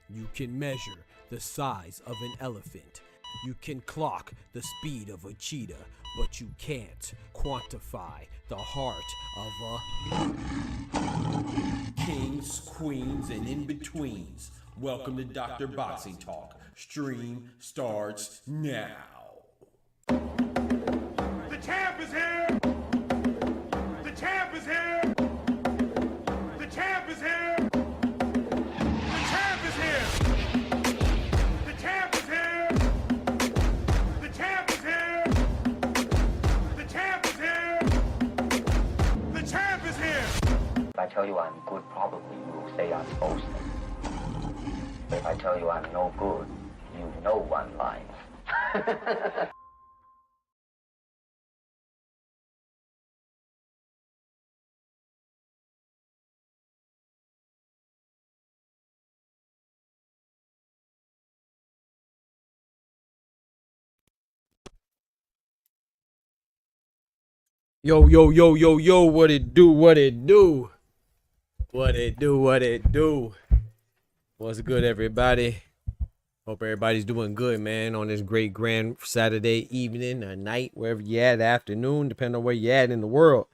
You can measure the size of an elephant. You can clock the speed of a cheetah, but you can't quantify the heart of a kings, queens, and in-betweens. Welcome to Dr. Boxing Talk. Stream starts now. The champ is here! The champ is here! The champ is here! The champ is here! The champ is here! The champ is here! The champ is here! The champ is here! If I tell you I'm good, probably you will say I'm boasting. If I tell you I'm no good, you know one line. Yo, what it do, what it do? What it do, what it do? What's good, everybody? Hope everybody's doing good, man, on this great grand Saturday evening or night, wherever you at, afternoon, depending on where you at in the world.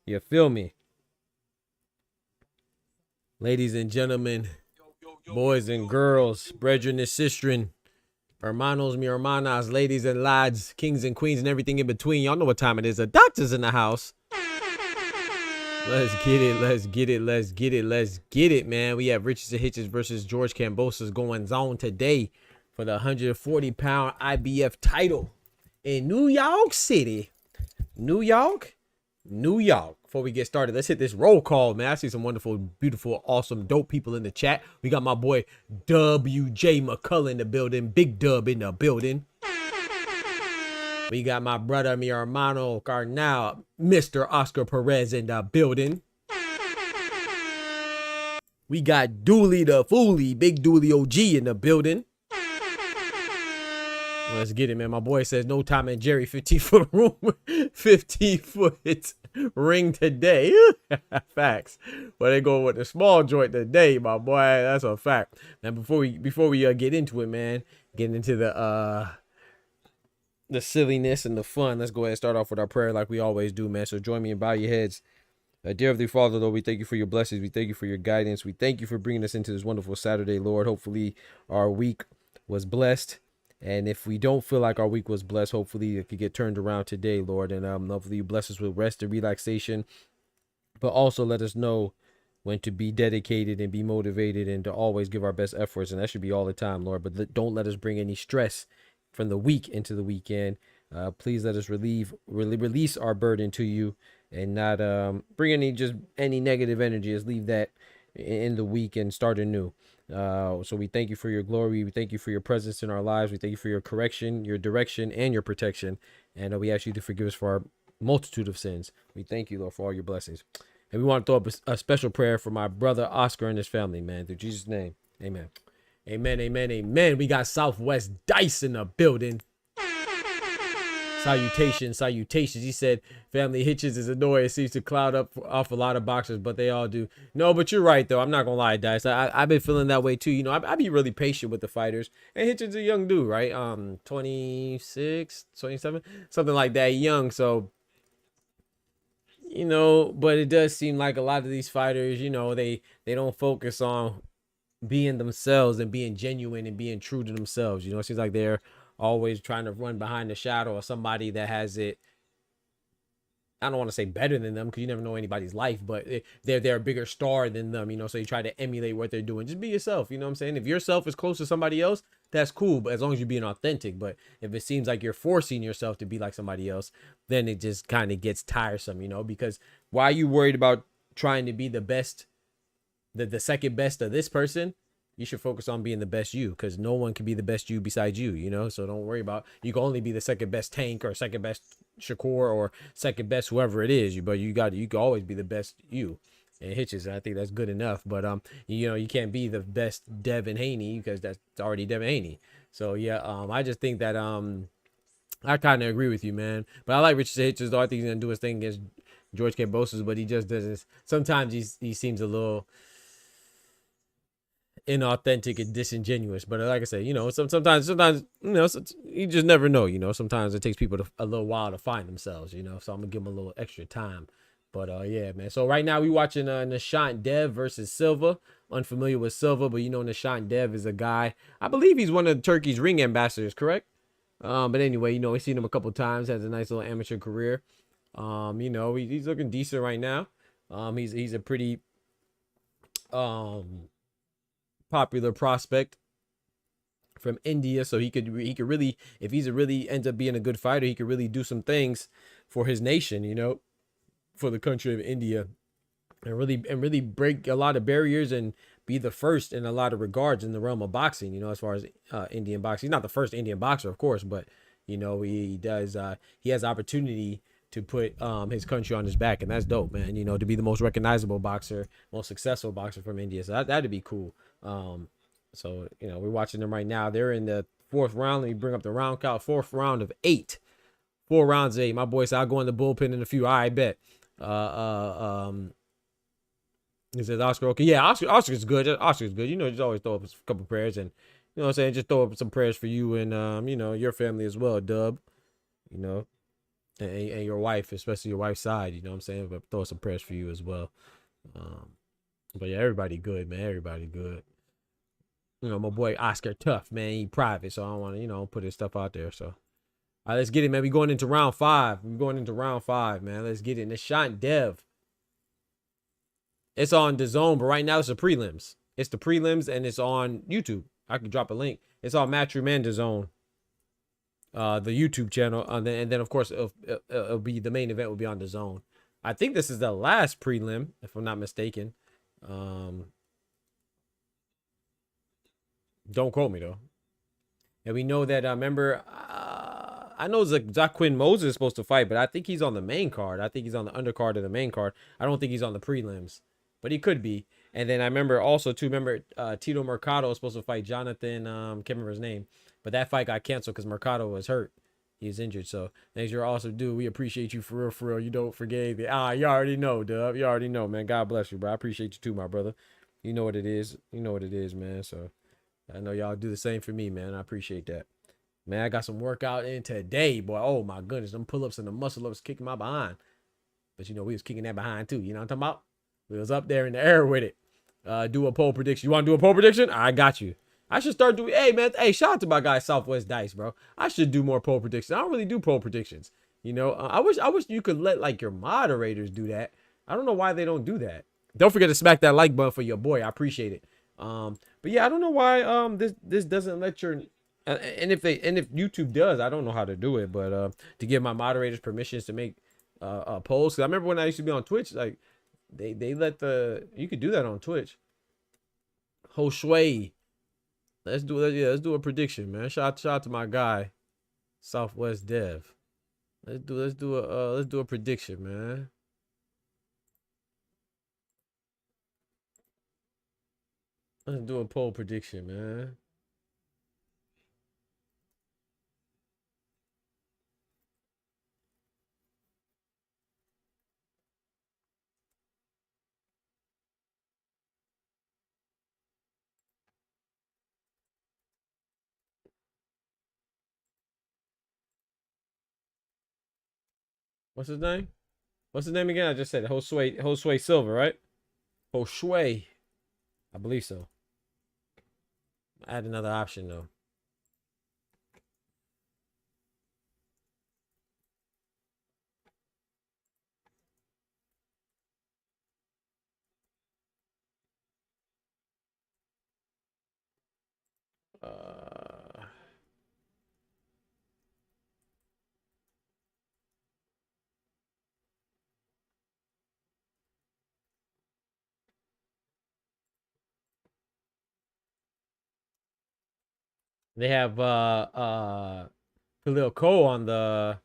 You feel me? Ladies and gentlemen, boys and girls, brethren and sistren, hermanos, mi hermanas, ladies and lads, kings and queens, and everything in between. Y'all know what time it is. The doctor's in the house. Let's get it, let's get it, let's get it, let's get it, man. We have Richardson Hitchins versus George Kambosos going on today for the 140-pound IBF title in New York City. New York. Before we get started, let's hit this roll call, man. I see some wonderful, beautiful, awesome, dope people in the chat. We got my boy WJ McCullough in the building. Big Dub in the building. We got my brother, mi hermano carnal, Mr. Oscar Perez in the building. We got Dooley the Foolie, Big Dooley OG in the building. Let's get it, man. My boy says no Tom and Jerry 15-foot room, 15-foot ring today. Facts. But they go with the small joint today, my boy. That's a fact. Now before we get into it, man, getting into the silliness and the fun, let's go ahead and start off with our prayer like we always do, man. So join me and bow your heads. Dear Heavenly Father, Lord, we thank you for your blessings. We thank you for your guidance. We thank you for bringing us into this wonderful Saturday, Lord. Hopefully our week was blessed. And if we don't feel like our week was blessed, hopefully it could get turned around today, Lord. And hopefully you bless us with rest and relaxation. But also let us know when to be dedicated and be motivated and to always give our best efforts. And that should be all the time, Lord. But don't let us bring any stress from the week into the weekend. Please let us release our burden to you and not bring any negative energy. Just leave that in the week and start anew. So we thank you for your glory. We thank you for your presence in our lives. We thank you for your correction, your direction, and your protection. And we ask you to forgive us for our multitude of sins. We thank you, Lord, for all your blessings. And we want to throw up a special prayer for my brother Oscar and his family, man. Through Jesus' name, amen. Amen, amen, amen. We got Southwest Dice in the building. Salutations, salutations. He said family hitches is annoying. It seems to cloud up off a lot of boxers, but they all do. No, but you're right, though. I'm not going to lie, Dice. I've been feeling that way, too. You know, I be really patient with the fighters. And Hitchens is a young dude, right? 26, 27, something like that. Young, so... You know, but it does seem like a lot of these fighters, you know, they don't focus on being themselves and being genuine and being true to themselves. You know, it seems like they're always trying to run behind the shadow of somebody that has it. I don't want to say better than them because you never know anybody's life, but they're a bigger star than them, you know, so you try to emulate what they're doing. Just be yourself, you know what I'm saying? If yourself is close to somebody else, that's cool, but as long as you're being authentic. But if it seems like you're forcing yourself to be like somebody else, then it just kind of gets tiresome, you know, because why are you worried about trying to be the best, the second best of this person? You should focus on being the best you, because no one can be the best you besides you, you know? So don't worry about, you can only be the second best Tank or second best Shakur or second best whoever it is, but you can always be the best you. And Hitches, I think that's good enough. But you know, you can't be the best Devin Haney because that's already Devin Haney. So yeah, I just think that I kind of agree with you, man. But I like Richard Hitches, though. I think he's gonna do his thing against George KAMBOSOS, but he just doesn't. Sometimes he seems a little inauthentic and disingenuous. But like I said, you know, sometimes you know, you just never know. You know, sometimes it takes people a little while to find themselves. You know, so I'm gonna give them a little extra time. But yeah, man. So right now we watching Nishant Dev versus Silva. Unfamiliar with Silva, but you know Nishant Dev is a guy. I believe he's one of Turkey's ring ambassadors, correct? But anyway, you know, we've seen him a couple times. Has a nice little amateur career. You know, he's looking decent right now. He's a pretty popular prospect from India, so he could really, if he's really ends up being a good fighter, he could really do some things for his nation, you know, for the country of India, and really break a lot of barriers and be the first in a lot of regards in the realm of boxing, you know, as far as Indian boxing. He's not the first Indian boxer, of course, but you know, he has opportunity to put his country on his back, and that's dope, man. You know, to be the most recognizable boxer, most successful boxer from India, so that'd be cool. So you know, we're watching them right now. They're in the fourth round. Let me bring up the round count. Fourth round of 8. 4 rounds of 8. My boy said I'll go in the bullpen in a few. I bet. He says Oscar, okay, yeah, Oscar's good. Oscar's good. You know, just always throw up a couple prayers, and you know what I'm saying, just throw up some prayers for you and you know, your family as well, Dub. You know, and your wife, especially your wife's side. You know what I'm saying, but throw some prayers for you as well. But yeah, everybody good, man. Everybody good. You know, my boy Oscar tough, man. He private, so I don't want to, you know, put his stuff out there. So, all right, let's get it, man. We going into round 5. We're going into round 5, man. Let's get it. Nishant Dev. It's on DAZN, but right now it's the prelims. It's the prelims, and it's on YouTube. I can drop a link. It's on Matchroom and DAZN, the YouTube channel, and then of course it'll be, the main event will be on DAZN. I think this is the last prelim, if I'm not mistaken. Don't quote me though. And we know that remember, I know Zaquin Moses is supposed to fight, but I think he's on the main card. I think he's on the undercard of the main card. I don't think he's on the prelims, but he could be. And then I remember also too, Tito Mercado was supposed to fight Jonathan, can't remember his name, but that fight got canceled because Mercado was hurt. He's injured. So thanks, you're awesome, dude. We appreciate you for real. You don't forgave it. You already know, Dub. You already know, man. God bless you, bro. I appreciate you too, my brother. You know what it is. You know what it is, man. So I know y'all do the same for me, man. I appreciate that. Man, I got some workout in today, boy. Oh my goodness, them pull-ups and the muscle-ups kicking my behind. But you know, we was kicking that behind too. You know what I'm talking about? We was up there in the air with it. Do a poll prediction. You want to do a poll prediction? I got you. I should start doing. Hey man, hey, shout out to my guy Southwest Dice, bro. I should do more poll predictions. I don't really do poll predictions. You know, I wish you could let like your moderators do that. I don't know why they don't do that. Don't forget to smack that like button for your boy. I appreciate it. But yeah, I don't know why this doesn't let your. And if YouTube does, I don't know how to do it, but to give my moderators permissions to make polls. Cause I remember when I used to be on Twitch, like they let you could do that on Twitch. Josue. Let's do a prediction, man. Shout out to my guy, Southwest Dev. Let's do a prediction, man. Let's do a poll prediction, man. What's his name? What's his name again? I just said it. Josue Silva, right? Josue. I believe so. Add another option though. They have Khalil Cole on the.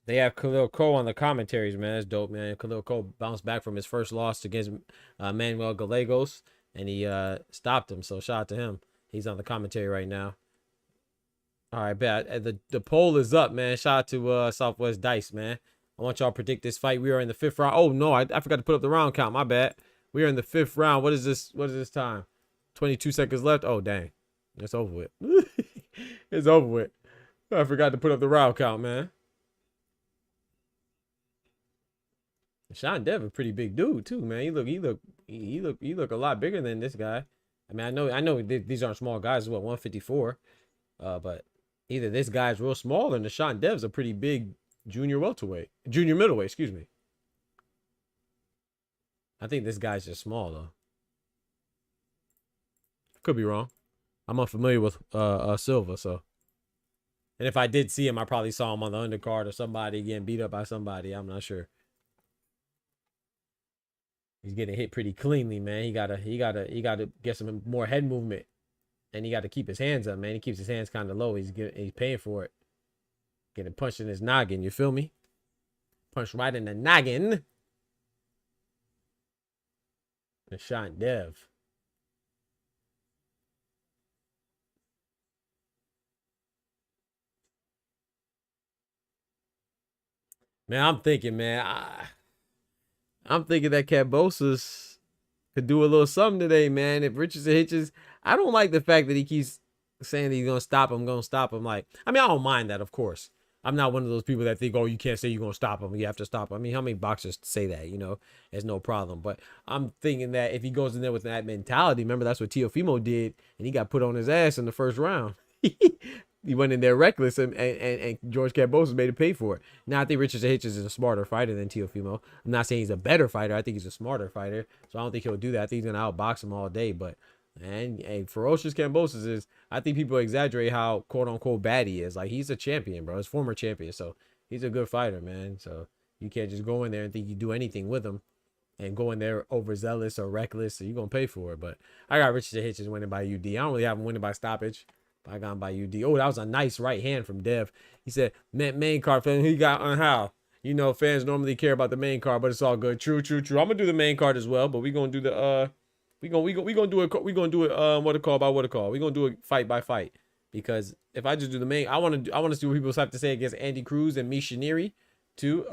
They have Khalil Cole on the commentaries, man. That's dope, man. Khalil Cole bounced back from his first loss against Manuel Gallegos, and he stopped him. So shout out to him. He's on the commentary right now. All right, bet. The poll is up, man. Shout out to Southwest Dice, man. I want y'all to predict this fight. We are in the 5th round. Oh no, I forgot to put up the round count. My bad. We are in the 5th round. What is this? What is this time? 22 seconds left. Oh dang, it's over with. It's over with. I forgot to put up the round count, man. Sean Dev a pretty big dude too, man. He look a lot bigger than this guy. I mean, I know these aren't small guys. What 154, but either this guy's real small or Sean Dev's a pretty big junior middleweight. Excuse me. I think this guy's just small though. Could be wrong. I'm unfamiliar with Silva, so. And if I did see him, I probably saw him on the undercard or somebody getting beat up by somebody. I'm not sure. He's getting hit pretty cleanly, man. He gotta get some more head movement, and he got to keep his hands up, man. He keeps his hands kind of low. He's paying for it. Getting punched in his noggin. You feel me? Punched right in the noggin. And Sean Dev. Man, I'm thinking, man. I'm thinking that KAMBOSOS could do a little something today, man. If Richardson Hitchins, I don't like the fact that he keeps saying that he's gonna stop him. Like, I mean, I don't mind that, of course. I'm not one of those people that think, oh, you can't say you're gonna stop him. You have to stop him. I mean, how many boxers say that? You know, there's no problem. But I'm thinking that if he goes in there with that mentality, remember that's what Teofimo did, and he got put on his ass in the first round. He went in there reckless, and George KAMBOSOS made him pay for it. Now, I think Richardson Hitchins is a smarter fighter than Teofimo. I'm not saying he's a better fighter. I think he's a smarter fighter. So I don't think he'll do that. I think he's going to outbox him all day. But, man, hey, ferocious KAMBOSOS is, I think people exaggerate how quote-unquote bad he is. Like, he's a champion, bro. He's a former champion. So he's a good fighter, man. So you can't just go in there and think you do anything with him and go in there overzealous or reckless. So you're going to pay for it. But I got Richardson Hitchins winning by UD. I don't really have him winning by stoppage. I got him by UD. Oh, that was a nice right hand from Dev. He said, main card fan, who you got on how? You know, fans normally care about the main card, but it's all good. True. I'm gonna do the main card as well, but we're gonna do the we gonna do it what it called. We're gonna do it fight by fight. Because if I just do the main, I wanna see what people have to say against Andy Cruz and Mishiniri too.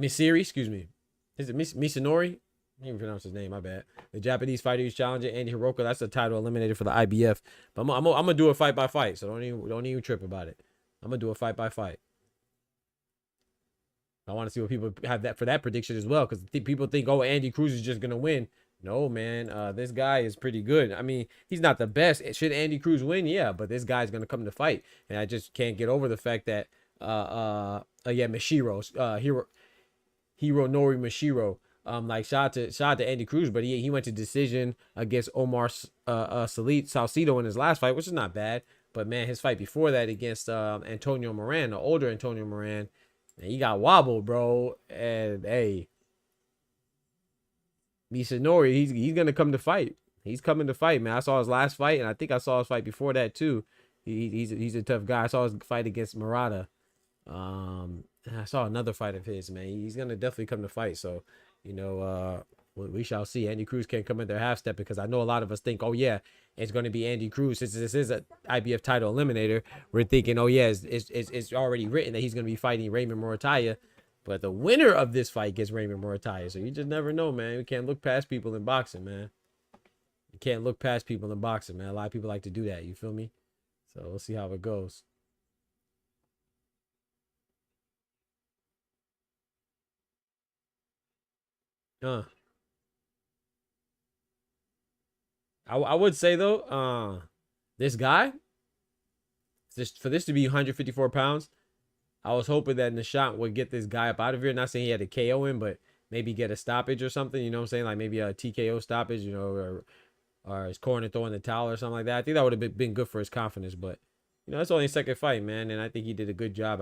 Misiri, excuse me. Is it Misanori? I can't even pronounce his name, my bad. The Japanese fighter who's challenging Andy Hiroka. That's the title eliminated for the IBF. But I'm gonna do a fight by fight, so don't even trip about it. I'm gonna do a fight by fight. I want to see what people have that for that prediction as well, because people think, oh, Andy Cruz is just gonna win. No, man, this guy is pretty good. I mean, he's not the best. Should Andy Cruz win? Yeah, but this guy's gonna come to fight, and I just can't get over the fact that Hironori Mashiro. Like shout out to Andy Cruz, but he went to decision against Omar Salcedo in his last fight, which is not bad. But man, his fight before that against Antonio Moran, the older Antonio Moran, he got wobbled, bro. And hey, Misanori, he's gonna come to fight. He's coming to fight, man. I saw his last fight, and I think I saw his fight before that too. He's a tough guy. I saw his fight against Murata. And I saw another fight of his, man. He's gonna definitely come to fight. So, you know, we shall see. Andy Cruz can't come in there half step, because I know a lot of us think, oh yeah, it's gonna be Andy Cruz. Since this is a IBF title eliminator, we're thinking, oh yeah, it's already written that he's gonna be fighting Raymond Morataya. But the winner of this fight gets Raymond Morataya. So you just never know, man. We can't look past people in boxing, man. You can't look past people in boxing, man. A lot of people like to do that. You feel me? So we'll see how it goes. I would say though, this guy, for this to be 154 pounds, I was hoping that Nishant would get this guy up out of here. Not saying he had to KO him, but maybe get a stoppage or something. You know what I'm saying? Like maybe a TKO stoppage, you know, or his corner throwing the towel or something like that. I think that would have been good for his confidence. But, you know, that's only his second fight, man. And I think he did a good job.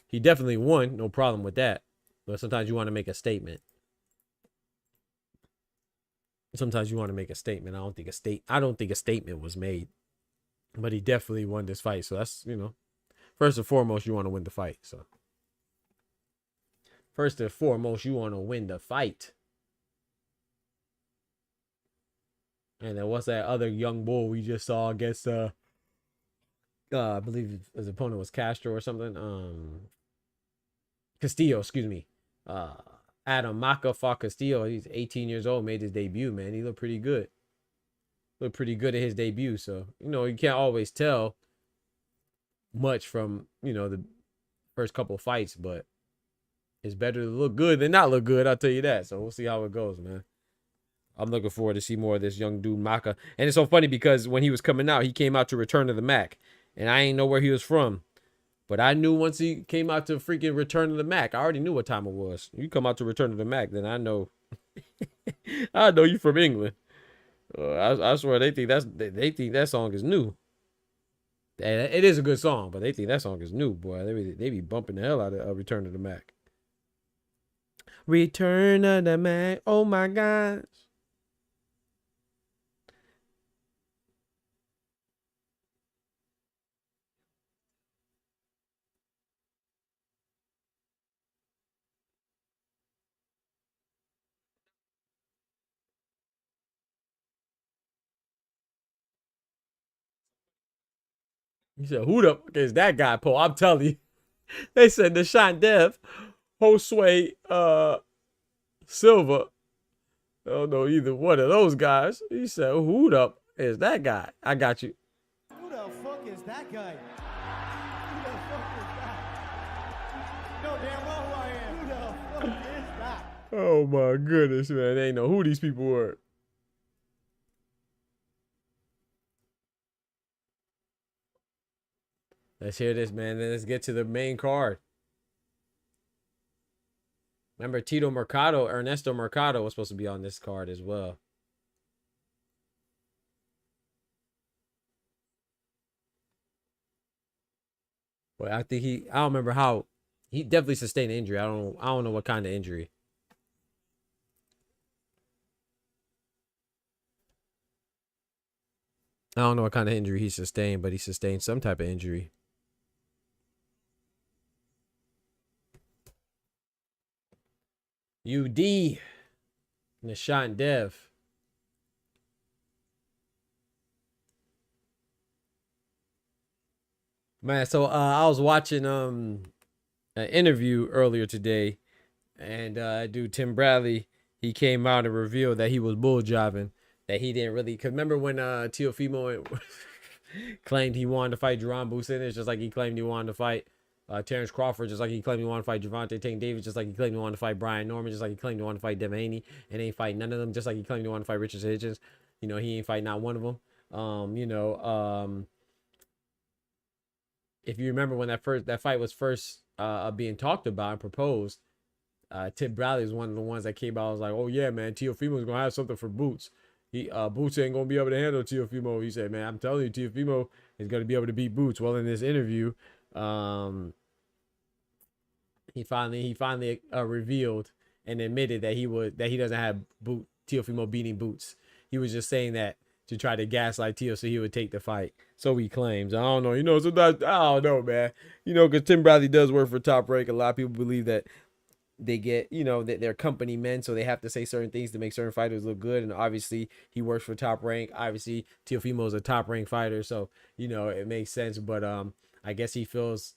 He definitely won. No problem with that. But sometimes you want to make a statement. Sometimes you want to make a statement. I don't think a statement was made. But he definitely won this fight. So that's, you know, first and foremost, you want to win the fight. So first and foremost, you want to win the fight. And then what's that other young bull we just saw against I believe his opponent was Castro or something. Castillo, excuse me. Adam Maka fought Castillo. He's 18 years old, made his debut, man. He looked pretty good. Looked pretty good at his debut. So, you know, you can't always tell much from, you know, the first couple fights, but it's better to look good than not look good, I'll tell you that. So we'll see how it goes, man. I'm looking forward to see more of this young dude Maka. And it's so funny because when he was coming out, he came out to Return to the Mac, and I ain't know where he was from, but I knew once he came out to freaking Return to the Mac, I already knew what time it was. You come out to Return to the Mac, then I know I know you from England. I swear they think that song is new. And it is a good song, but they think that song is new, boy. They be bumping the hell out of Return to the Mac. Return to the Mac. Oh my gosh. He said, who the fuck is that guy, Paul? I'm telling you. They said Nishant Dev, Josue Silva. I don't know either one of those guys. He said, who the is that guy? I got you. Who the fuck is that guy? Who the fuck is that? You know damn well who I am. Who the fuck is that? Oh my goodness, man. They ain't know who these people were. Let's hear this, man. Then let's get to the main card. Remember, Ernesto Mercado was supposed to be on this card as well. But I think I don't remember how, he definitely sustained an injury. I don't know what kind of injury. I don't know what kind of injury he sustained, but he sustained some type of injury. UD Nishant Dev. Man, so I was watching an interview earlier today, and dude Tim Bradley, he came out and revealed that he was bull jiving, that he didn't really, cause remember when Teofimo claimed he wanted to fight Jerron Business, just like he claimed he wanted to fight Terrence Crawford, just like he claimed he wanted to fight Gervonta Tank Davis, just like he claimed he wanted to fight Brian Norman, just like he claimed he wanted to fight Devin Haney, and ain't fight none of them, just like he claimed he wanted to fight Richardson Hitchins. You know, he ain't fight not one of them. If you remember when that fight was first being talked about and proposed, Tim Bradley was one of the ones that came out. I was like, oh yeah, man, Teofimo's gonna have something for Boots. Boots ain't gonna be able to handle Teofimo. He said, man, I'm telling you, Teofimo is gonna be able to beat Boots. Well, in this interview, he finally revealed and admitted that he doesn't have Teofimo beating boots. He was just saying that to try to gaslight Teo so he would take the fight. So he claims. I don't know. You know, sometimes I don't know, man. You know, because Tim Bradley does work for Top Rank. A lot of people believe that they get, you know, that they're company men, so they have to say certain things to make certain fighters look good. And obviously, he works for Top Rank. Obviously, Teofimo is a Top Rank fighter, so you know it makes sense. But I guess he feels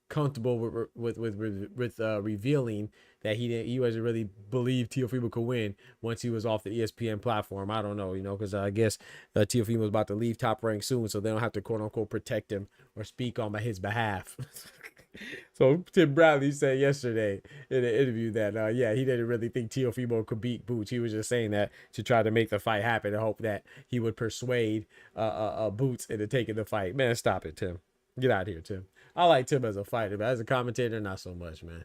comfortable with revealing that he wasn't really believe Teofimo could win once he was off the ESPN platform. I don't know, you know, because I guess Teofimo was about to leave Top Rank soon, so they don't have to quote unquote protect him or speak on his behalf. So Tim Bradley said yesterday in an interview that yeah, he didn't really think Teofimo could beat Boots. He was just saying that to try to make the fight happen and hope that he would persuade Boots into taking the fight. Man, stop it, Tim. Get out of here, Tim. I like Tim as a fighter, but as a commentator, not so much, man.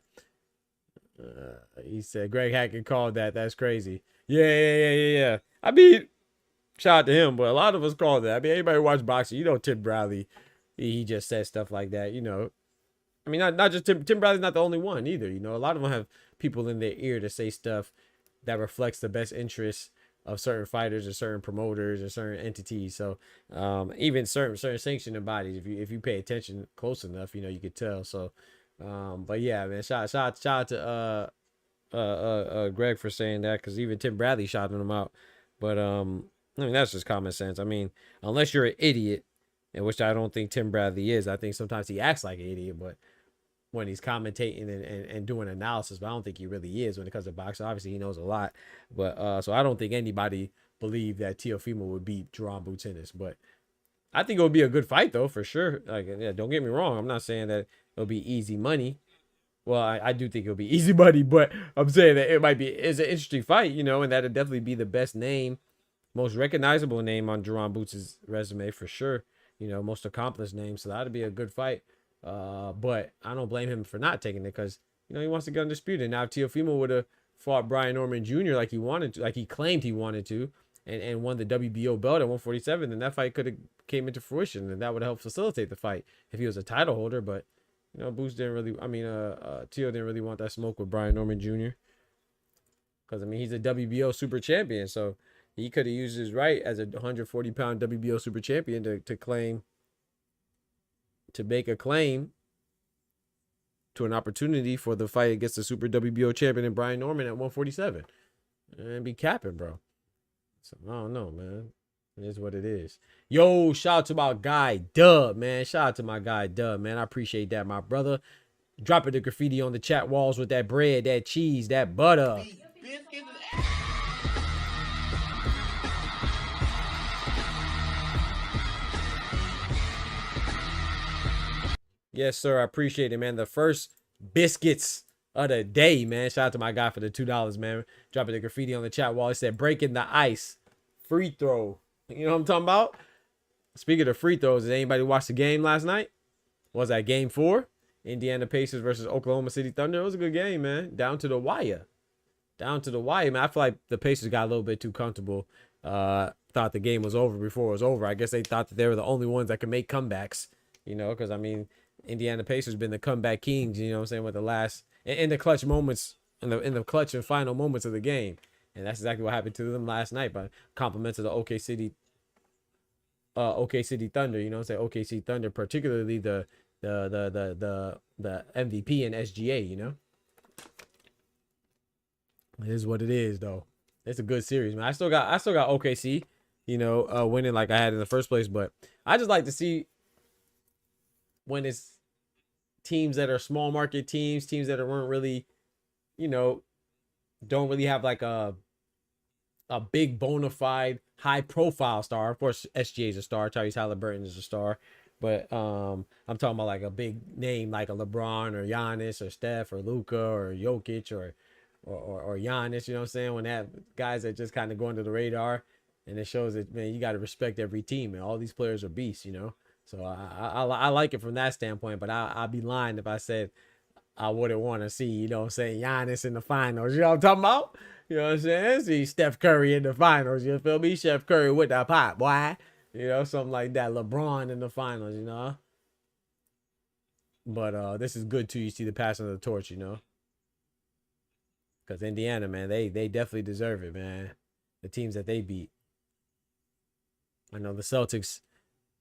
He said Greg Hackett called that. That's crazy. Yeah. I mean, shout out to him, but a lot of us call that. I mean, anybody who watch boxing, you know, Tim Bradley, he just says stuff like that, you know. I mean, not just Tim Bradley's not the only one either. You know, a lot of them have people in their ear to say stuff that reflects the best interests of certain fighters or certain promoters or certain entities. So even certain sanctioning bodies, if you pay attention close enough, you know, you could tell. So, but yeah, man, shout out to Greg for saying that, because even Tim Bradley shouted him out. But I mean, that's just common sense. I mean, unless you're an idiot, and which I don't think Tim Bradley is. I think sometimes he acts like an idiot, but when he's commentating and doing analysis, but I don't think he really is when it comes to boxing. Obviously, he knows a lot, but so I don't think anybody believed that Teofimo would beat Jerome Boots in this. But I think it would be a good fight, though, for sure. Like, yeah, don't get me wrong. I'm not saying that it'll be easy money. Well, I do think it'll be easy money, but I'm saying that it's an interesting fight, you know, and that'd definitely be the best name, most recognizable name on Jerome Boots' resume for sure. You know, most accomplished name, so that'd be a good fight. But I don't blame him for not taking it, because you know he wants to get undisputed. Now, if Teofimo would have fought Brian Norman Jr. like he wanted to, like he claimed he wanted to, and won the WBO belt at 147, then that fight could have came into fruition, and that would help facilitate the fight if he was a title holder. But you know, Boots didn't really. I mean, Teo didn't really want that smoke with Brian Norman Jr. Because I mean, he's a WBO super champion, so he could have used his right as a 140-pound WBO super champion to make a claim to an opportunity for the fight against the super WBO champion and Brian Norman at 147. And be capping, bro. So I don't know, man. It is what it is. Yo, shout out to my guy Dub, man. Shout out to my guy Dub, man. I appreciate that, my brother. Dropping the graffiti on the chat walls with that bread, that cheese, that butter. Yes, sir. I appreciate it, man. The first biscuits of the day, man. Shout out to my guy for the $2, man. Dropping the graffiti on the chat wall. He said, breaking the ice. Free throw. You know what I'm talking about? Speaking of free throws, did anybody watch the game last night? Was that game 4? Indiana Pacers versus Oklahoma City Thunder. It was a good game, man. Down to the wire. Down to the wire, man. I feel like the Pacers got a little bit too comfortable. Thought the game was over before it was over. I guess they thought that they were the only ones that could make comebacks. You know, because, I mean, Indiana Pacers been the comeback kings, you know what I'm saying, with the last in the clutch moments, in the clutch and final moments of the game. And that's exactly what happened to them last night, by compliments of the OK City Thunder, you know what I'm saying? OKC Thunder, particularly the MVP and SGA, you know? It is what it is, though. It's a good series, man. I still got OKC, you know, winning like I had in the first place, but I just like to see when it's teams that are small market teams that weren't really, you know, don't really have like a big bona fide high profile star. Of course, SGA is a star. Tyrese Halliburton is a star. But I'm talking about like a big name like a LeBron or Giannis or Steph or Luka or Jokic or Giannis, you know what I'm saying? When that guys that just kind of go under the radar, and it shows that, man, you got to respect every team, and all these players are beasts, you know? So I like it from that standpoint, but I'd be lying if I said I wouldn't want to see, you know what I'm saying, Giannis in the finals. You know what I'm talking about? You know what I'm saying? See Steph Curry in the finals. You feel me? Steph Curry with that pop, boy. You know, something like that. LeBron in the finals, you know? But this is good, too. You see the passing of the torch, you know? Because Indiana, man, they definitely deserve it, man. The teams that they beat. I know the Celtics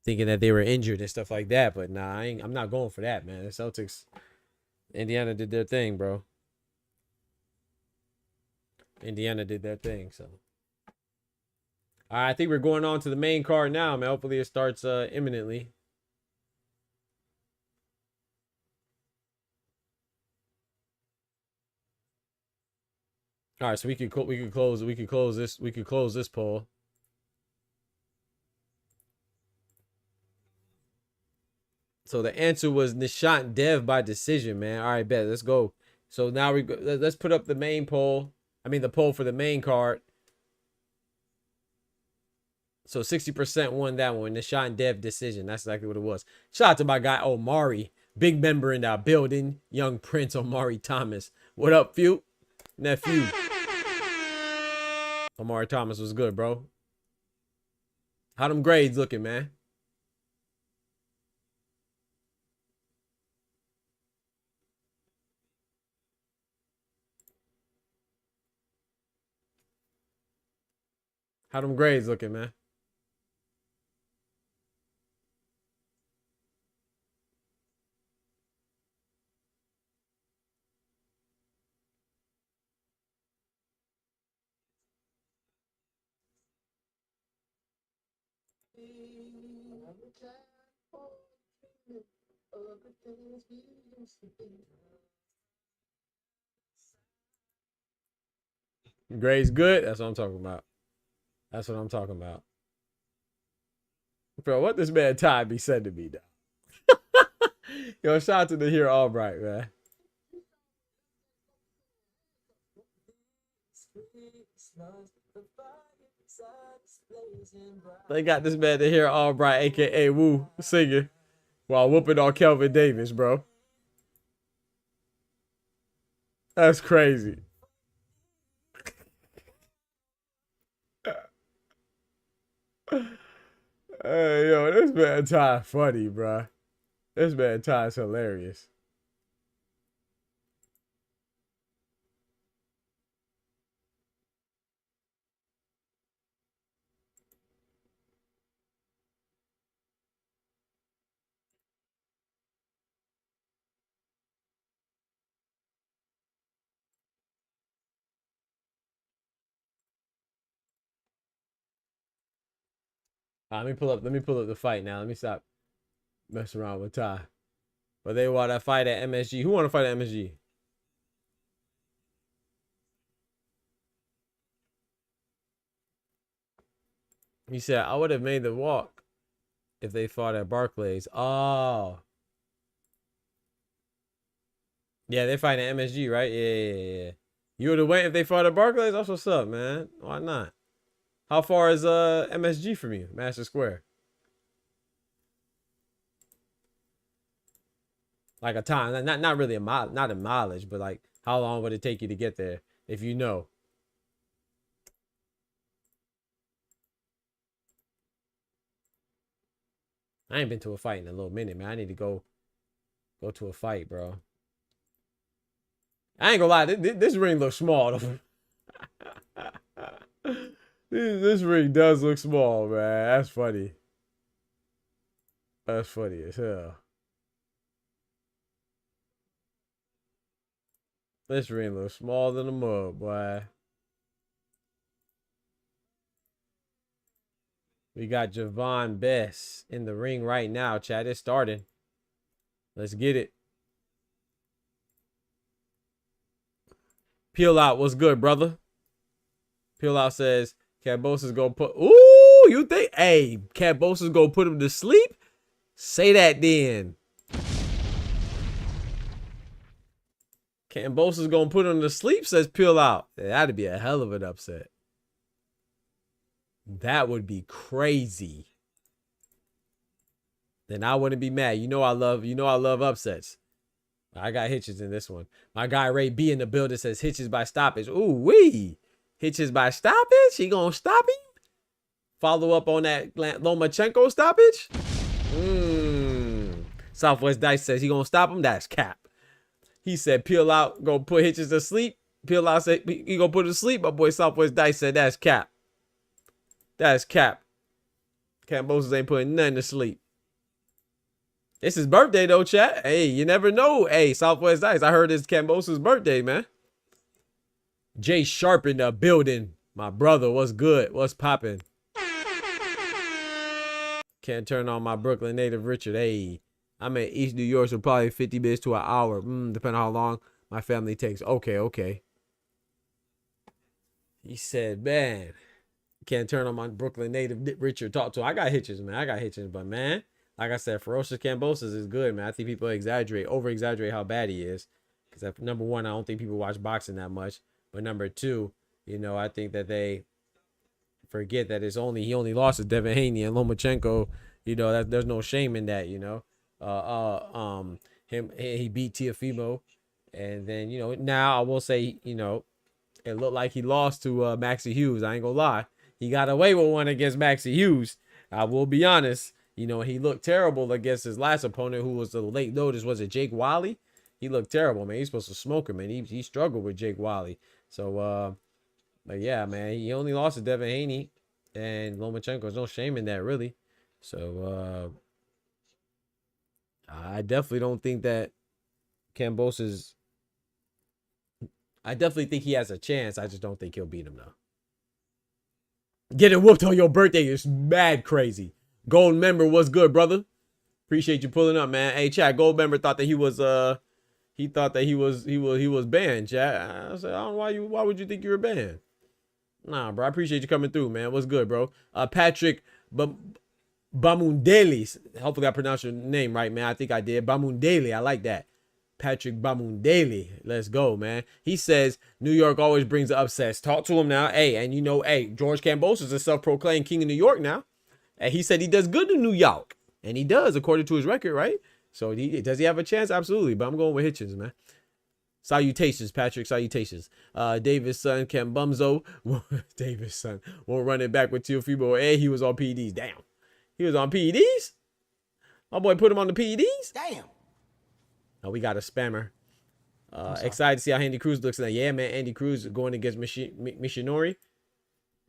thinking that they were injured and stuff like that, but nah, I'm not going for that, man. The Celtics, Indiana did their thing, bro. Indiana did their thing, so. All right, I think we're going on to the main card now, man. Hopefully it starts imminently. All right, so we could close this poll. So the answer was Nishant Dev by decision, man. All right, bet. Let's go. So now let's put up the main poll. I mean the poll for the main card. So 60% won that one. Nishant Dev decision. That's exactly what it was. Shout out to my guy Omari, big member in our building. Young Prince Omari Thomas. What up, few? Nephew. Omari Thomas was good, bro. How them grades looking, man? How them grades looking, man? Grades good? That's what I'm talking about. That's what I'm talking about. Bro, what this man Ty be said to me now. Yo, shout out to the here Albright, man. They got this man to hear Albright, aka Woo, singing while whooping on Kelvin Davis, bro. That's crazy. Hey, yo, this man Ty funny, bro. This man Ty is hilarious. Let me pull up the fight now. Let me stop messing around with Ty. But they want to fight at MSG. Who want to fight at MSG? He said, I would have made the walk if they fought at Barclays. Oh. Yeah, they fight at MSG, right? Yeah. You would have went if they fought at Barclays? That's what's up, man. Why not? How far is MSG from you, Master Square? Like a time, not really not a mileage, but like how long would it take you to get there if you know? I ain't been to a fight in a little minute, man. I need to go to a fight, bro. I ain't gonna lie, this ring looks small though. This ring does look small, man. That's funny. That's funny as hell. This ring looks smaller than a mug, boy. We got Javon Bess in the ring right now, chat. It's starting. Let's get it. Peel Out, what's good, brother? Peel Out says, Kambosos gonna put... Ooh, you think... Hey, Kambosos gonna put him to sleep? Say that then. Kambosos gonna put him to sleep, says Peel Out. That'd be a hell of an upset. That would be crazy. Then I wouldn't be mad. You know I love upsets. I got hitches in this one. My guy Ray B in the building says hitches by stoppage. Ooh wee. Hitches by stoppage? He gonna stop him? Follow up on that Lomachenko stoppage? Southwest Dice says he gonna stop him. That's cap. He said Peel Out, go put hitches to sleep. Peel out say he gonna put it to sleep. My boy Southwest Dice said that's cap. That's cap. Kambosos ain't putting nothing to sleep. It's his birthday though, chat. Hey, you never know. Hey, Southwest Dice. I heard it's Kambosos' birthday, man. Jay Sharp in the building. My brother, what's good? What's popping? Can't turn on my Brooklyn native Richard. Hey, I'm in East New York, so probably 50 minutes to an hour. Depending on how long my family takes. Okay. He said, man, can't turn on my Brooklyn native Richard. Talk to him. I got hitches, man. I got hitches, but man, like I said, Ferocious Kambosos is good, man. I think people over-exaggerate how bad he is. Because number one, I don't think people watch boxing that much. But number two, you know, I think that they forget that he only lost to Devin Haney and Lomachenko. You know, that there's no shame in that, you know. He beat Teofimo. And then, you know, now I will say, you know, it looked like he lost to Maxie Hughes. I ain't gonna lie. He got away with one against Maxie Hughes. I will be honest. You know, he looked terrible against his last opponent, who was the late notice. Was it Jake Wiley? He looked terrible, man. He's supposed to smoke him, man. He struggled with Jake Wiley. So, but yeah, man, he only lost to Devin Haney and Lomachenko. There's no shame in that, really. So, I definitely don't think that Kambosos. I definitely think he has a chance. I just don't think he'll beat him, though. Getting whooped on your birthday is mad crazy. Gold member, what's good, brother? Appreciate you pulling up, man. Hey, chat, Gold member thought that he was banned, chat. I said, I don't know why would you think you were banned? Nah, bro. I appreciate you coming through, man. What's good, bro? Patrick Bamundeli. Hopefully I pronounced your name right, man. I think I did. Bamundeli. I like that. Patrick Bamundeli. Let's go, man. He says New York always brings the upsets. Talk to him now. Hey, and you know, hey, George Kambosos is a self-proclaimed king of New York now. And he said he does good in New York. And he does, according to his record, right? So does he have a chance? Absolutely. But I'm going with Hitchens, man. Salutations, Patrick. Salutations. Davis' son, Kambumzo. Davis' son won't run it back with Teofimo. Hey, he was on PEDs. Damn. He was on PEDs? My boy put him on the PEDs? Damn. Oh, we got a spammer. Excited to see how Andy Cruz looks like. Yeah, man. Andy Cruz going against Mishinori.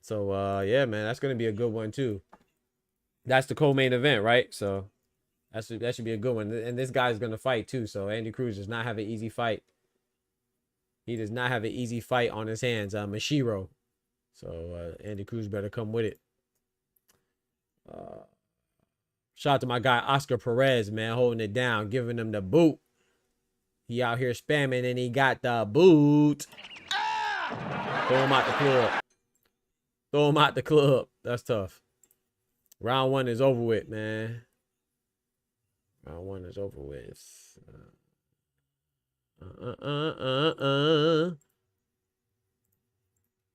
So, yeah, man. That's going to be a good one, too. That's the co-main event, right? So, that should be a good one. And this guy's going to fight, too. So, Andy Cruz does not have an easy fight. He does not have an easy fight on his hands. Mashiro. So, Andy Cruz better come with it. Shout out to my guy, Oscar Perez, man. Holding it down. Giving him the boot. He out here spamming and he got the boot. Throw him out the club. Throw him out the club. That's tough. Round one is over with, man. Round one is over with.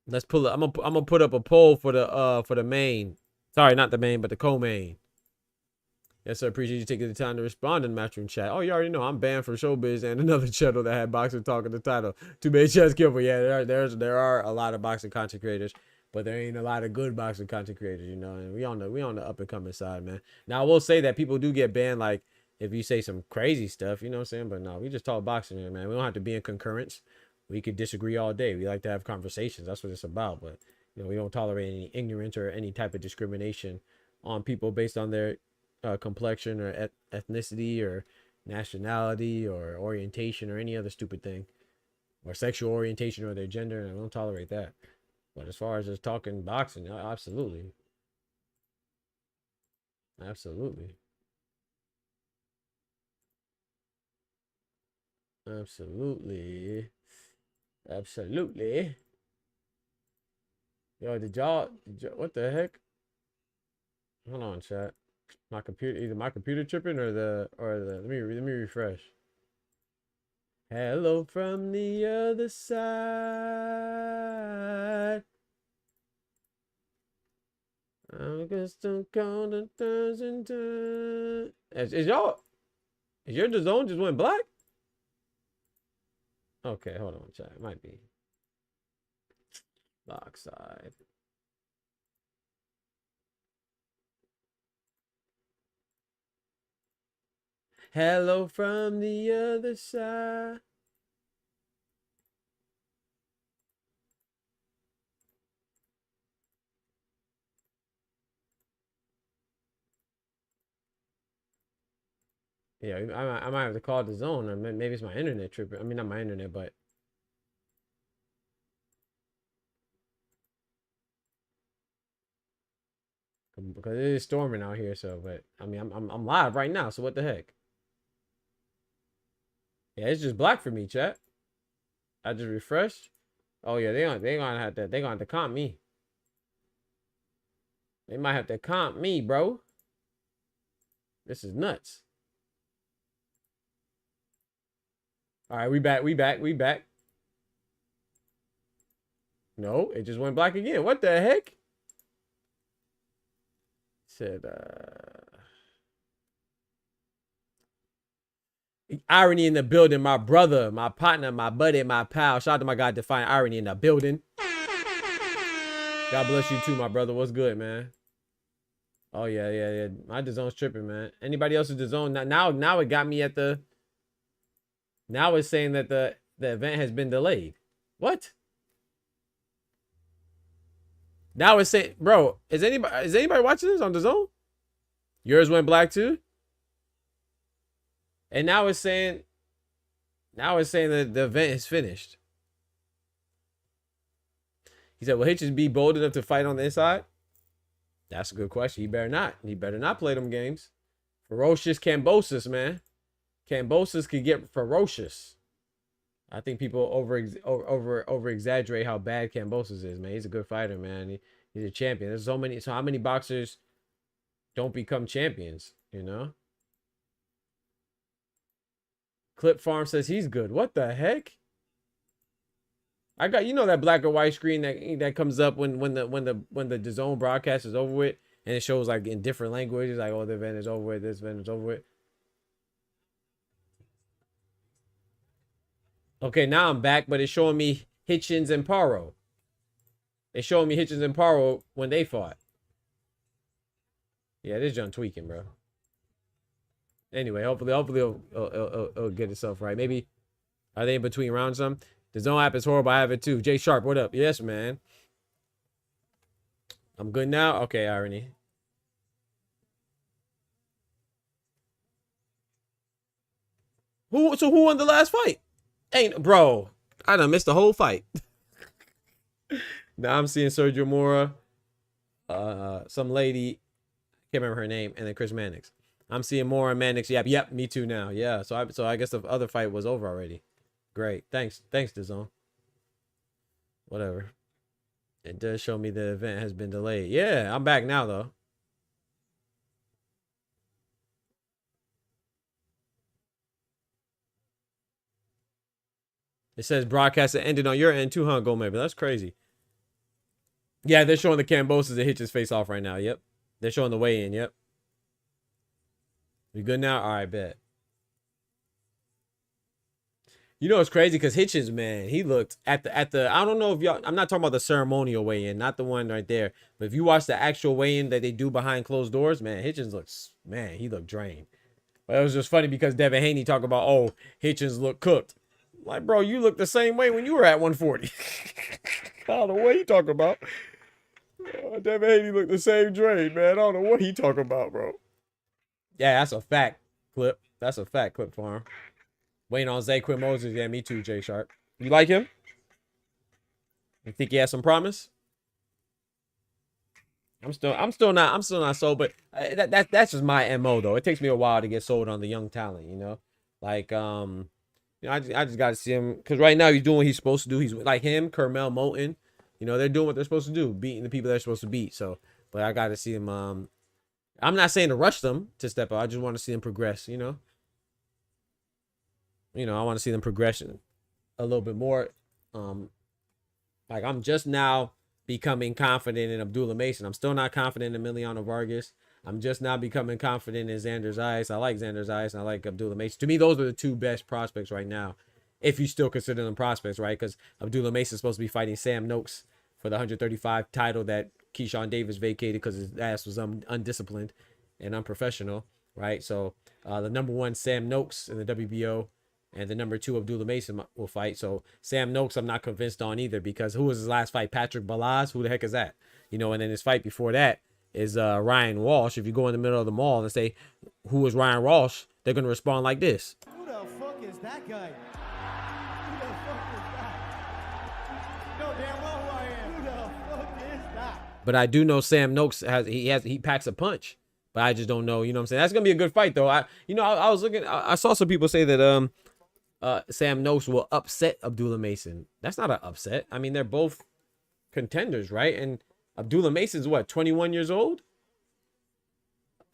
Let's pull it. I'm gonna put up a poll for the main. Sorry, not the main, but the co-main. Yes, sir. Appreciate you taking the time to respond in the Matchroom chat. Oh, you already know I'm banned from Showbiz and another channel that had boxing talk in the title. Too bad chess careful. Yeah, there are a lot of boxing content creators, but there ain't a lot of good boxing content creators, you know. And we on the up and coming side, man. Now I will say that people do get banned, like if you say some crazy stuff, you know what I'm saying. But no, we just talk boxing here, man. We don't have to be in concurrence. We could disagree all day. We like to have conversations. That's what it's about. But you know, we don't tolerate any ignorance or any type of discrimination on people based on their complexion or ethnicity or nationality or orientation or any other stupid thing, or sexual orientation or their gender. And I don't tolerate that. But as far as just talking boxing, absolutely. Absolutely. Yo, did y'all what the heck? Hold on, chat. My computer, either my computer tripping or the let me refresh. Hello from the other side. August don't count 1,000 times. Is your DAZN just went black? Okay, hold on, chat. It might be black side. Hello from the other side. Yeah, I might have to call the zone, or maybe it's my internet tripping. I mean, not my internet, but because it is storming out here. So, but I mean, I'm live right now. So what the heck? Yeah, it's just black for me, chat. I just refreshed. Oh yeah, they gonna have to comp me. They might have to comp me, bro. This is nuts. All right, we back. No, it just went black again. What the heck? Said irony in the building, my brother, my partner, my buddy, my pal. Shout out to my guy Define Irony in the building. God bless you too, my brother. What's good, man? Oh yeah. My DAZN's tripping, man. Anybody else's DAZN? Now it got me at the. Now it's saying that the event has been delayed. What? Now it's saying, bro, is anybody watching this on DAZN? Yours went black too? And now it's saying that the event is finished. He said, will Hitchens be bold enough to fight on the inside? That's a good question. He better not. He better not play them games. Ferocious Kambosos, man. Kambosos could get ferocious. I think people over exaggerate how bad Kambosos is, man. He's a good fighter, man. He's a champion. There's so how many boxers don't become champions, you know? Clip Farm says he's good. What the heck? I got, you know, that black or white screen that comes up when the DAZN broadcast is over with, and it shows like in different languages, like, oh, the event is over with, this event is over with. Okay, now I'm back, but it's showing me Hitchens and Paro. It's showing me Hitchens and Paro when they fought. Yeah, this John tweaking, bro. Anyway, hopefully it'll get itself right. Maybe, are they in between rounds? The DAZN app is horrible. I have it too. Jay Sharp, what up? Yes, man. I'm good now. Okay, Irony. Who won the last fight? Ain't, bro, I done missed the whole fight. Now I'm seeing Sergio Mora, some lady, can't remember her name, and then Chris Mannix. I'm seeing Mora and Mannix. Yep, me too now. Yeah, so I guess the other fight was over already. Great, thanks DAZN. Whatever. It does show me the event has been delayed. Yeah, I'm back now though. It says broadcast ended on your end too, huh, Go maybe. That's crazy. Yeah, they're showing the Kambosos that Hitchens face off right now. Yep. They're showing the weigh-in. Yep. We good now? All right, bet. You know, it's crazy because Hitchens, man, he looked at the I don't know if y'all, I'm not talking about the ceremonial weigh-in, not the one right there. But if you watch the actual weigh-in that they do behind closed doors, man, Hitchens looks, man, he looked drained. But it was just funny because Devin Haney talked about, oh, Hitchens looked cooked. Like, bro, you look the same way when you were at 140. I don't know what he talking about. Devin Haney looked the same drain, man. I don't know what he talking about, bro. Yeah, that's a fact, Clip. That's a fact, Clip Farm. Waiting on Zay Quinn Moses. Yeah, me too, Jay Sharp. You like him? You think he has some promise? I'm still not sold, but that's just my MO though. It takes me a while to get sold on the young talent, you know? Like, you know, I just got to see him because right now he's doing what he's supposed to do. He's like him, Kermel Moulton. You know, they're doing what they're supposed to do, beating the people they're supposed to beat. So, but I got to see him. I'm not saying to rush them to step up. I just want to see them progress. You know, I want to see them progression a little bit more. Like I'm just now becoming confident in Abdullah Mason. I'm still not confident in Emiliano Vargas. I'm just now becoming confident in Xander Zayas. I like Xander Zayas and I like Abdullah Mason. To me, those are the two best prospects right now, if you still consider them prospects, right? Because Abdullah Mason is supposed to be fighting Sam Noakes for the 135 title that Keyshawn Davis vacated because his ass was undisciplined and unprofessional, right? So the number one Sam Noakes in the WBO and the number two Abdullah Mason will fight. So Sam Noakes, I'm not convinced on either because who was his last fight? Patrick Balaz? Who the heck is that? You know, and then his fight before that is Ryan Walsh. If you go in the middle of the mall and say, who was Ryan Ross, they're gonna respond like this. Who the fuck is that guy? Who the fuck is that? You know damn well who I am. Who the fuck is that? But I do know Sam Noakes he packs a punch. But I just don't know. You know what I'm saying? That's gonna be a good fight though. I was looking. I saw some people say that Sam Noakes will upset Abdullah Mason. That's not an upset. I mean, they're both contenders, right? And Abdullah Mason's what, 21 years old?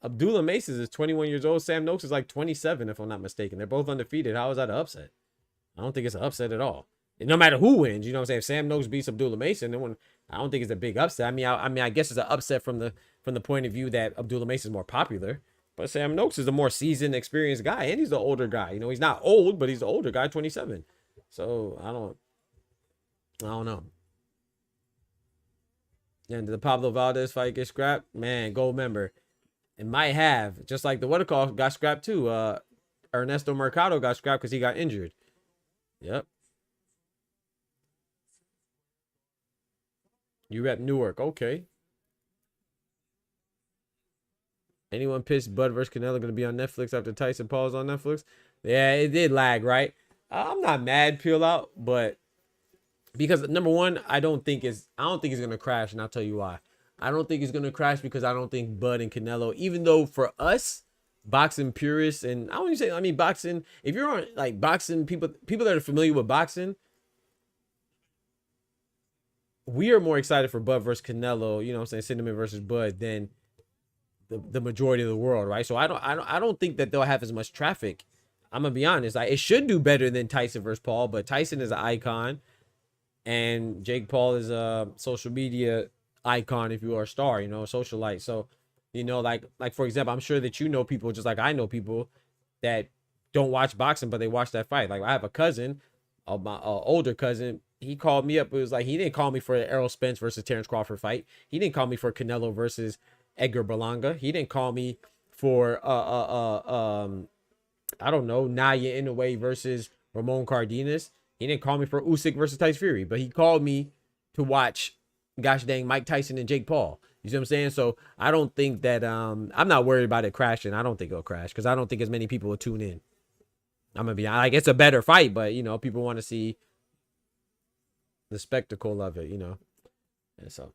Abdullah Mason is 21 years old. Sam Noakes is like 27, if I'm not mistaken. They're both undefeated. How is that an upset? I don't think it's an upset at all. And no matter who wins, you know what I'm saying? If Sam Noakes beats Abdullah Mason, then I don't think it's a big upset. I guess it's an upset from the point of view that Abdullah Mason is more popular. But Sam Noakes is a more seasoned, experienced guy, and he's the older guy. You know, he's not old, but he's the older guy, 27. So I don't know. And did the Pablo Valdez fight get scrapped? Man, gold member. It might have, just like the what got scrapped too. Ernesto Mercado got scrapped because he got injured. Yep. You rep Newark, okay. Anyone pissed Bud versus Canelo going to be on Netflix after Tyson Paul's on Netflix? Yeah, it did lag, right? I'm not mad, peel out, but because number one, I don't think it's going to crash, and I'll tell you why. I don't think it's going to crash because I don't think Bud and Canelo, even though for us, boxing purists, and I mean boxing, if you're on like boxing, people that are familiar with boxing, we are more excited for Bud versus Canelo, you know what I'm saying, Cinnamon versus Bud, than the majority of the world, right? So I don't think that they'll have as much traffic. I'm gonna be honest. It should do better than Tyson versus Paul, but Tyson is an icon, and Jake Paul is a social media icon, if you are a star, you know, a socialite. So, you know, like for example, I'm sure that you know people just like I know people that don't watch boxing, but they watch that fight. Like I have a cousin, my older cousin. He called me up. It was like he didn't call me for the Errol Spence versus Terrence Crawford fight. He didn't call me for Canelo versus Edgar Berlanga. He didn't call me for I don't know, Naya Inoue versus Ramon Cardenas. He didn't call me for Usyk versus Tyson Fury, but he called me to watch, gosh dang, Mike Tyson and Jake Paul. You see what I'm saying? So I don't think that I'm not worried about it crashing. I don't think it'll crash because I don't think as many people will tune in. I'm gonna be like, it's a better fight, but you know, people want to see the spectacle of it, you know. And so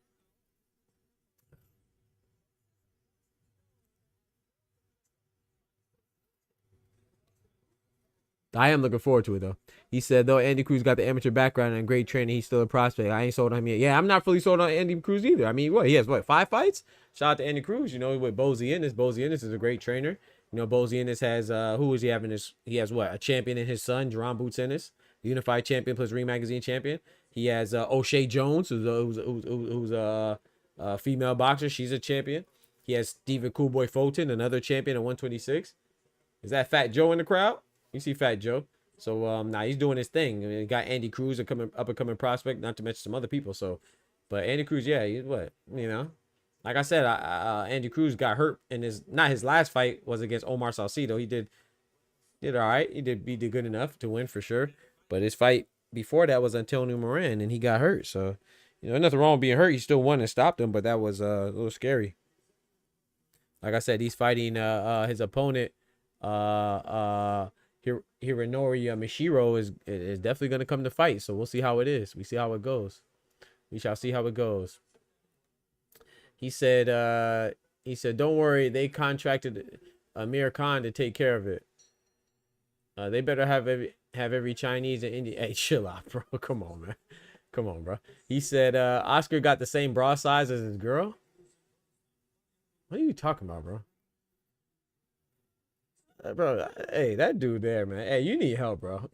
I am looking forward to it though. He said though Andy Cruz got the amateur background and great training, he's still a prospect. I ain't sold on him yet. Yeah, I'm not fully sold on Andy Cruz either. I mean, he has 5 fights? Shout out to Andy Cruz, you know, with Bozy Ennis. Bozy Ennis is a great trainer. You know, Bozy Ennis has who is he having this? He has a champion in his son, Jerron Boots Ennis, the unified champion plus Ring Magazine champion. He has O'Shea Jones, who's a female boxer. She's a champion. He has Stephen Coolboy Fulton, another champion at 126. Is that Fat Joe in the crowd? You see Fat Joe. So he's doing his thing. I mean, he got Andy Cruz, up and coming prospect, not to mention some other people. So, but Andy Cruz, yeah, he's what, you know, like I said, Andy Cruz got hurt in his last fight was against Omar Salcido. He did all right. He did good enough to win for sure. But his fight before that was Antonio Moran, and he got hurt. So, you know, nothing wrong with being hurt. He still won and stopped him, but that was a little scary. Like I said, he's fighting his opponent, Hironori Mishiro is definitely going to come to fight. So we'll see how it is. We see how it goes. We shall see how it goes. He said, don't worry. They contracted Amir Khan to take care of it. They better have every Chinese and Indian. Hey, chill out, bro. Come on, man. Come on, bro. He said, Oscar got the same bra size as his girl. What are you talking about, bro? Bro, hey, that dude there, man. Hey, you need help, bro.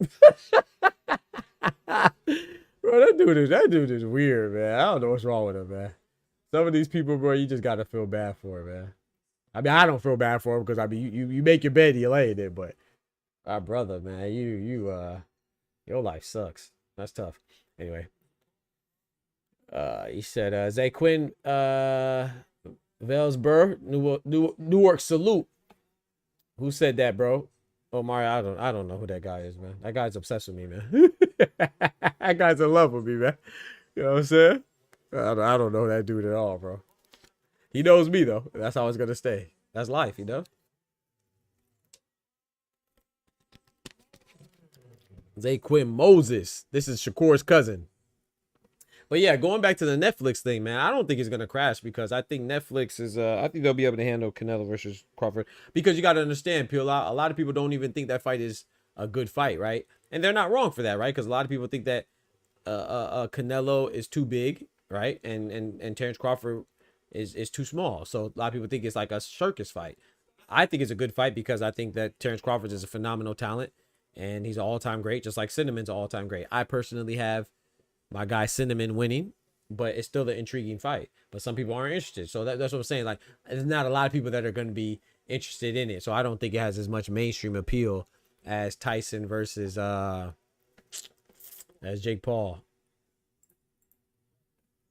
Bro, that dude is weird, man. I don't know what's wrong with him, man. Some of these people, bro, you just gotta feel bad for, man. I mean, I don't feel bad for him because I mean, you make your bed, you lay in it, but our brother, man, your life sucks. That's tough. Anyway, he said, Zaquin Velsburg, Newark salute. Who said that, bro? Oh, Mario, I don't know who that guy is, man. That guy's obsessed with me, man. That guy's in love with me, man. You know what I'm saying? I don't know that dude at all, bro. He knows me, though. That's how it's going to stay. That's life, you know? Zaquin Moses. This is Shakur's cousin. But yeah, going back to the Netflix thing, man, I don't think it's gonna crash because I think Netflix is I think they'll be able to handle Canelo versus Crawford, because you got to understand, Peel, a lot of people don't even think that fight is a good fight, right? And they're not wrong for that, right? Because a lot of people think that Canelo is too big, right? And Terrence Crawford is too small. So a lot of people think it's like a circus fight. I think it's a good fight because I think that Terrence Crawford is a phenomenal talent and he's an all-time great, just like Cinnamon's an all-time great. I personally have my guy Cinnamon winning, but it's still an intriguing fight. But some people aren't interested. So that's what I'm saying. Like, there's not a lot of people that are going to be interested in it. So I don't think it has as much mainstream appeal as Tyson versus as Jake Paul.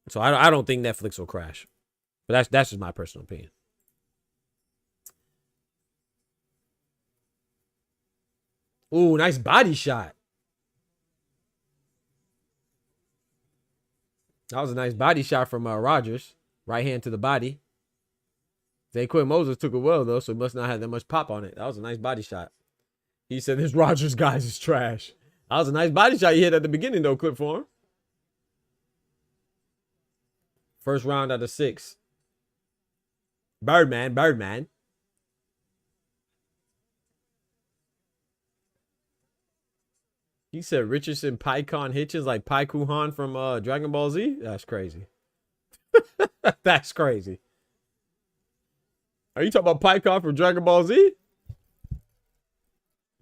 So I don't think Netflix will crash. But that's just my personal opinion. Ooh, nice body shot. That was a nice body shot from Rogers. Right hand to the body. Zaquin Moses took it well, though, so he must not have that much pop on it. That was a nice body shot. He said, this Rogers guys is trash. That was a nice body shot he hit at the beginning, though, clip for him. First round out of 6. Birdman, Birdman. He said Richardson Pycon Hitchins like Pai Kuhan from Dragon Ball Z. That's crazy. That's crazy. Are you talking about Pycon from Dragon Ball Z?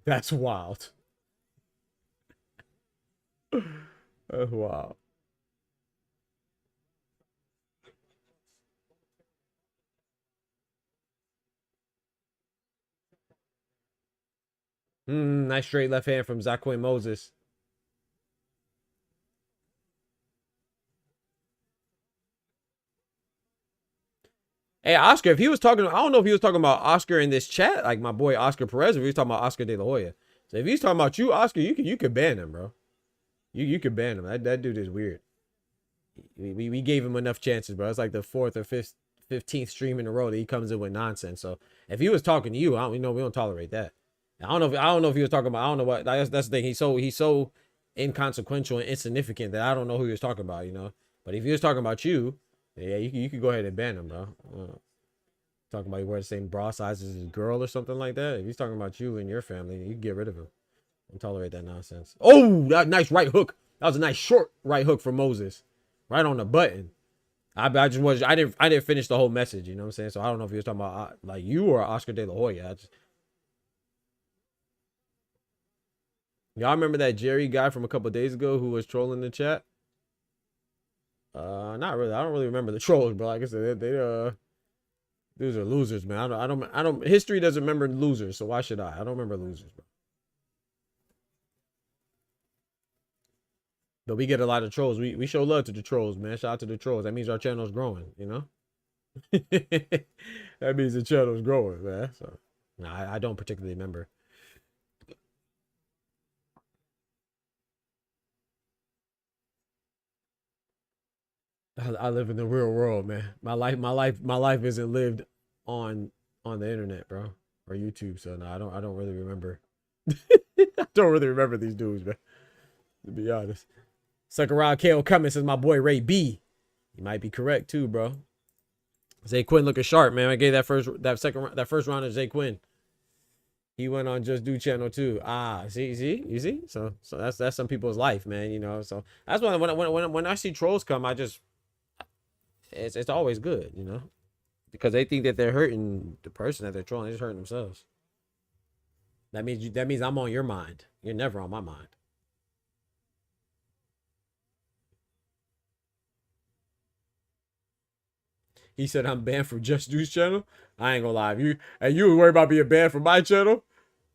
That's wild. That's wild. Nice straight left hand from Zaquin Moses. Hey, Oscar, if he was talking, I don't know if he was talking about Oscar in this chat, like my boy Oscar Perez, or if he was talking about Oscar De La Hoya. So if he's talking about you, Oscar, you could ban him, bro. You could ban him. That dude is weird. We gave him enough chances, bro. It's like the 4th or 15th stream in a row that he comes in with nonsense. So if he was talking to you, we don't tolerate that. I don't know if he was talking about, I don't know what, that's the thing. He's so inconsequential and insignificant that I don't know who he was talking about, you know. But if he was talking about you, yeah, you could go ahead and ban him, bro. Talking about you wear the same bra size as his girl or something like that. If he's talking about you and your family, you can get rid of him. Don't tolerate that nonsense. Oh, that nice right hook. That was a nice short right hook from Moses. Right on the button. I didn't finish the whole message, you know what I'm saying? So I don't know if he was talking about like you or Oscar De La Hoya. Y'all remember that Jerry guy from a couple days ago who was trolling the chat? Not really. I don't really remember the trolls, but like I said, these are losers, man. I don't. History doesn't remember losers, so why should I? I don't remember losers, bro. But we get a lot of trolls. We show love to the trolls, man. Shout out to the trolls. That means our channel's growing, you know. That means the channel's growing, man. So, no, I don't particularly remember. I live in the real world, man. My life isn't lived on the internet, bro, or YouTube. So no, I don't really remember. I don't really remember these dudes, man. To be honest, Sakurai KO Cummins says my boy Ray B. You might be correct too, bro. Zaquin looking sharp, man. I gave that first round to Zaquin. He went on Just Do channel too. You see? So that's some people's life, man. You know, so that's why when I see trolls come, it's always good, you know, because they think that they're hurting the person that they're trolling. They're just hurting themselves. That means I'm on your mind. You're never on my mind. He said I'm banned from Just Du's channel. I ain't gonna lie. You worry about being banned from my channel?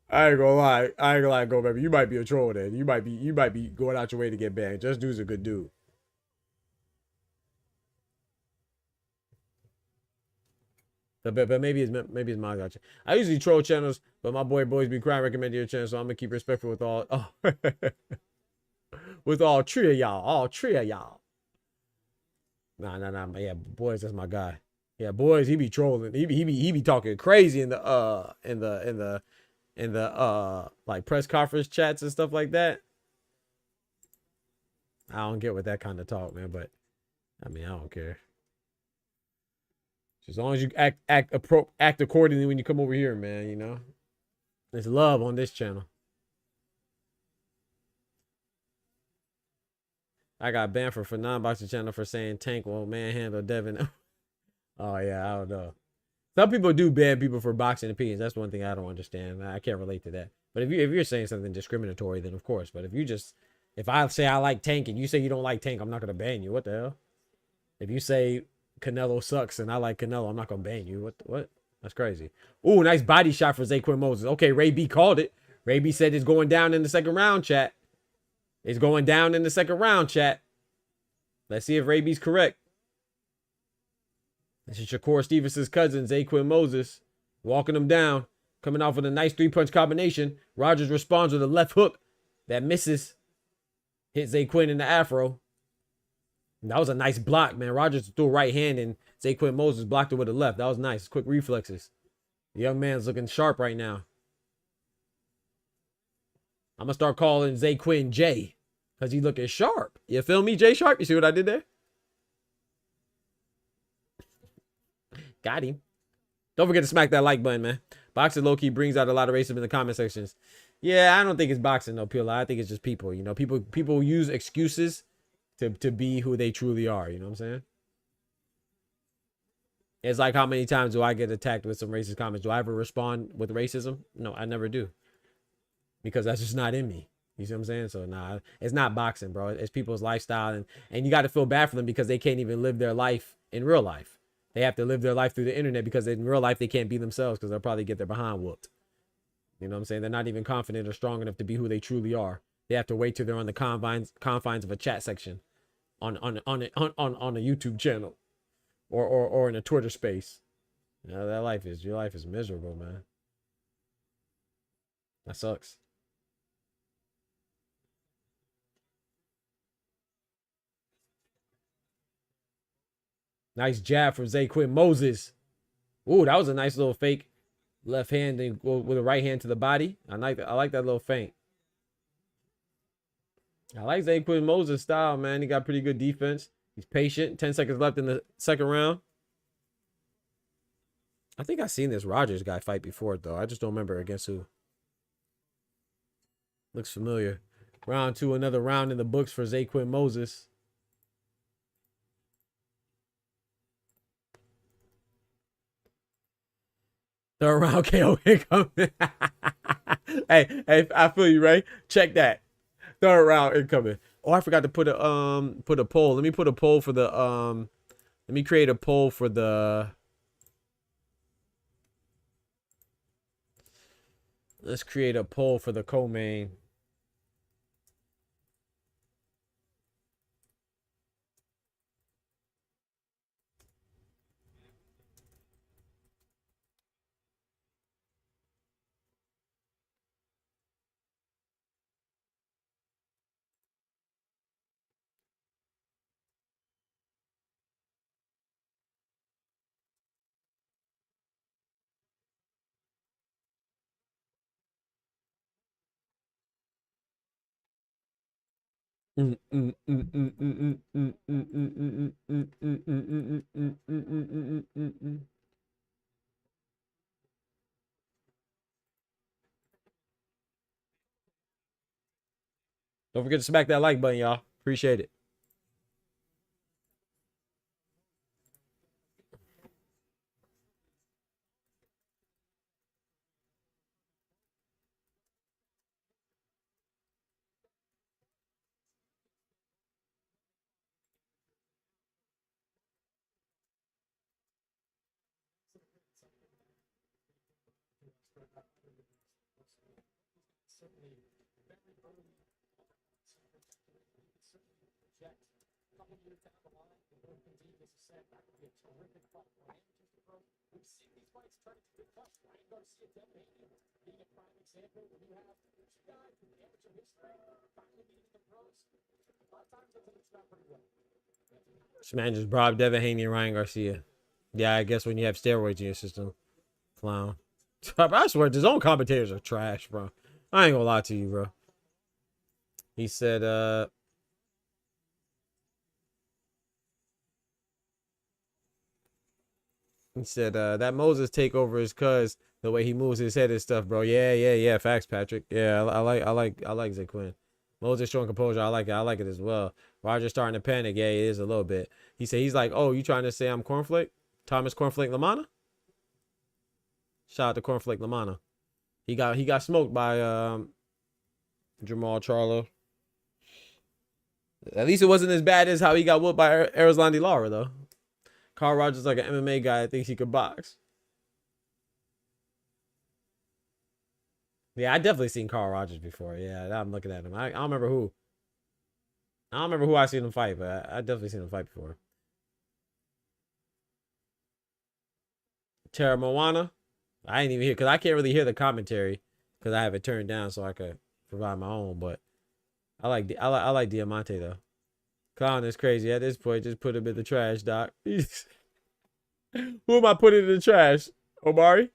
I ain't gonna lie, go baby. You might be a troll then. You might be going out your way to get banned. Just Du's a good dude. But maybe it's my gotcha. I usually troll channels, but my boys be crying recommending your channel, so I'm gonna keep respectful with all with all three of y'all. Nah. Yeah, boys, that's my guy. Yeah, boys, he be trolling. He be talking crazy in the like press conference chats and stuff like that. I don't get with that kind of talk, man. But I mean, I don't care. As long as you act accordingly when you come over here, man. You know, there's love on this channel. I got banned for non-boxing channel for saying Tank will manhandle Devin. Oh yeah, I don't know. Some people do ban people for boxing opinions. That's one thing I don't understand. I can't relate to that. But if you're saying something discriminatory, then of course. But if I say I like Tank and you say you don't like Tank, I'm not gonna ban you. What the hell? If you say Canelo sucks and I like Canelo, I'm not gonna ban you. What? That's crazy. Ooh, nice body shot for Zaquin Moses. Okay, Ray B called it. Ray B said it's going down in the second round, chat. It's going down in the second round, chat. Let's see if Ray B's correct. This is Shakur Stevenson's cousin, Zaquin Moses, walking him down, coming off with a nice three-punch combination. Rogers responds with a left hook that misses. Hit Zaquin in the afro. And that was a nice block, man. Rogers threw a right hand and Zaquin Moses blocked it with a left. That was nice. Quick reflexes. The young man's looking sharp right now. I'm going to start calling Zaquin J because he's looking sharp. You feel me, J Sharp? You see what I did there? Got him. Don't forget to smack that like button, man. Boxing low-key brings out a lot of racism in the comment sections. Yeah, I don't think it's boxing, though, Pila. I think it's just people. You know, people use excuses to be who they truly are. You know what I'm saying? It's like, how many times do I get attacked with some racist comments? Do I ever respond with racism? No, I never do. Because that's just not in me. You see what I'm saying? So, nah, it's not boxing, bro. It's people's lifestyle. And you got to feel bad for them because they can't even live their life in real life. They have to live their life through the internet because in real life, they can't be themselves because they'll probably get their behind whooped. You know what I'm saying? They're not even confident or strong enough to be who they truly are. They have to wait till they're on the confines of a chat section on a YouTube channel or in a Twitter space. You know, your life is miserable, man. That sucks. Nice jab from Zaquin Moses. Ooh, that was a nice little fake left hand and go with a right hand to the body. I like that little feint. I like Zaquin Moses' style, man. He got pretty good defense. He's patient. 10 seconds left in the second round. I think I've seen this Rogers guy fight before, though. I just don't remember against who. Looks familiar. Round 2, another round in the books for Zaquin Moses. Third round KO incoming. hey, I feel you, Ray. Check that. Third round incoming. Oh, I forgot to put a poll. Let me put a poll for the let me create a poll for the let's create a poll for the co-main. Don't forget to smack that like button, y'all. Appreciate it. This man just bribed Devin Haney and Ryan Garcia. Yeah, I guess when you have steroids in your system, clown. I swear, his own commentators are trash, bro. I ain't gonna lie to you, bro. He said, He said that Moses takeover is cause the way he moves his head and stuff, bro. Yeah. Facts, Patrick. Yeah, I like Zay Quinn. Moses showing composure. I like it as well. Roger starting to panic. Yeah, he is a little bit. He said he's like, oh, you trying to say I'm Cornflake? Thomas Cornflake Lamana? Shout out to Cornflake Lamana. He got smoked by Jamal Charlo. At least it wasn't as bad as how he got whooped by Arizlandi Lara, though. Carl Rogers like an MMA guy that thinks he could box. Yeah, I definitely seen Carl Rogers before. Yeah, I'm looking at him. I don't remember who. I don't remember who I seen him fight, but I definitely seen him fight before. Terra Moana. I ain't even hear because I can't really hear the commentary because I have it turned down so I could provide my own. But I like Diamante though. Clown is crazy at this point. Just put him in the trash, Doc. Who am I putting in the trash? Omari?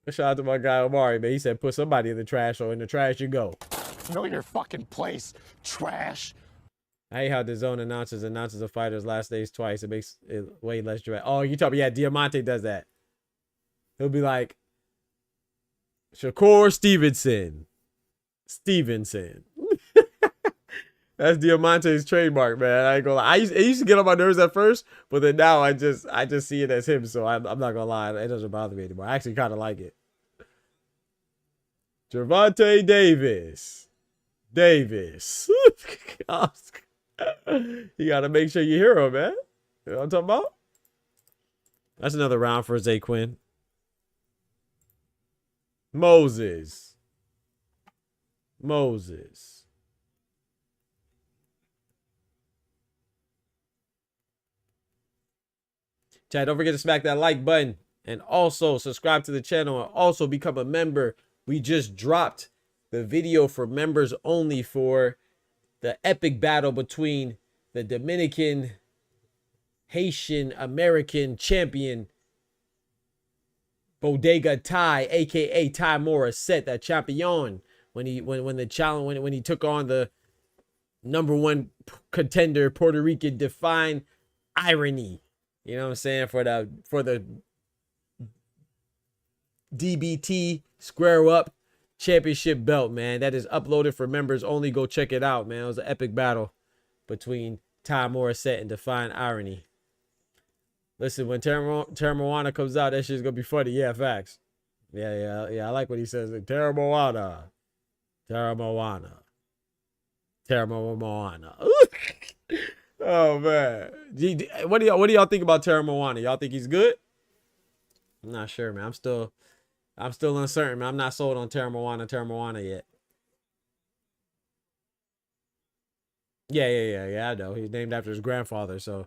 Shout out to my guy Omari, man. He said put somebody in the trash, or in the trash you go. Know your fucking place, trash. I hate how the zone announces a fighter's last days twice. It makes it way less dramatic. Oh, you talking? Yeah, Diamante does that. He'll be like, Shakur Stevenson. That's Diamante's trademark, man. I ain't gonna lie. It used to get on my nerves at first, but then now I just see it as him, so I'm not gonna lie. It doesn't bother me anymore. I actually kind of like it. Gervonta Davis. You gotta make sure you hear him, man. You know what I'm talking about? That's another round for Zay Quinn. Moses. Chat, don't forget to smack that like button and also subscribe to the channel and also become a member. We just dropped the video for members only for the epic battle between the Dominican Haitian American champion Bodega Ty, aka Ty Morissette, that champion when he took on the #1 contender Puerto Rican Define Irony. You know what I'm saying? For the DBT Square Up Championship belt, man. That is uploaded for members only. Go check it out, man. It was an epic battle between Ty Morissette and Define Irony. Listen, when Terra Moana comes out, that shit's gonna be funny. Yeah, facts. Yeah. I like what he says. Terra Moana. Oh man, what do y'all think about Terra Moana? Y'all think he's good? I'm not sure, man. I'm still uncertain, man. I'm not sold on Terra Moana yet. Yeah. I know he's named after his grandfather, so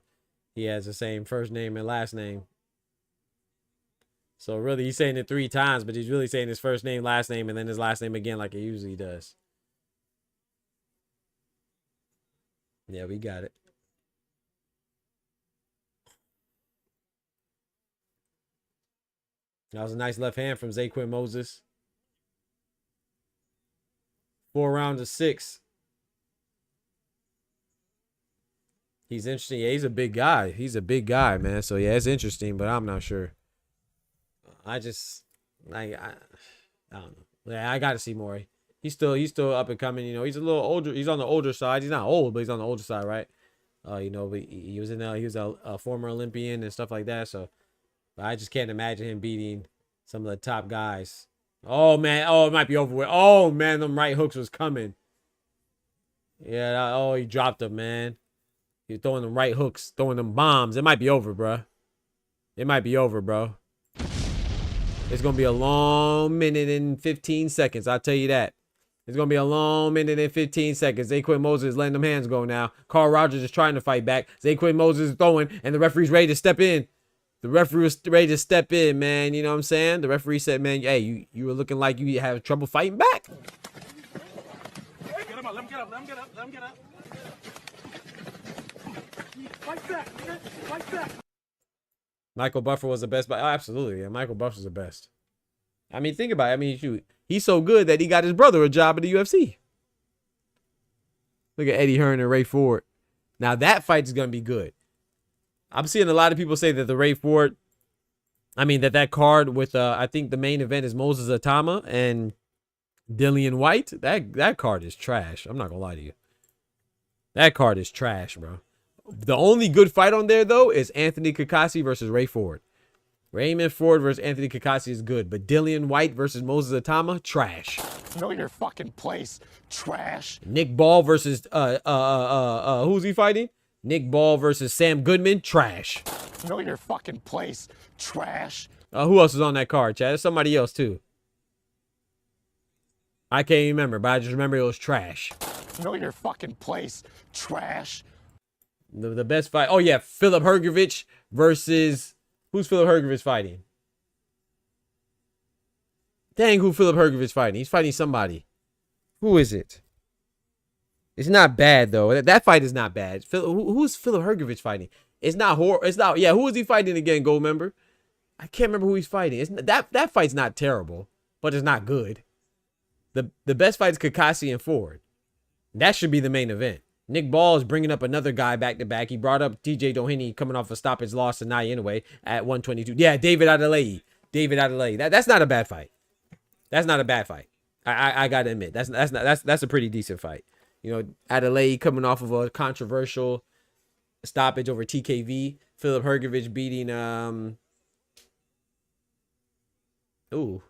he has the same first name and last name. So really, he's saying it 3 times, but he's really saying his first name, last name, and then his last name again, like he usually does. Yeah, we got it. That was a nice left hand from Zay Quinn Moses. 4 rounds of 6. He's interesting. Yeah, he's a big guy. He's a big guy, man. So yeah, it's interesting, but I'm not sure. I don't know. Yeah, I got to see more. He's still up and coming. You know, he's a little older. He's on the older side. He's not old, but he's on the older side, right? You know, but he was a former Olympian and stuff like that. So I just can't imagine him beating some of the top guys. Oh man, it might be over with. Oh man, them right hooks was coming. Yeah, he dropped them, man. He's throwing them right hooks, throwing them bombs. It might be over, bro. It's gonna be a long minute and 15 seconds. I'll tell you that. It's gonna be a long minute and 15 seconds. Zay Quinn Moses is letting them hands go now. Carl Rogers is trying to fight back. Zay Quinn Moses is throwing, and the referee's ready to step in. The referee was ready to step in, man. You know what I'm saying? The referee said, man, hey, you were looking like you have trouble fighting back. Get him up. Let him get up. Fight back. Michael Buffer was the best. Oh, absolutely. Yeah, Michael Buffer's the best. I mean, think about it. I mean, shoot. He's so good that he got his brother a job at the UFC. Look at Eddie Hearn and Ray Ford. Now, that fight is going to be good. I'm seeing a lot of people say that the Ray Ford I mean that card with I think the main event is Moses Atama and Dillian White. That card is trash. I'm not gonna lie to you. That card is trash, bro. The only good fight on there though is Anthony Kakashi versus Ray Ford. Raymond Ford versus Anthony Kakashi is good, but Dillian White versus Moses Atama, trash. Know your fucking place, trash. Nick Ball versus who's he fighting? Nick Ball versus Sam Goodman, trash. Know your fucking place, trash. Who else is on that card, Chad? There's somebody else too. I can't even remember, but I just remember it was trash. Know your fucking place, trash. The best fight. Oh yeah, Philip Hrgovic versus who's Philip Hrgovic fighting? Dang, who Philip Hrgovic fighting? He's fighting somebody. Who is it? It's not bad though. That fight is not bad. Who's Philip Hrgovic fighting? It's not horror. It's not. Yeah, who is he fighting again? Gold member. I can't remember who he's fighting. It's that fight's not terrible, but it's not good. The best fight is Kakashi and Ford. That should be the main event. Nick Ball is bringing up another guy back to back. He brought up TJ Doheny coming off a stoppage loss tonight anyway at 122. Yeah, David Adelaide. That's not a bad fight. That's not a bad fight. I gotta admit that's a pretty decent fight. You know, Adelaide coming off of a controversial stoppage over TKV. Philip Hrgovic beating ooh.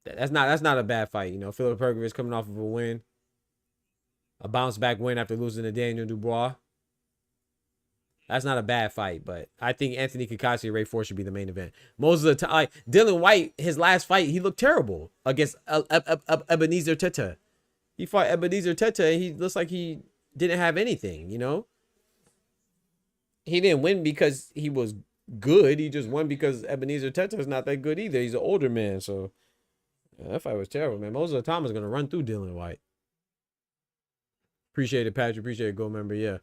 That's not a bad fight. You know, Philip Hrgovic coming off of a win. A bounce back win after losing to Daniel Dubois. That's not a bad fight, but I think Anthony Kakashi and Ray Ford should be the main event. Most of the time, Dillian White, his last fight, he looked terrible against Ebenezer Teta. He fought Ebenezer Teta, and he looks like he didn't have anything, you know? He didn't win because he was good. He just won because Ebenezer Teta is not that good either. He's an older man, so yeah, that fight was terrible, man. Most of the time, is going to run through Dillian White. Appreciate it, Patrick. Appreciate it, gold member. Yeah.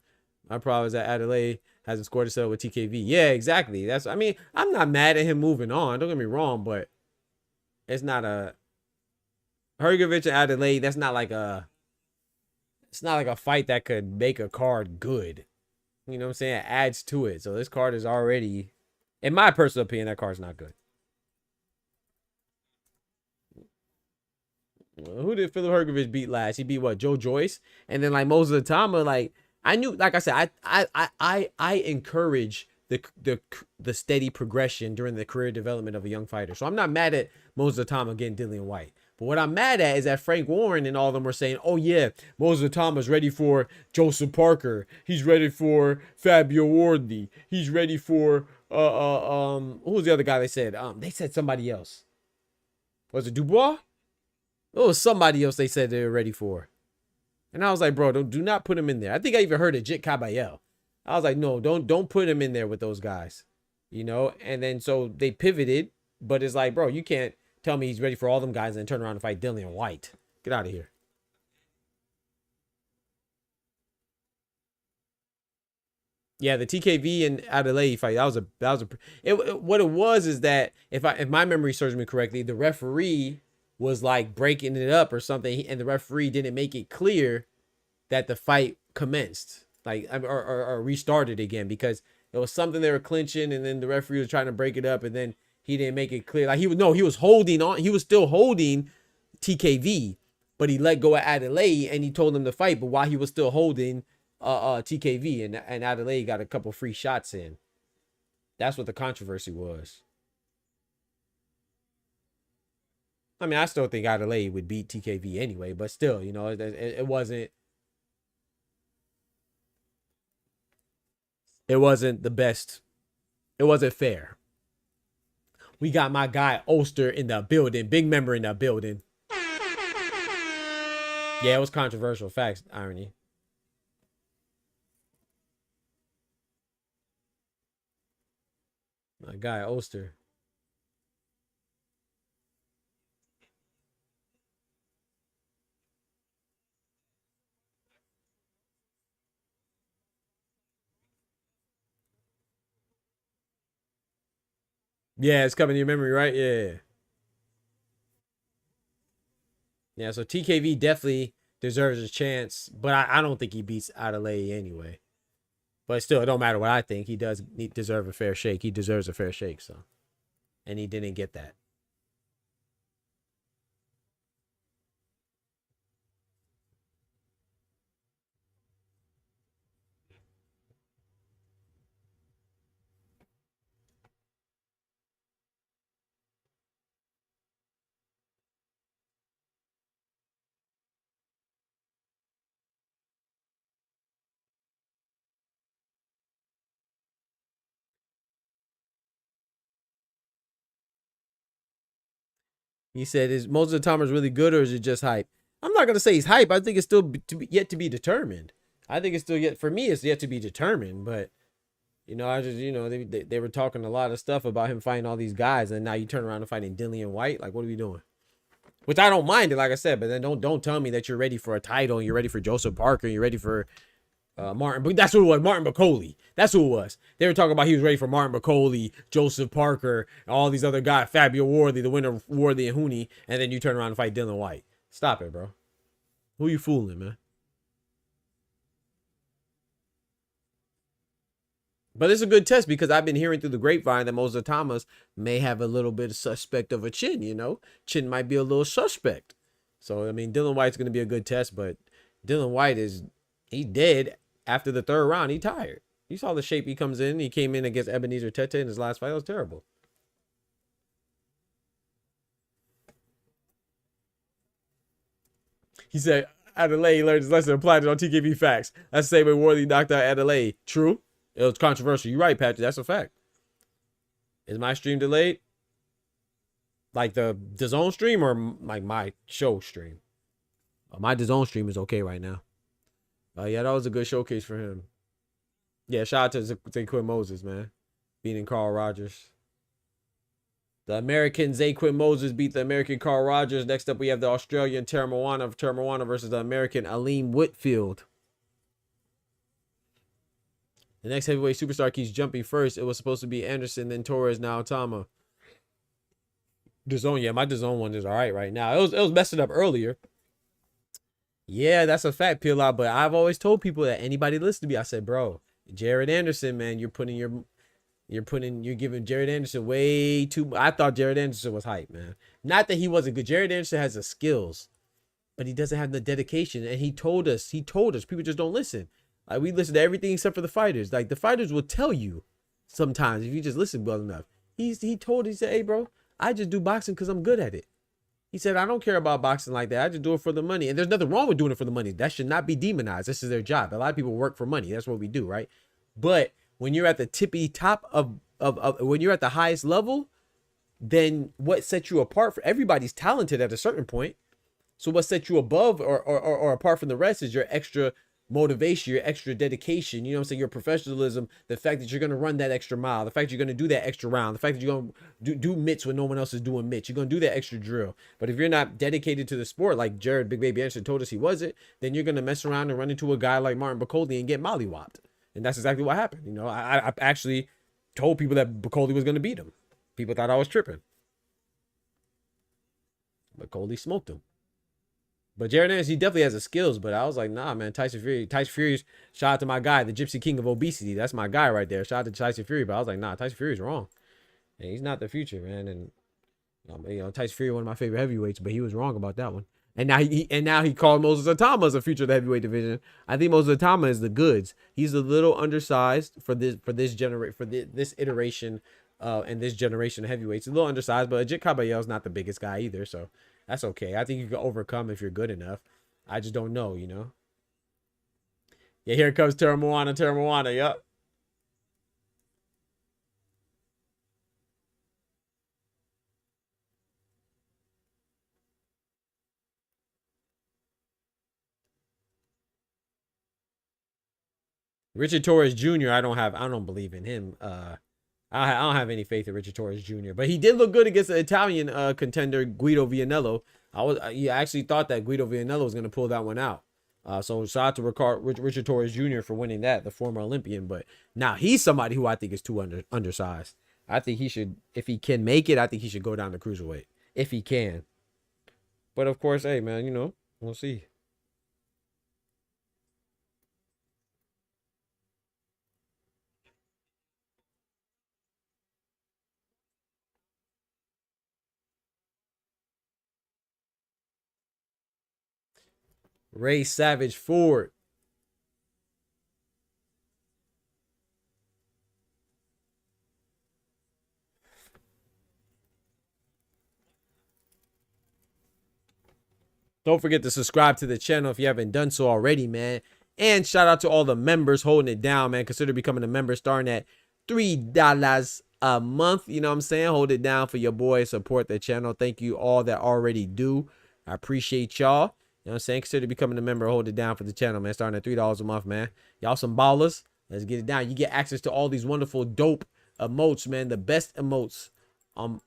My problem is that Adelaide hasn't scored a settle with TKV. Yeah, exactly. I mean, I'm not mad at him moving on. Don't get me wrong, but it's not a Hrgovic and Adelaide. That's not like it's not like a fight that could make a card good. You know what I'm saying? It adds to it. So this card is already, in my personal opinion, that card's not good. Who did Philip Hrgovic beat last? He beat what? Joe Joyce, and then like Moses Atama. Like I knew, like I said, I encourage the steady progression during the career development of a young fighter. So I'm not mad at Moses Atama getting Dillian White. But what I'm mad at is that Frank Warren and all of them were saying, "Oh yeah, Moses Atama's ready for Joseph Parker. He's ready for Fabio Wardley. He's ready for who was the other guy they said? They said somebody else. Was it Dubois? It was somebody else they said they were ready for." And I was like, bro, do not put him in there. I think I even heard of Jit Caballel. I was like, no, don't put him in there with those guys. You know? And then so they pivoted, but it's like, bro, you can't tell me he's ready for all them guys and then turn around and fight Dillian White. Get out of here. Yeah, the TKV and Adelaide fight, what it was is that if my memory serves me correctly, the referee was like breaking it up or something, and the referee didn't make it clear that the fight commenced, like or restarted again, because it was something they were clinching, and then the referee was trying to break it up, and then he didn't make it clear. Like he was holding on, he was still holding TKV, but he let go of Adelaide and he told him to fight. But while he was still holding TKV, and Adelaide got a couple free shots in. That's what the controversy was. I mean, I still think Adelaide would beat TKV anyway, but still, you know, it wasn't the best. It wasn't fair. We got my guy Ulster in the building, big member in the building. Yeah, it was controversial. Facts, irony. My guy Ulster. Yeah, it's coming to your memory, right? Yeah. Yeah, so TKV definitely deserves a chance, but I don't think he beats Adelaide anyway. But still, it don't matter what I think. He does deserve a fair shake. He deserves a fair shake, so. and he didn't get that. He said, "Is most of the timers really good, or is it just hype?" I'm not gonna say he's hype. I think it's still yet to be determined. I think it's still yet for me. It's yet to be determined. But you know, I just they were talking a lot of stuff about him fighting all these guys, and now you turn around and fighting Dillian White. Like, what are we doing? Which I don't mind it, like I said. But then don't tell me that you're ready for a title, and you're ready for Joseph Parker, and you're ready for Martin, but that's who it was. Martin McCauley. That's who it was. They were talking about he was ready for Martin McCauley, Joseph Parker, all these other guys, Fabio Worthy, the winner of Worthy and Hooney, and then you turn around and fight Dillian White. Stop it, bro. Who you fooling, man? But it's a good test because I've been hearing through the grapevine that Moses Thomas may have a little bit of suspect of a chin, you know? Chin might be a little suspect. So, I mean, Dillian White's going to be a good test, but Dillian White he's dead after the third round. He tired. You saw the shape he comes in. He came in against Ebenezer Tete in his last fight. That was terrible. He said, Adelaide learned his lesson, applied it on TKB facts. That's the same way Worthy knocked out Adelaide. True. It was controversial. You're right, Patrick. That's a fact. Is my stream delayed? Like the DAZN stream or like my show stream? My DAZN stream is okay right now. Yeah, that was a good showcase for him. Yeah, shout out to Zaquin Moses, man. Beating Carl Rogers. The American Zaquin Moses beat the American Carl Rogers. Next up, we have the Australian Tara Moana versus the American Aleem Whitfield. The next heavyweight superstar keeps jumping first. It was supposed to be Anderson, then Torres, now Tama. DAZN, yeah, my DAZN one is all right now. It was messing up earlier. Yeah, that's a fact, Peel Out. But I've always told people that anybody listen to me, I said, bro, Jared Anderson, man, you're giving Jared Anderson way too. I thought Jared Anderson was hype, man. Not that he wasn't good. Jared Anderson has the skills, but he doesn't have the dedication. And he told us, people just don't listen. Like, we listen to everything except for the fighters. Like, the fighters will tell you sometimes if you just listen well enough. He said, hey, bro, I just do boxing because I'm good at it. He said, I don't care about boxing like that. I just do it for the money. And there's nothing wrong with doing it for the money. That should not be demonized. This is their job. A lot of people work for money. That's what we do, right? But when you're at the tippy top of when you're at the highest level, then what sets you apart? For everybody's talented at a certain point. So what sets you above or apart from the rest is your extra motivation, your extra dedication, you know what I'm saying, your professionalism, the fact that you're going to run that extra mile, the fact that you're going to do that extra round, the fact that you're going to do mitts when no one else is doing mitts, you're going to do that extra drill. But if you're not dedicated to the sport, like Jared Big Baby Anderson told us he wasn't, then you're going to mess around and run into a guy like Martin Bacoli and get mollywopped. And that's exactly what happened. You know, I actually told people that Bacoli was going to beat him. People thought I was tripping. Bacoli smoked him. But Jared Anderson, he definitely has the skills, but I was like, nah, man, Tyson Fury's, shout out to my guy, the Gypsy King of Obesity. That's my guy right there. Shout out to Tyson Fury, but I was like, nah, Tyson Fury's wrong. And he's not the future, man. And, you know, Tyson Fury, one of my favorite heavyweights, but he was wrong about that one. And now he called Moses Atama as a future of the heavyweight division. I think Moses Atama is the goods. He's a little undersized for this iteration and this generation of heavyweights. A little undersized, but Ajit Kabayel's not the biggest guy either, so that's okay. I think you can overcome if you're good enough. I just don't know, you know. Yeah, here comes Tara Moana, yup. Richard Torres Jr. I don't believe in him. I don't have any faith in Richard Torres Jr. But he did look good against the Italian contender Guido Vianello. I actually thought that Guido Vianello was going to pull that one out. So shout out to Richard Torres Jr. for winning that, the former Olympian. But now he's somebody who I think is too undersized. I think he should, if he can make it, I think he should go down to cruiserweight if he can. But of course, hey man, you know, we'll see. Ray Savage Ford. Don't forget to subscribe to the channel if you haven't done so already, man. And shout out to all the members holding it down, man. Consider becoming a member starting at $3 a month. You know what I'm saying? Hold it down for your boy. Support the channel. Thank you all that already do. I appreciate y'all. You know what I'm saying? Consider becoming a member. Hold it down for the channel, man. Starting at $3 a month, man. Y'all some ballers. Let's get it down. You get access to all these wonderful, dope emotes, man. The best emotes on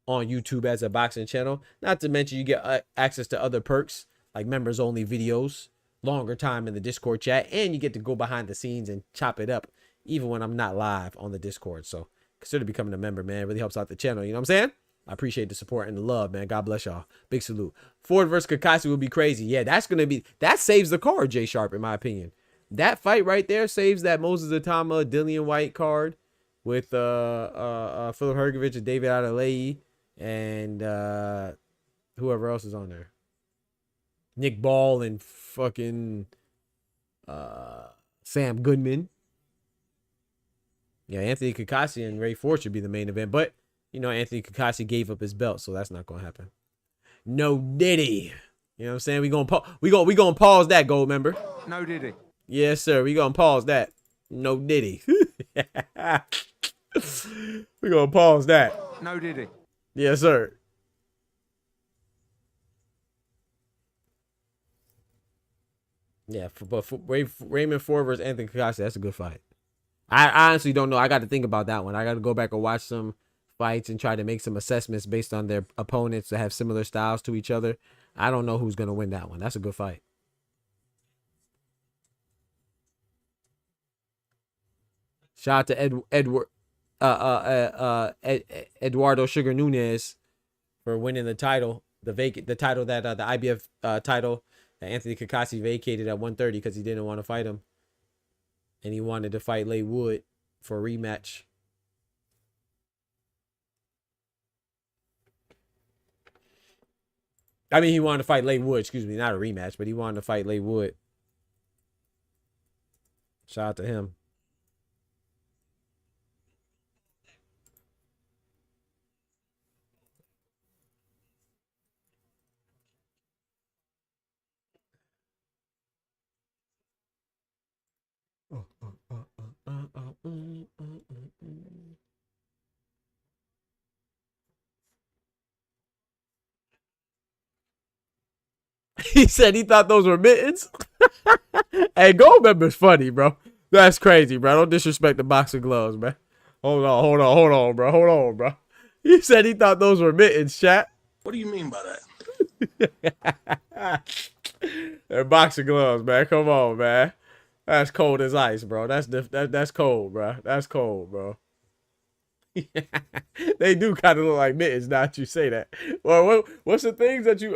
YouTube as a boxing channel. Not to mention you get access to other perks like members only videos, longer time in the Discord chat, and you get to go behind the scenes and chop it up even when I'm not live on the Discord. So consider becoming a member, man. It really helps out the channel. You know what I'm saying? I appreciate the support and the love, man. God bless y'all. Big salute. Ford versus Kakashi will be crazy. Yeah, that saves the card, Jay Sharp, in my opinion. That fight right there saves that Moses Atama, Dillian White card with Philip Hergovich and David Adelaide and whoever else is on there. Nick Ball and fucking Sam Goodman. Yeah, Anthony Kakashi and Ray Ford should be the main event, but you know Anthony Kakashi gave up his belt, so that's not gonna happen. No Diddy. You know what I'm saying? We gonna pause that, gold member. No Diddy. Yes, sir. We gonna pause that. No Diddy. We gonna pause that. No Diddy. Yes, sir. Yeah, but Raymond Ford versus Anthony Kakashi, that's a good fight. I honestly don't know. I got to think about that one. I got to go back and watch some fights and try to make some assessments based on their opponents that have similar styles to each other. I don't know who's going to win that one. That's a good fight. Shout out to Eduardo Sugar Nunez for winning the title, the title that the IBF title that Anthony Kakashi vacated at 130 because he didn't want to fight him, and he wanted to fight Leigh Wood for a rematch. I mean, he wanted to fight Leigh Wood, excuse me, not a rematch, but he wanted to fight Leigh Wood. Shout out to him. He said he thought those were mittens. Hey, gold member's funny, bro. That's crazy, bro. Don't disrespect the boxing gloves, man. Hold on, bro. He said he thought those were mittens, chat. What do you mean by that? They're boxing gloves, man. Come on, man. That's cold as ice, bro. That's cold, bro. That's cold, bro. They do kind of look like mittens now that you say that. Well, what's the things that you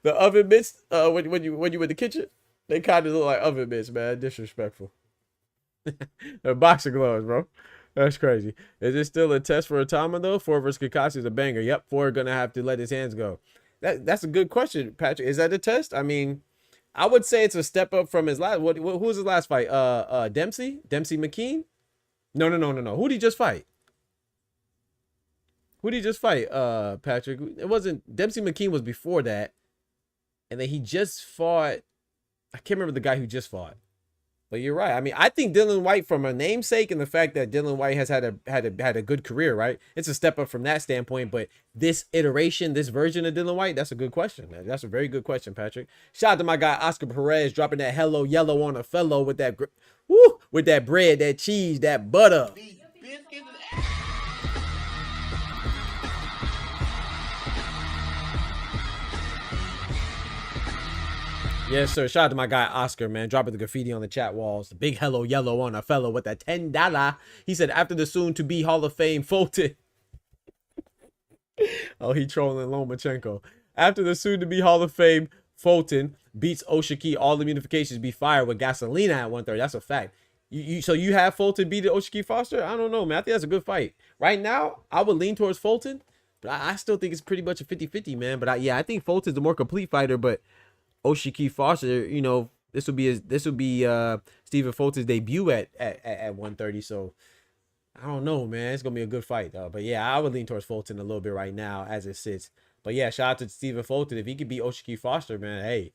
the oven mitts when you in the kitchen? They kind of look like oven mitts, man. Disrespectful. They're boxing gloves, bro. That's crazy. Is it still a test for Atama though? Ford versus Kakashi is a banger. Yep, Ford gonna have to let his hands go. That's a good question, Patrick. Is that a test? I mean, I would say it's a step up from his last. Who was his last fight? Dempsey McKean? No. Who did he just fight? Patrick? It wasn't Dempsey McKean was before that, and then he just fought. I can't remember the guy who just fought. But you're right. I mean, I think Dillian White, from a namesake and the fact that Dillian White has had a good career, right? It's a step up from that standpoint. But this iteration, this version of Dillian White, that's a good question, man. That's a very good question, Patrick. Shout out to my guy Oscar Perez dropping that hello yellow on a fellow with that, with that bread, that cheese, that butter. Yes, sir. Shout out to my guy Oscar, man. Dropping the graffiti on the chat walls. The big hello yellow on a fellow with that $10. He said after the soon-to-be Hall of Fame Fulton. Oh, he trolling Lomachenko. After the soon-to-be Hall of Fame Fulton beats Oshiki, all the unifications be fired with Gasolina at 130. That's a fact. So you have Fulton beat Oshiki Foster? I don't know, man. I think that's a good fight. Right now, I would lean towards Fulton. But I still think it's pretty much a 50-50, man. But I think Fulton's the more complete fighter. But Oshiki Foster, you know, this will be Stephen Fulton's debut at 130. So I don't know, man. It's gonna be a good fight, though. But yeah, I would lean towards Fulton a little bit right now as it sits. But yeah, shout out to Stephen Fulton. If he could beat Oshiki Foster, man, hey,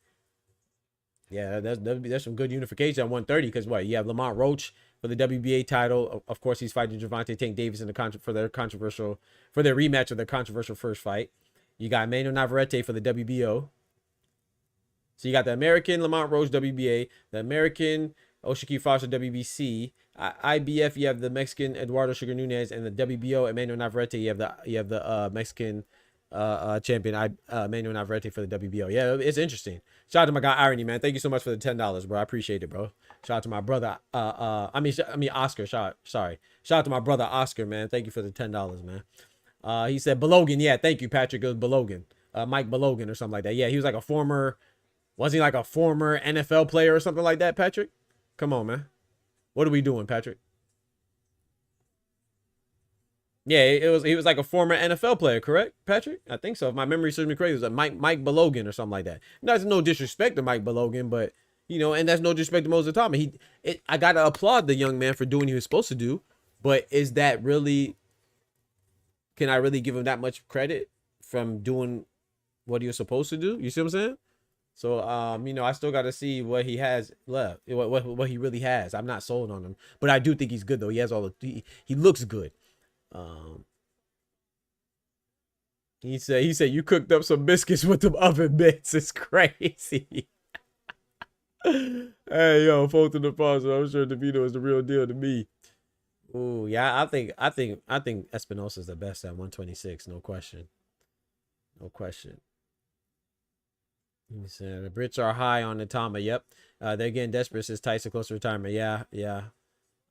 yeah, there's some good unification at 130. Because what, you have Lamont Roach for the WBA title. Of course, he's fighting Gervonta Tank Davis in the for their rematch of their controversial first fight. You got Emmanuel Navarrete for the WBO. So you got the American Lamont Roach WBA, the American Oshiki Foster WBC, IBF. You have the Mexican Eduardo Sugar Nunez, and the WBO Emmanuel Navarrete. You have the Mexican champion Emmanuel Navarrete for the WBO. Yeah, it's interesting. Shout out to my guy Irony, man. Thank you so much for the $10, bro. I appreciate it, bro. Shout out to my brother. I mean Oscar. Shout out to my brother Oscar, man. Thank you for the $10, man. He said Belogan. Yeah, thank you, Patrick. It was Belogan. Mike Belogan or something like that. Yeah, he was like a former. Was he like a former NFL player or something like that, Patrick? Come on, man. What are we doing, Patrick? Yeah, he was like a former NFL player, correct, Patrick? I think so. If my memory serves me correct, it was like Mike Belogan or something like that. That's no disrespect to Mike Belogan, but you know, and that's no disrespect to Moses Thomas. I gotta applaud the young man for doing what he was supposed to do, but is that really? Can I really give him that much credit from doing what he was supposed to do? You see what I'm saying? So, you know, I still got to see what he has left, what he really has. I'm not sold on him, but I do think he's good though. He has he looks good. He said you cooked up some biscuits with them oven mitts. It's crazy. Hey, yo, Fulton the Foster. I'm sure DeVito is the real deal to me. Ooh, yeah, I think Espinosa is the best at 126. No question. No question. He said the Brits are high on the Tama. Yep. They're getting desperate since Tyson close to retirement. Yeah.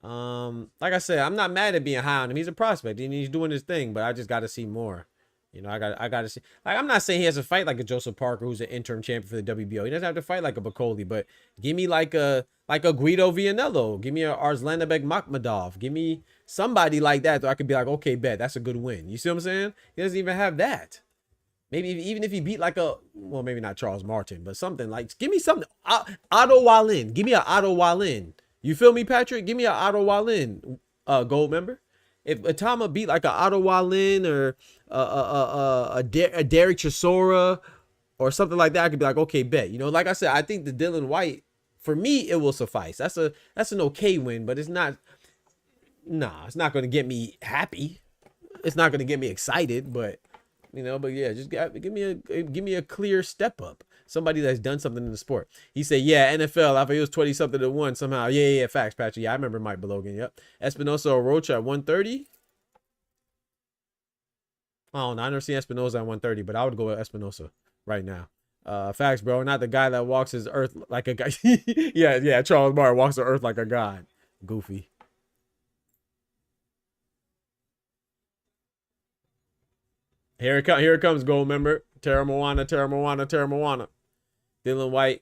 Like I said, I'm not mad at being high on him. He's a prospect and he's doing his thing, but I just got to see more. You know, I got to see. Like, I'm not saying he has to fight like a Joseph Parker, who's an interim champion for the WBO. He doesn't have to fight like a Bacoli, but give me like a Guido Vianello. Give me a Arslanbek Makhmadov. Give me somebody like that, so I could be like, okay, bet that's a good win. You see what I'm saying? He doesn't even have that. Maybe even if he beat like well, maybe not Charles Martin, but something like, give me something. Otto Wallin. Give me an Otto Wallin. You feel me, Patrick? Give me an Otto Wallin gold member. If Atama beat like an Otto Wallin or a Derek Chisora or something like that, I could be like, okay, bet. You know, like I said, I think the Dylan White, for me, it will suffice. That's an okay win, but it's not. Nah, it's not going to get me happy. It's not going to get me excited, but. You know, but yeah, just give me a clear step up. Somebody that's done something in the sport. He said, yeah, NFL. I thought he was 20 something to 1 somehow. Yeah, facts, Patrick. Yeah, I remember Mike Belogan. Yep. Espinosa or Rocha at 130. I don't know. I never seen Espinosa at 130, but I would go with Espinosa right now. Facts, bro. Not the guy that walks his earth like a guy. yeah. Charles Martin walks the earth like a god. Goofy. Here it comes, gold member. Terra Moana. Dylan White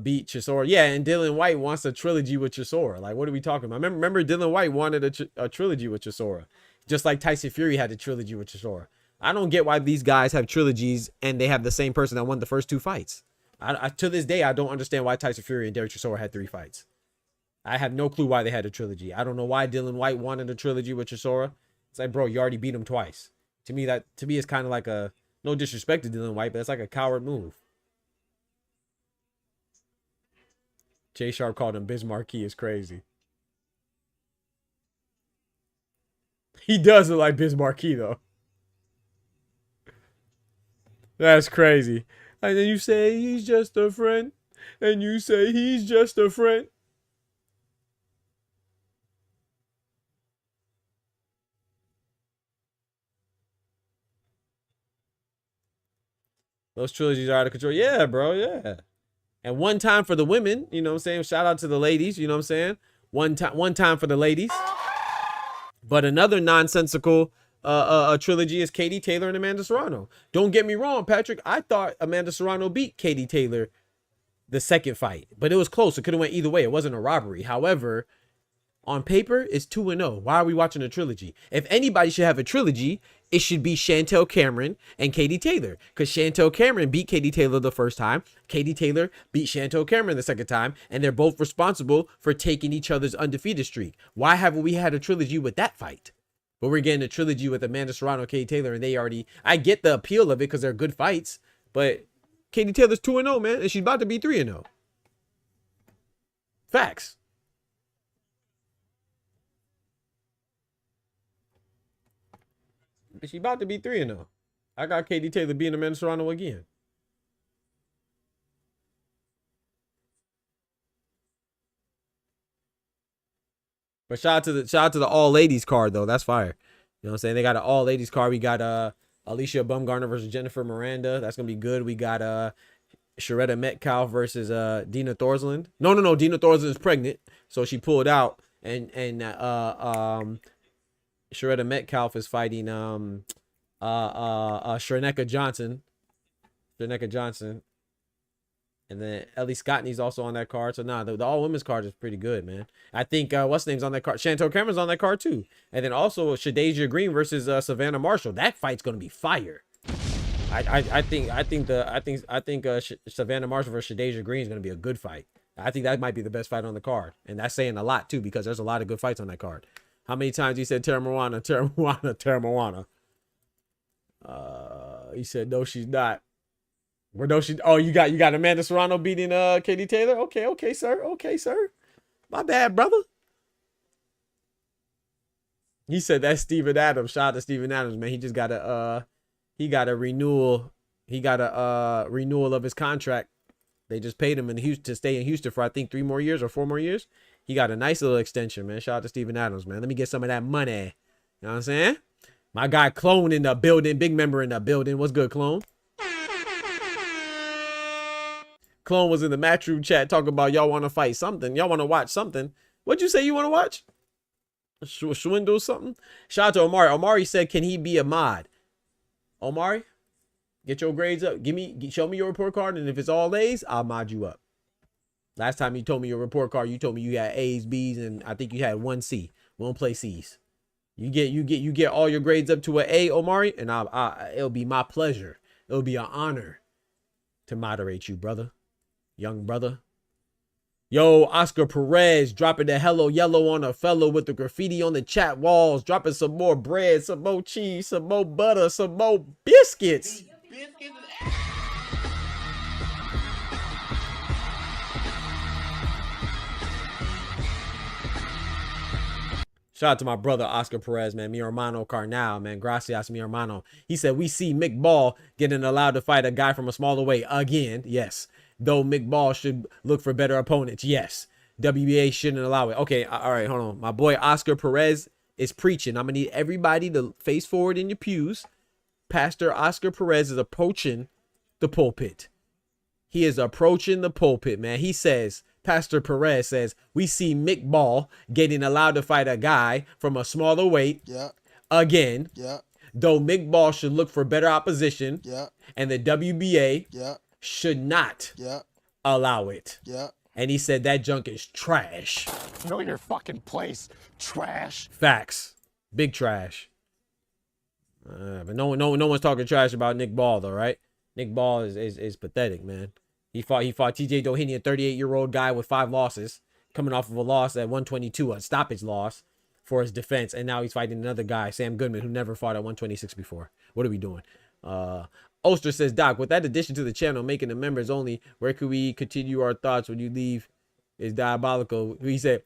beat Chisora. Yeah, and Dylan White wants a trilogy with Chisora. Like, what are we talking about? Remember Dylan White wanted a trilogy with Chisora. Just like Tyson Fury had a trilogy with Chisora. I don't get why these guys have trilogies and they have the same person that won the first 2 fights. To this day, I don't understand why Tyson Fury and Derek Chisora had 3 fights. I have no clue why they had a trilogy. I don't know why Dylan White wanted a trilogy with Chisora. It's like, bro, you already beat him twice. To me, it's kind of like a, no disrespect to Dylan White, but it's like a coward move. Jay Sharp called him Bismarcky is crazy. He does look like Bismarcky though. That's crazy. And then you say he's just a friend. And you say he's just a friend. Those trilogies are out of control. Yeah, bro. Yeah. And one time for the women, you know what I'm saying? Shout out to the ladies, you know what I'm saying? One time for the ladies. But another nonsensical trilogy is Katie Taylor and Amanda Serrano. Don't get me wrong, Patrick. I thought Amanda Serrano beat Katie Taylor the second fight, but it was close. It could have went either way. It wasn't a robbery. However, on paper is 2-0. Why are we watching a trilogy? If anybody should have a trilogy, it should be Chantel Cameron and Katie Taylor. Because Chantel Cameron beat Katie Taylor the first time. Katie Taylor beat Chantel Cameron the second time. And they're both responsible for taking each other's undefeated streak. Why haven't we had a trilogy with that fight? But we're getting a trilogy with Amanda Serrano and Katie Taylor. And they already... I get the appeal of it because they're good fights. But Katie Taylor's 2-0, man. And she's about to be 3-0. Facts. She about to be 3-0. I got Katie Taylor beating Amanda Serrano again. But shout out to the all ladies card though. That's fire. You know what I'm saying? They got an all ladies card. We got Alicia Bumgarner versus Jennifer Miranda. That's gonna be good. We got Sharetta Metcalf versus Dina Thorsland. No. Dina Thorsland is pregnant, so she pulled out. And Sharetta Metcalf is fighting Sherneka Johnson. And then Ellie Scottney's also on that card. So the all women's card is pretty good, man. I think what's name's on that card? Chantel Cameron's on that card too. And then also Shadeja Green versus Savannah Marshall. That fight's gonna be fire. I think Savannah Marshall versus Shadeja Green is gonna be a good fight. I think that might be the best fight on the card. And that's saying a lot too, because there's a lot of good fights on that card. How many times he said Tara Moana? He said no, she's not. Where no, she. Oh, you got Amanda Serrano beating Katie Taylor. Okay, sir. My bad, brother. He said that's Steven Adams. Shout out to Steven Adams, man. He just got a renewal. He got a renewal of his contract. They just paid him to stay in Houston for I think 3 more years or 4 more years. He got a nice little extension, man. Shout out to Steven Adams, man. Let me get some of that money. You know what I'm saying? My guy Clone in the building. Big member in the building. What's good, Clone? Clone was in the Matchroom chat talking about y'all want to fight something. Y'all want to watch something. What'd you say you want to watch? Swindle something? Shout out to Omari. Omari said, can he be a mod? Omari, get your grades up. Show me your report card. And if it's all A's, I'll mod you up. Last time you told me your report card, you told me you had A's, B's, and I think you had 1 C. We don't play C's. You get all your grades up to an A, Omari, and it'll be my pleasure. It'll be an honor to moderate you, brother. Young brother. Yo, Oscar Perez dropping the hello yellow on a fellow with the graffiti on the chat walls. Dropping some more bread, some more cheese, some more butter, some more biscuits. Shout out to my brother, Oscar Perez, man. Mi hermano Carnal, man. Gracias, mi hermano. He said, we see Mick Ball getting allowed to fight a guy from a smaller weight again. Yes. Though Mick Ball should look for better opponents. Yes. WBA shouldn't allow it. Okay, all right, hold on. My boy Oscar Perez is preaching. I'm going to need everybody to face forward in your pews. Pastor Oscar Perez is approaching the pulpit. He is approaching the pulpit, man. He says, Pastor Perez says, we see Mick Ball getting allowed to fight a guy from a smaller weight. Yeah. Again. Yeah. Though Mick Ball should look for better opposition. Yeah. And the WBA should not allow it. Yeah. And he said that junk is trash. Know your fucking place, trash. Facts. Big trash. But no one's talking trash about Nick Ball though, right? Nick Ball is pathetic, man. He fought TJ Doheny, a 38-year-old guy with 5 losses, coming off of a loss at 122, a stoppage loss for his defense. And now he's fighting another guy, Sam Goodman, who never fought at 126 before. What are we doing? Oster says, Doc, with that addition to the channel, making the members only, where could we continue our thoughts when you leave is diabolical. He said,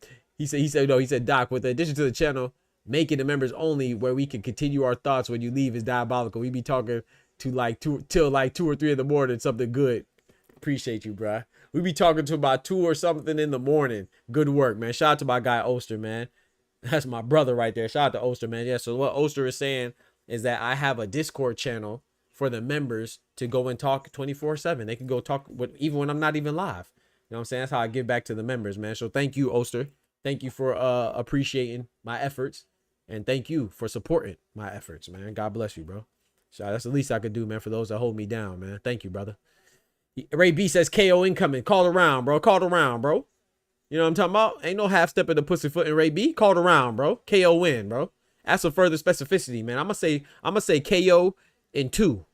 Doc, with the addition to the channel, making the members only, where we can continue our thoughts when you leave is diabolical. We be talking to till 2 or 3 in the morning, something good. Appreciate you, bruh. We be talking to about 2 or something in the morning. Good work, man. Shout out to my guy Oster, man. That's my brother right there. Shout out to Oster, man. Yeah, so what Oster is saying is that I have a Discord channel for the members to go and talk 24/7. They can go talk even when I'm not even live. You know what I'm saying? That's how I give back to the members, man. So thank you, Oster. Thank you for appreciating my efforts. And thank you for supporting my efforts, man. God bless you, bro. So that's the least I could do, man, for those that hold me down, man. Thank you, brother. Ray B says KO incoming. Call around, bro. You know You know what I'm talking about? Ain't no half step in the pussyfoot and Ray B. Called around, bro. KO win, bro. Ask for further specificity, man. I'm gonna say KO in 2.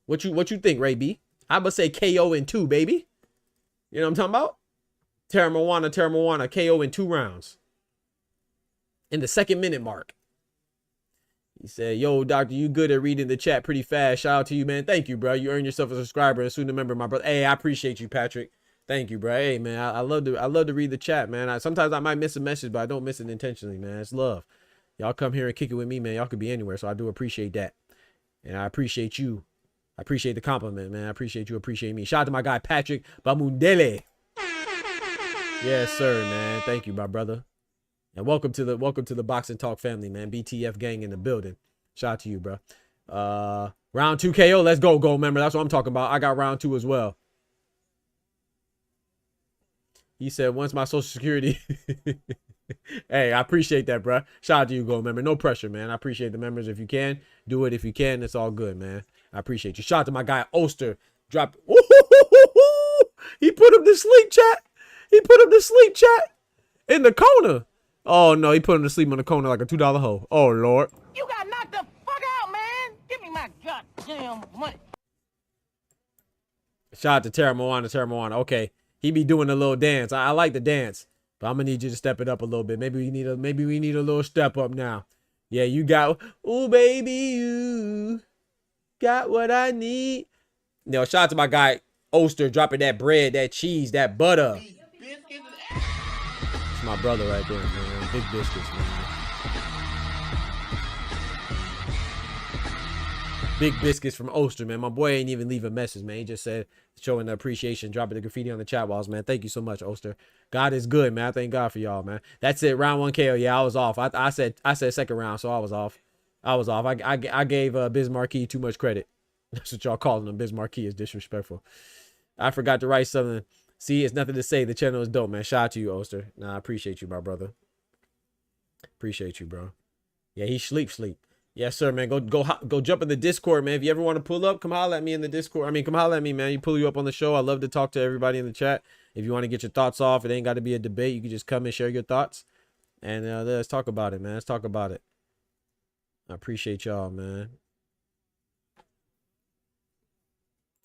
What you think, Ray B? I'm gonna say KO in 2, baby. You know what I'm talking about? Terra Moana, KO in 2 rounds. In the 2nd minute mark. He said, yo, doctor, you good at reading the chat pretty fast. Shout out to you, man. Thank you, bro. You earned yourself a subscriber and soon a member, my brother. Hey, I appreciate you, Patrick. Thank you, bro. Hey, man, I love to read the chat, man. Sometimes I might miss a message, but I don't miss it intentionally, man. It's love. Y'all come here and kick it with me, man. Y'all could be anywhere, so I do appreciate that. And I appreciate you. I appreciate the compliment, man. I appreciate you. Appreciate me. Shout out to my guy, Patrick Bamundele. Yes, sir, man. Thank you, my brother. And welcome to the Boxing Talk family, man. BTF gang in the building. Shout out to you, bro. Round 2 KO. Let's go, gold member. That's what I'm talking about. I got round 2 as well. He said, once my social security. Hey, I appreciate that, bro. Shout out to you, gold member. No pressure, man. I appreciate the members. If you can, do it. If you can, it's all good, man. I appreciate you. Shout out to my guy, Oster. Drop. He put him to sleep, chat. He put him to sleep, chat. In the corner. Oh, no. He put him to sleep on the corner like a $2 hoe. Oh, Lord. You got knocked the fuck out, man. Give me my goddamn money. Shout out to Terra Moana. Okay. He be doing a little dance. I like the dance. But I'm gonna need you to step it up a little bit. Maybe we need a little step up now. Yeah, you got, ooh, baby, you got what I need. Shout out to my guy Oster dropping that bread, that cheese, that butter. It's my brother right there, man. Big biscuits, man. Big biscuits from Oster, man. My boy ain't even leave a message, man. He just said, showing the appreciation, dropping the graffiti on the chat walls, man. Thank you so much, Oster. God is good, man. I thank God for y'all, man. That's it. Round 1 KO. Yeah, I was off. I said 2nd round, so I was off. I gave Biz Marquee too much credit. That's what y'all calling him. Biz Marquee is disrespectful. I forgot to write something. See, it's nothing to say. The channel is dope, man. Shout out to you, Oster. Nah, I appreciate you, my brother. Appreciate you, bro. Yeah, he sleep. Yes, sir, man. Go jump in the Discord, man. If you ever want to pull up, come holler at me in the Discord. I mean, come holler at me, man. You pull you up on the show. I love to talk to everybody in the chat. If you want to get your thoughts off, it ain't got to be a debate. You can just come and share your thoughts. And let's talk about it, man. Let's talk about it. I appreciate y'all, man.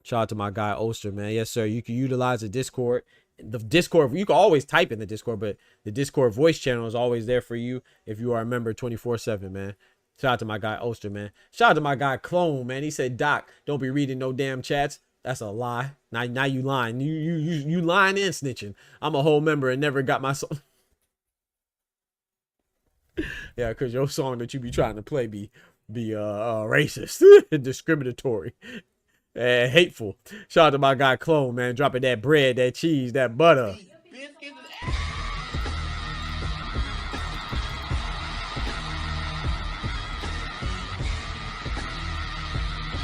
Shout out to my guy, Oster, man. Yes, sir. You can utilize the Discord. The Discord, you can always type in the Discord, but the Discord voice channel is always there for you if you are a member 24/7, man. Shout out to my guy Oster, man. Shout out to my guy Clone, man. He said, Doc, don't be reading no damn chats. That's a lie. Now you lying. You lying and snitching. I'm a whole member and never got my song. Yeah, because your song that you be trying to play be racist and discriminatory and hateful. Shout out to my guy Clone, man. Dropping that bread, that cheese, that butter.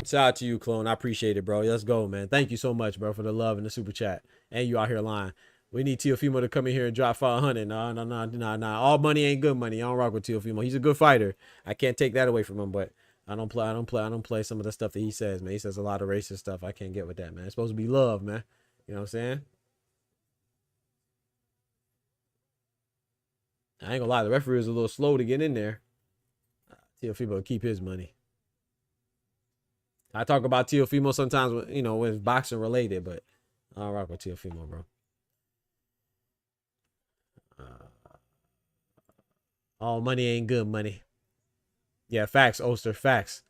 Shout out to you, Clone. I appreciate it, bro. Let's go, man. Thank you so much, bro, for the love and the super chat. And you out here lying. We need Teofimo to come in here and drop 500. No. All money ain't good money. I don't rock with Teofimo. He's a good fighter. I can't take that away from him, but I don't play some of the stuff that he says, man. He says a lot of racist stuff. I can't get with that, man. It's supposed to be love, man. You know what I'm saying? I ain't gonna lie. The referee was a little slow to get in there. Teofimo will keep his money. I talk about Teofimo sometimes, you know, when it's boxing related, but I don't rock with Teofimo, bro. All money ain't good money. Yeah, facts, Oster, facts.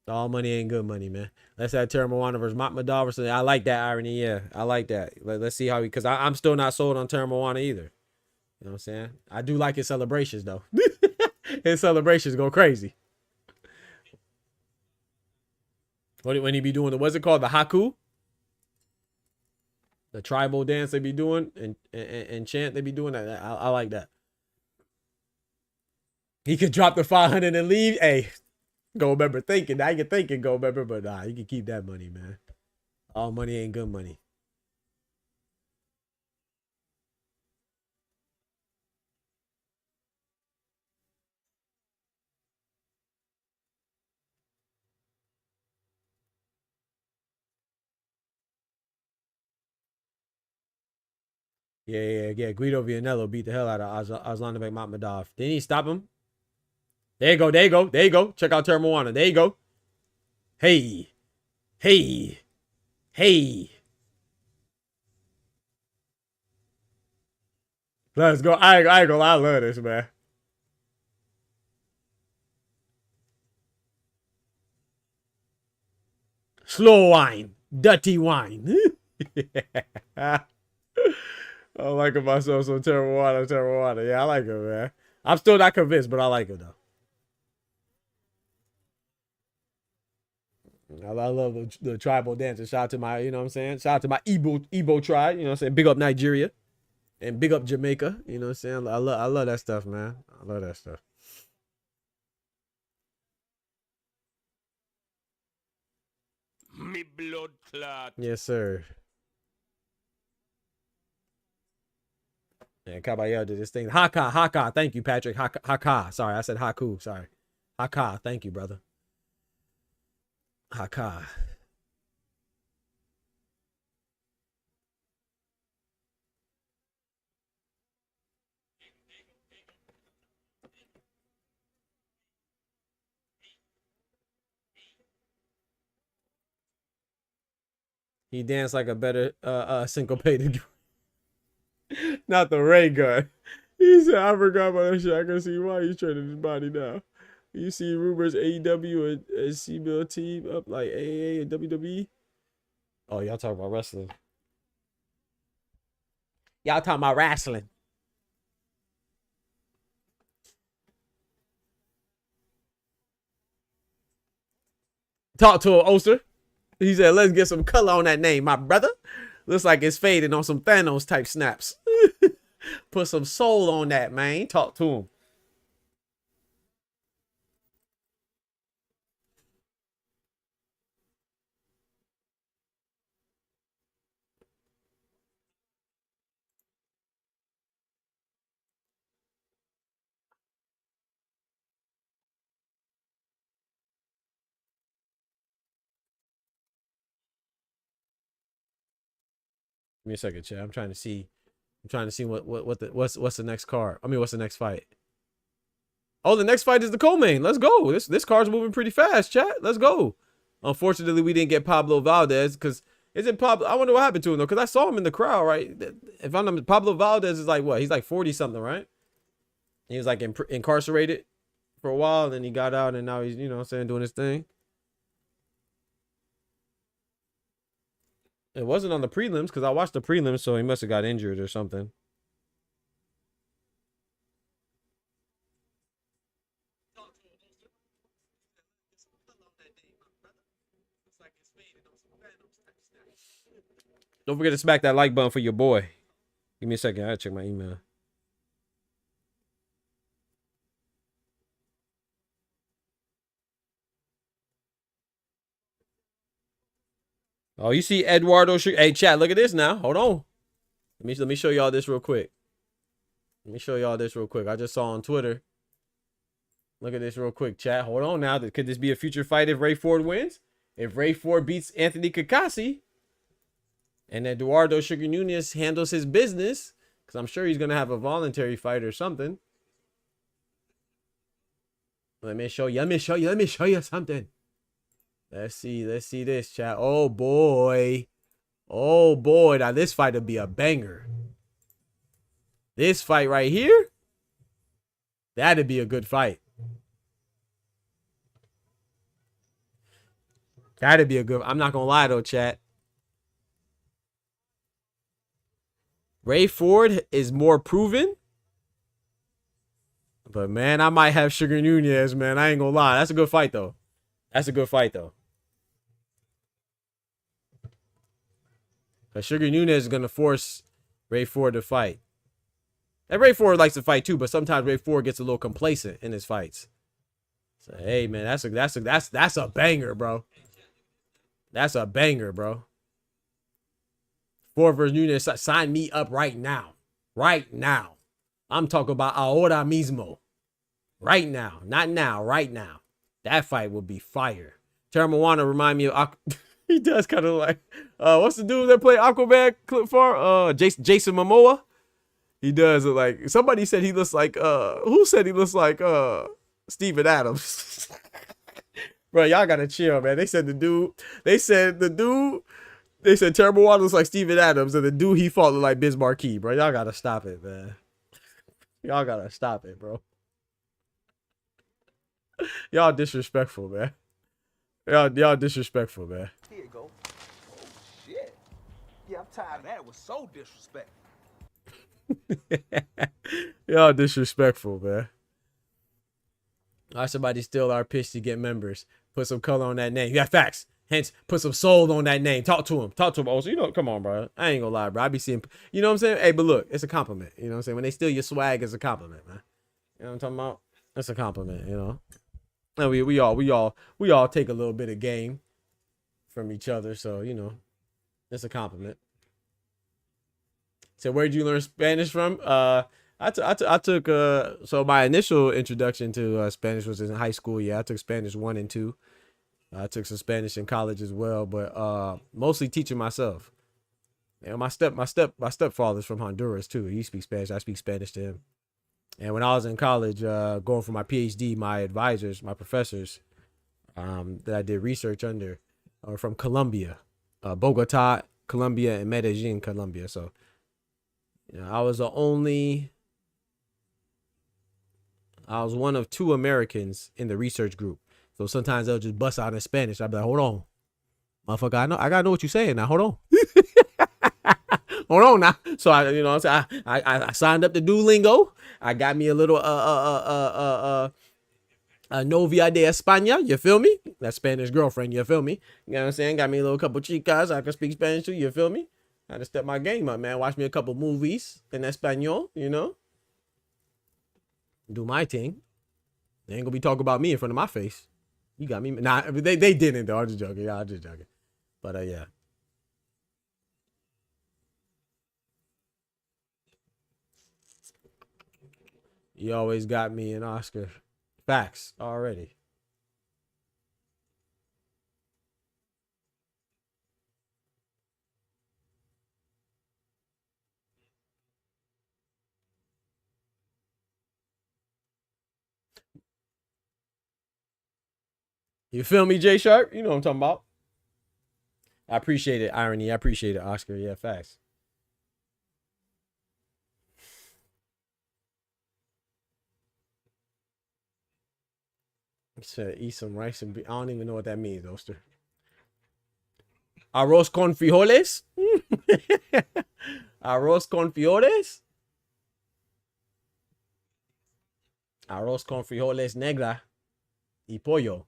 All money ain't good money, man. Let's have Terra Moana versus Matmadal versus. I like that irony. Yeah, I like that. Let's see how because I'm still not sold on Terra Moana either. You know what I'm saying? I do like his celebrations though. His celebrations go crazy. When he be doing what's it called? The haku? The tribal dance they be doing and chant they be doing that. I like that. He could drop the 500 and leave. Hey, go remember thinking. Now you thinking go remember, but nah, you can keep that money, man. All money ain't good money. Yeah. Guido Vianello beat the hell out of Aslanbek Makhmadov. Didn't he stop him? There you go. Check out Terra Moana. There you go. Hey. Let's go. I ain't gonna lie, I love this, man. Slow wine. Dirty wine. I like myself some Terra Moana. Yeah, I like it, man. I'm still not convinced, but I like it, though. I love the tribal dances. Shout out to my, you know what I'm saying? Shout out to my Igbo tribe, you know what I'm saying? Big up Nigeria and big up Jamaica, you know what I'm saying? I love that stuff, man. I love that stuff. Me blood clot. Yes, sir. Yeah, Caballero did this thing. Haka. Thank you, Patrick. Haka. Sorry, I said Haku. Sorry. Haka. Thank you, brother. Haka. He danced like a better syncopated. Not the ray gun. He said, I forgot about that shit. I can see why he's training his body now. You see rumors AEW and CBL team up like AA and WWE. Oh, y'all talking about wrestling. Y'all talking about wrestling. Talk to him, Oster. He said, let's get some color on that name, my brother. Looks like it's fading on some Thanos type snaps. Put some soul on that, man. Talk to him. Give me a second, chat. I'm trying to see what's the next card. I mean, what's the next fight? Oh, the next fight is the co-main. Let's go. This card's moving pretty fast, chat. Let's go. Unfortunately, we didn't get Pablo Valdez because isn't Pablo? I wonder what happened to him though, because I saw him in the crowd, right? If I'm not, Pablo Valdez is like what? He's like 40 something, right? He was like incarcerated for a while, and then he got out, and now he's, you know what I'm saying, doing his thing. It wasn't on the prelims because I watched the prelims, so he must have got injured or something. Don't forget to smack that like button for your boy. Give me a second. I gotta check my email. Oh, you see Eduardo? Hey, chat, look at this now. Hold on. Let me show y'all this real quick. I just saw on Twitter. Look at this real quick, chat. Hold on now. Could this be a future fight if Ray Ford wins? If Ray Ford beats Anthony Kakasi and Eduardo Sugar Nunez handles his business, because I'm sure he's going to have a voluntary fight or something. Let me show you something. Let's see this, chat. Oh boy. Now this fight will be a banger. This fight right here, that'd be a good fight. That'd be a good. I'm not gonna lie though, chat. Ray Ford is more proven. But man, I might have Sugar Nunez, man. I ain't gonna lie. That's a good fight though. But Sugar Nunez is gonna force Ray Ford to fight. And Ray Ford likes to fight too, but sometimes Ray Ford gets a little complacent in his fights. So hey man, that's a banger, bro. That's a banger, bro. Ford versus Nunez, sign me up right now. Right now. I'm talking about ahora mismo. Right now. Not now, right now. That fight will be fire. Terra Moana remind me of he does kind of like what's the dude that played Aquaman clip for? Jason Momoa. He does look like, somebody said he looks like who said he looks like Steven Adams? Bro, y'all gotta chill, man. They said Terrible Water looks like Steven Adams, and the dude he fought looked like Biz Marquis, bro. Y'all gotta stop it, man. Y'all gotta stop it, bro. Y'all disrespectful, man. Y'all disrespectful, man. Here you go. Oh, shit. Yeah, I'm tired of that. It was so disrespectful. Y'all disrespectful, man. Why somebody steal our pitch to get members? Put some color on that name. You got facts. Hence, put some soul on that name. Talk to him. Oh, so, you know, come on, bro. I ain't gonna lie, bro. I be seeing, you know what I'm saying? Hey, but look, it's a compliment. You know what I'm saying? When they steal your swag, it's a compliment, man. You know what I'm talking about? It's a compliment, you know. And we all take a little bit of game from each other, so you know, it's a compliment. So where'd you learn Spanish from? I took so my initial introduction to Spanish was in high school. Yeah, I took Spanish 1 and 2. I took some Spanish in college as well, but mostly teaching myself. And my stepfather's from Honduras too. He speaks Spanish. I speak Spanish to him. And when I was in college, going for my PhD, my advisors, my professors that I did research under are from Colombia, Bogota, Colombia, and Medellin, Colombia. So, you know, I was one of 2 Americans in the research group. So sometimes they'll just bust out in Spanish. I'll be like, hold on, motherfucker, I gotta know what you're saying now. Hold on. Hold on now. So I signed up to Duolingo. I got me a little novia de España. You feel me? That Spanish girlfriend. You feel me? You know what I'm saying? Got me a little couple chicas I can speak Spanish to. You feel me? I had to step my game up, man. Watch me a couple movies in Espanol. You know, do my thing. They ain't gonna be talking about me in front of my face. You got me. Nah, they didn't though. I'm just joking. Yeah, I'm just joking. But yeah. You always got me an Oscar. Facts already. You feel me, J Sharp? You know what I'm talking about. I appreciate it, Irony. I appreciate it, Oscar. Yeah, facts. Said eat some rice and I don't even know what that means, Oster. Arroz con frijoles? Arroz con frijoles? Arroz con frijoles negra y pollo.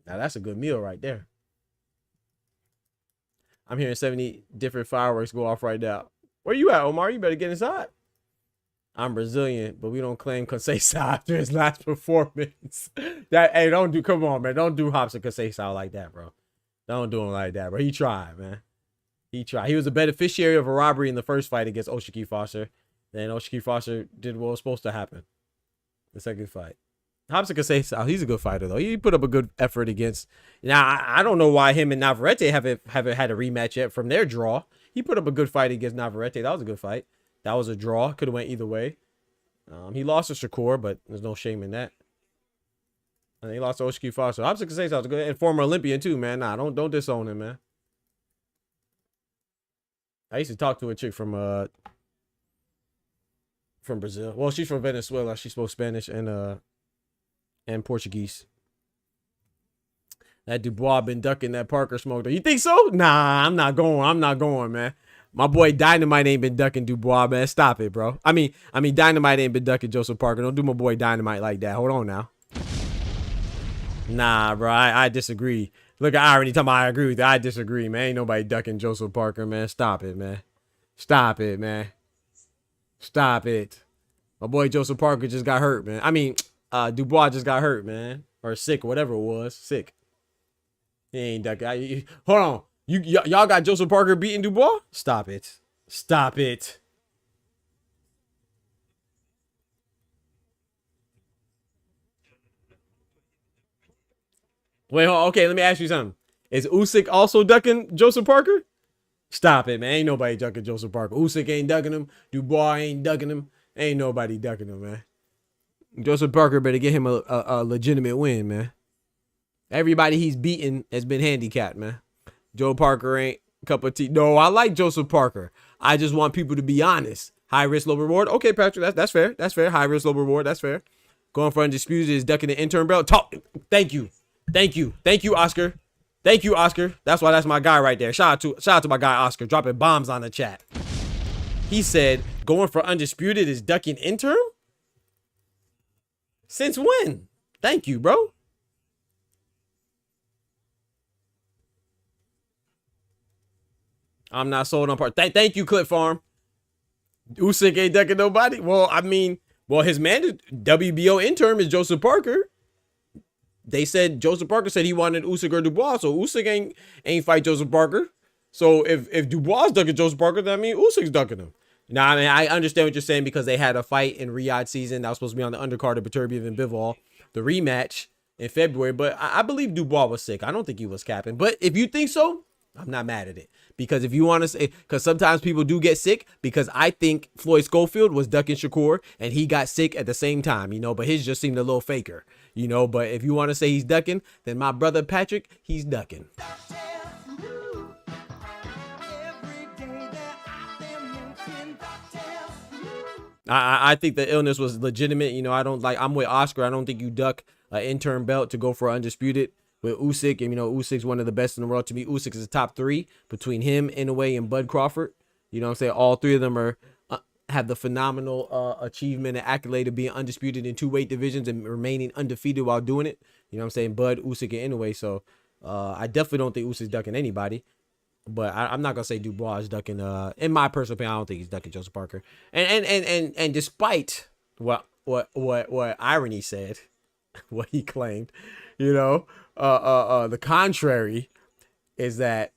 Now that's a good meal right there. I'm hearing 70 different fireworks go off right now. Where you at, Omar? You better get inside. I'm Brazilian, but we don't claim Conceição after his last performance. Hey, come on, man. Don't do Hops and Conceição like that, bro. Don't do him like that, bro. He tried, man. He tried. He was a beneficiary of a robbery in the first fight against Oshiki Foster. Then Oshiki Foster did what was supposed to happen. The second fight. Hops and Conceição, he's a good fighter, though. He put up a good effort against... Now, I don't know why him and Navarrete haven't had a rematch yet from their draw. He put up a good fight against Navarrete. That was a good fight. That was a draw. Could have went either way. He lost to Shakur, but there's no shame in that. And he lost to Oshiki Foster. Hops and Conceição was good. And former Olympian, too, man. Nah, don't disown him, man. I used to talk to a chick from Brazil. Well, she's from Venezuela. She spoke Spanish and Portuguese. That Dubois been ducking that Parker smoke. You think so? Nah, I'm not going, man. My boy Dynamite ain't been ducking Dubois, man. Stop it, bro. I mean, Dynamite ain't been ducking Joseph Parker. Don't do my boy Dynamite like that. Hold on now. Nah, bro. I disagree. Look, I already talking about I agree with you. I disagree, man. Ain't nobody ducking Joseph Parker, man. Stop it, man. Stop it, man. Stop it. My boy Joseph Parker just got hurt, man. I mean, Dubois just got hurt, man. Or sick, or whatever it was. Sick. He ain't ducking. Hold on. Y'all got Joseph Parker beating Dubois? Stop it. Stop it. Wait, hold on. Okay, let me ask you something. Is Usyk also ducking Joseph Parker? Stop it, man. Ain't nobody ducking Joseph Parker. Usyk ain't ducking him. Dubois ain't ducking him. Ain't nobody ducking him, man. Joseph Parker better get him a legitimate win, man. Everybody he's beaten has been handicapped, man. Joe Parker ain't a cup of tea. No, I like Joseph Parker. I just want people to be honest. High risk, low reward. Okay, Patrick, that's fair. That's fair. High risk, low reward. That's fair. Going for undisputed is ducking the intern belt. Talk. Thank you, Oscar. Thank you, Oscar. That's why that's my guy right there. Shout out to my guy Oscar, dropping bombs on the chat. He said going for undisputed is ducking interim. Since when? Thank you, bro. I'm not sold on part. Thank you, Clip Farm. Usyk ain't ducking nobody. Well, I mean, his man, WBO interim is Joseph Parker. They said Joseph Parker said he wanted Usyk or Dubois, so Usyk ain't fight Joseph Parker. So if Dubois ducking Joseph Parker, that means Usyk's ducking him. Now, I mean, I understand what you're saying because they had a fight in Riyadh season that was supposed to be on the undercard of Beterbiev and Bivol, the rematch in February. But I believe Dubois was sick. I don't think he was capping. But if you think so, I'm not mad at it. Because if you want to say, because sometimes people do get sick, because I think Floyd Schofield was ducking Shakur and he got sick at the same time, but his just seemed a little faker, But if you want to say he's ducking, then my brother Patrick, he's ducking. I think the illness was legitimate. I'm with Oscar. I don't think you duck an intern belt to go for undisputed with Usyk. And, Usyk's one of the best in the world. To me, Usyk is the top three between him, Inoue, and Bud Crawford. You know what I'm saying? All three of them are have the phenomenal achievement and accolade of being undisputed in two weight divisions and remaining undefeated while doing it. You know what I'm saying? Bud, Usyk, and Inoue. So I definitely don't think Usyk's ducking anybody. But I'm not gonna say Dubois is ducking. In my personal opinion, I don't think he's ducking Joseph Parker. And despite what Irony said, what he claimed, the contrary is that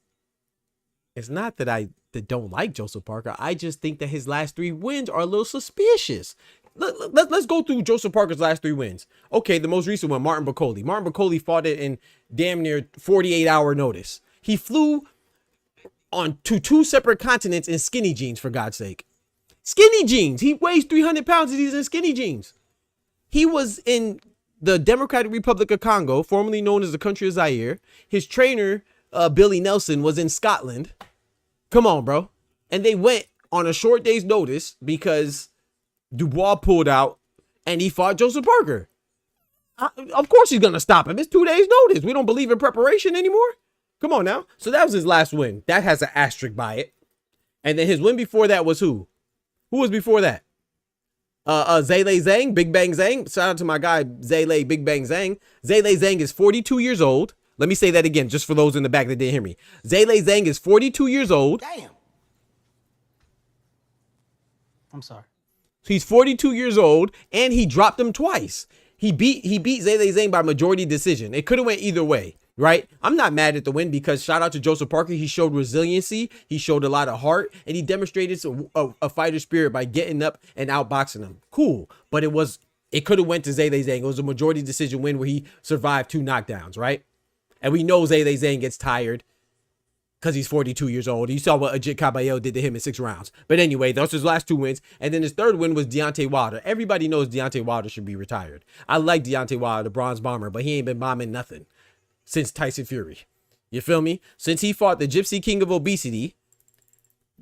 it's not that I don't like Joseph Parker. I just think that his last three wins are a little suspicious. Let's go through Joseph Parker's last three wins. Okay, the most recent one, Martin Bacoli. Martin Bacoli fought it in damn near 48-hour notice. He flew on to two separate continents in skinny jeans, for God's sake. Skinny jeans. He weighs 300 pounds and he's in skinny jeans. He was in the Democratic Republic of Congo, formerly known as the country of Zaire. His trainer, Billy Nelson, was in Scotland. Come on, bro. And they went on a short day's notice because Dubois pulled out and he fought Joseph Parker. Of course he's going to stop him. It's 2 days notice. We don't believe in preparation anymore. Come on now. So that was his last win. That has an asterisk by it. And then his win before that was who? Who was before that? Zhele Zhang, Big Bang Zhang. Shout out to my guy, Zhele Big Bang Zhang. Zhele Zhang is 42 years old. Let me say that again, just for those in the back that didn't hear me. Zhele Zhang is 42 years old. Damn. I'm sorry. So he's 42 years old, and he dropped him twice. He beat Zhele Zhang by majority decision. It could have went either way. Right? I'm not mad at the win because shout out to Joseph Parker. He showed resiliency. He showed a lot of heart and he demonstrated a fighter spirit by getting up and outboxing him. Cool. But it could have went to Zhele Zhang. It was a majority decision win where he survived 2 knockdowns. Right? And we know Zhele Zhang gets tired because he's 42 years old. You saw what Ajit Caballero did to him in 6 rounds. But anyway, those are his last 2 wins. And then his third win was Deontay Wilder. Everybody knows Deontay Wilder should be retired. I like Deontay Wilder, the bronze bomber, but he ain't been bombing nothing since Tyson Fury. You feel me? Since he fought the Gypsy King of Obesity,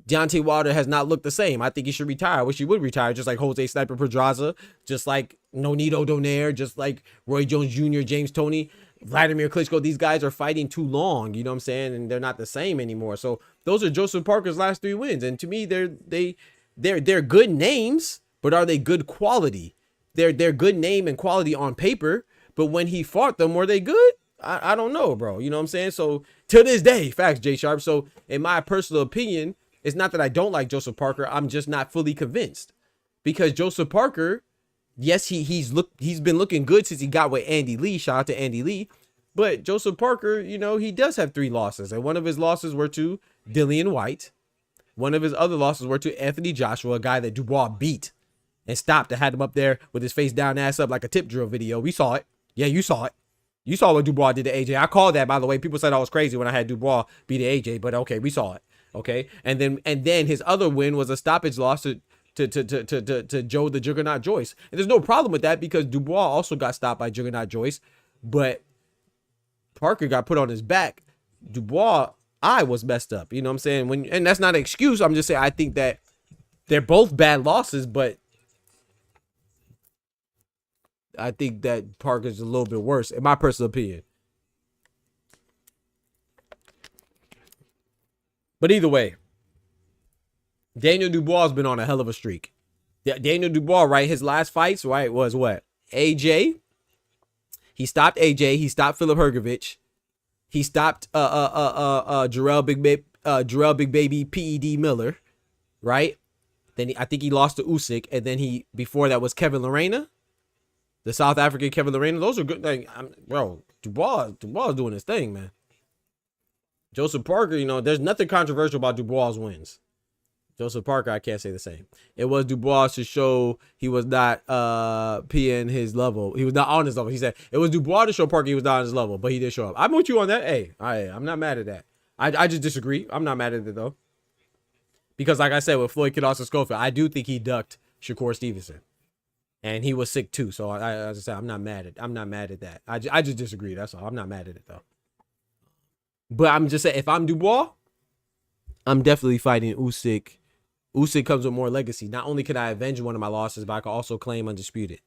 Deontay Wilder has not looked the same. I think he should retire. I wish he would retire, just like Jose Sniper Pedraza, just like Nonito Donaire, just like Roy Jones Jr., James Toney, Vladimir Klitschko. These guys are fighting too long, you know what I'm saying? And they're not the same anymore. So those are Joseph Parker's last 3 wins. And to me, they're good names, but are they good quality? They're good name and quality on paper, but when he fought them, were they good? I don't know, bro. You know what I'm saying? So to this day, facts, J Sharp. So in my personal opinion, it's not that I don't like Joseph Parker. I'm just not fully convinced because Joseph Parker, yes, he's been looking good since he got with Andy Lee. Shout out to Andy Lee. But Joseph Parker, he does have 3 losses. And one of his losses were to Dillian White. One of his other losses were to Anthony Joshua, a guy that Dubois beat and stopped and had him up there with his face down, ass up like a tip drill video. We saw it. Yeah, you saw it. You saw what Dubois did to AJ. I called that, by the way. People said I was crazy when I had Dubois beat AJ, but okay, we saw it. Okay, and then his other win was a stoppage loss to Joe the Juggernaut Joyce. And there's no problem with that because Dubois also got stopped by Juggernaut Joyce, but Parker got put on his back. Dubois eye was messed up. You know what I'm saying? And that's not an excuse. I'm just saying I think that they're both bad losses, but I think that Parker's a little bit worse, in my personal opinion. But either way, Daniel Dubois has been on a hell of a streak. Daniel Dubois, right? His last fights, right, was what? AJ. He stopped AJ. He stopped Philip Hergovich. He stopped Jarrell Big Baby PED Miller, right? Then I think he lost to Usyk, and then before that was Kevin Lerena, the South African Kevin Lerena. Those are good. Like, bro, Dubois is doing his thing, man. Joseph Parker, you know, there's nothing controversial about Dubois' wins. Joseph Parker, I can't say the same. It was Dubois to show he was not peeing his level. He was not on his level. He said it was Dubois to show Parker he was not on his level, but he did show up. I'm with you on that. Hey, I'm not mad at that. I just disagree. I'm not mad at it though. Because like I said, with Floyd Kid Schofield, I do think he ducked Shakur Stevenson. And he was sick too. So as I said, I'm not mad at that. I just disagree. That's all. I'm not mad at it though. But I'm just saying, if I'm Dubois, I'm definitely fighting Usyk. Usyk comes with more legacy. Not only could I avenge one of my losses, but I could also claim undisputed.